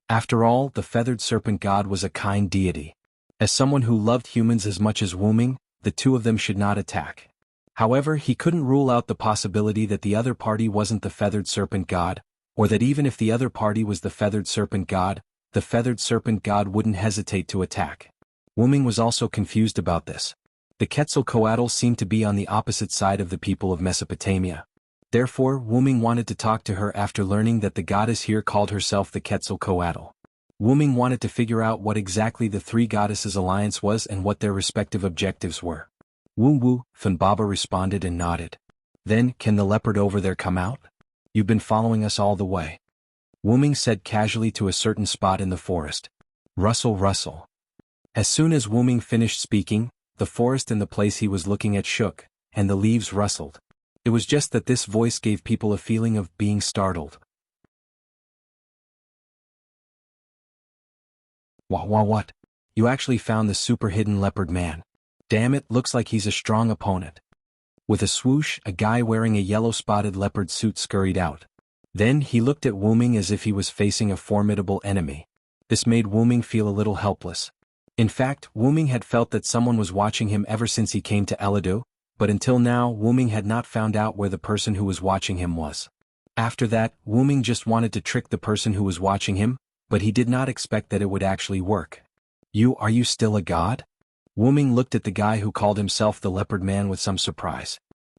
After all, the feathered serpent god was a kind deity. As someone who loved humans as much as Wuming, the two of them should not attack. However, he couldn't rule out the possibility that the other party wasn't the feathered serpent god, or that even if the other party was the feathered serpent god, the feathered serpent god wouldn't hesitate to attack. Wuming was also confused about this. The Quetzalcoatl seemed to be on the opposite side of the people of Mesopotamia. Therefore, Wuming wanted to talk to her after learning that the goddess here called herself the Quetzalcoatl. Wuming wanted to figure out what exactly the three goddesses' alliance was and what their respective objectives were. "Woo-woo," Fanbaba responded and nodded. "Then, can the leopard over there come out? You've been following us all the way." Wuming said casually to a certain spot in the forest. "Rustle, rustle." As soon as Wuming finished speaking, the forest in the place he was looking at shook, and the leaves rustled. It was just that this voice gave people a feeling of being startled. What? You actually found the super hidden leopard man. Damn it, looks like he's a strong opponent. With a swoosh, a guy wearing a yellow-spotted leopard suit scurried out. Then he looked at Wuming as if he was facing a formidable enemy. This made Wuming feel a little helpless. In fact, Wuming had felt that someone was watching him ever since he came to Elidu, but until now Wuming had not found out where the person who was watching him was. After that, Wuming just wanted to trick the person who was watching him, but he did not expect that it would actually work. Are you still a god?" Wuming looked at the guy who called himself the leopard man with some surprise.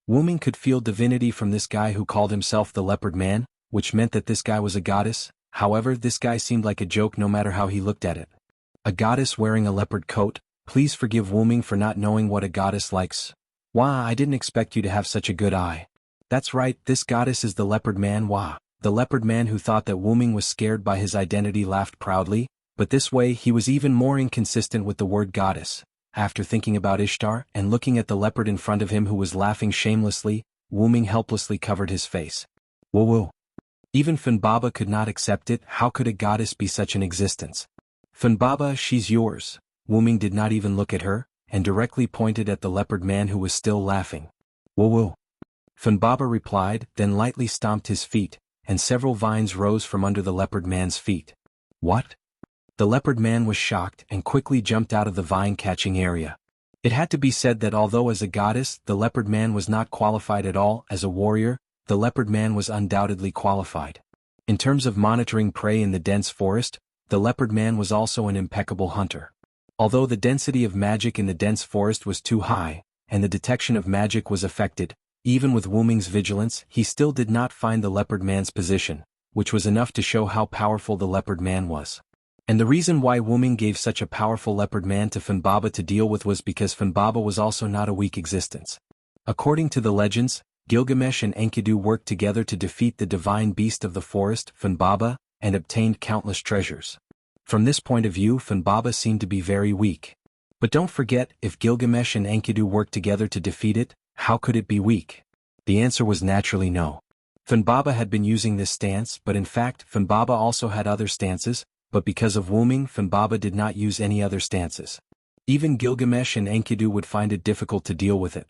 Wuming could feel divinity from this guy who called himself the leopard man, which meant that this guy was a goddess. However, this guy seemed like a joke no matter how he looked at it. A goddess wearing a leopard coat? Please forgive Wuming for not knowing what a goddess likes. Wah, I didn't expect you to have such a good eye. That's right, this goddess is the leopard man. Wah. The leopard man who thought that Wu Ming was scared by his identity laughed proudly, but this way he was even more inconsistent with the word goddess. After thinking about Ishtar and looking at the leopard in front of him who was laughing shamelessly, Wu Ming helplessly covered his face. Woo-woo. Even Fanbaba could not accept it. How could a goddess be such an existence? Fanbaba, she's yours. Wu Ming did not even look at her, and directly pointed at the leopard man who was still laughing. Woo-woo. Fanbaba replied, then lightly stomped his feet, and several vines rose from under the leopard man's feet. What? The leopard man was shocked and quickly jumped out of the vine-catching area. It had to be said that although as a goddess the leopard man was not qualified at all, as a warrior, the leopard man was undoubtedly qualified. In terms of monitoring prey in the dense forest, the leopard man was also an impeccable hunter. Although the density of magic in the dense forest was too high, and the detection of magic was affected, even with Wu Ming's vigilance he still did not find the leopard man's position, which was enough to show how powerful the leopard man was. And the reason why Wu Ming gave such a powerful leopard man to Fanbaba to deal with was because Fanbaba was also not a weak existence. According to the legends, Gilgamesh and Enkidu worked together to defeat the divine beast of the forest, Fanbaba, and obtained countless treasures. From this point of view Fanbaba seemed to be very weak. But don't forget, if Gilgamesh and Enkidu worked together to defeat it, how could it be weak? The answer was naturally no. Fanbaba had been using this stance, but in fact Fanbaba also had other stances, but because of Wu Ming Fanbaba did not use any other stances. Even Gilgamesh and Enkidu would find it difficult to deal with it.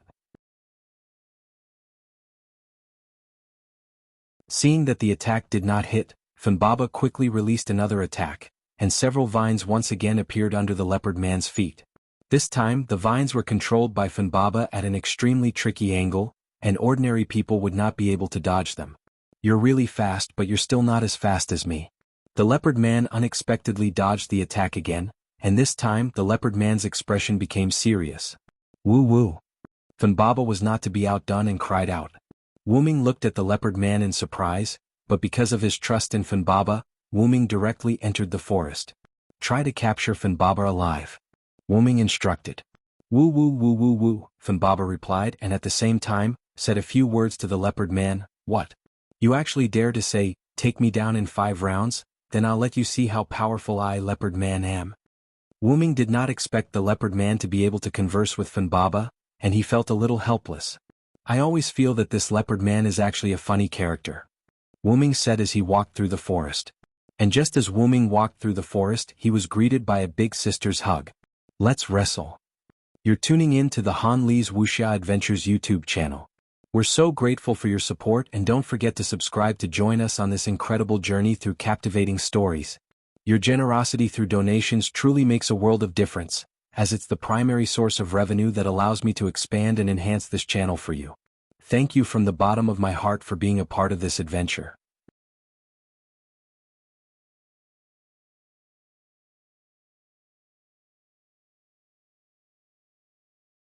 Seeing that the attack did not hit, Fanbaba quickly released another attack, and several vines once again appeared under the leopard man's feet. This time the vines were controlled by Fanbaba at an extremely tricky angle, and ordinary people would not be able to dodge them. You're really fast, but you're still not as fast as me. The leopard man unexpectedly dodged the attack again, and this time the leopard man's expression became serious. Woo-woo. Fanbaba was not to be outdone and cried out. Wu Ming looked at the leopard man in surprise, but because of his trust in Fanbaba, Wu Ming directly entered the forest. Try to capture Fanbaba alive. Wu Ming instructed. Woo-woo-woo-woo-woo, Fanbaba replied and at the same time, said a few words to the leopard man. What? You actually dare to say, take me down in 5 rounds? Then I'll let you see how powerful I, leopard man, am. Wu Ming did not expect the leopard man to be able to converse with Fanbaba, and he felt a little helpless. I always feel that this leopard man is actually a funny character. Wu Ming said as he walked through the forest. And just as Wu Ming walked through the forest he was greeted by a big sister's hug. Let's wrestle. You're tuning in to the Han Li's Wuxia Adventures YouTube channel. We're so grateful for your support and don't forget to subscribe to join us on this incredible journey through captivating stories. Your generosity through donations truly makes a world of difference, as it's the primary source of revenue that allows me to expand and enhance this channel for you. Thank you from the bottom of my heart for being a part of this adventure.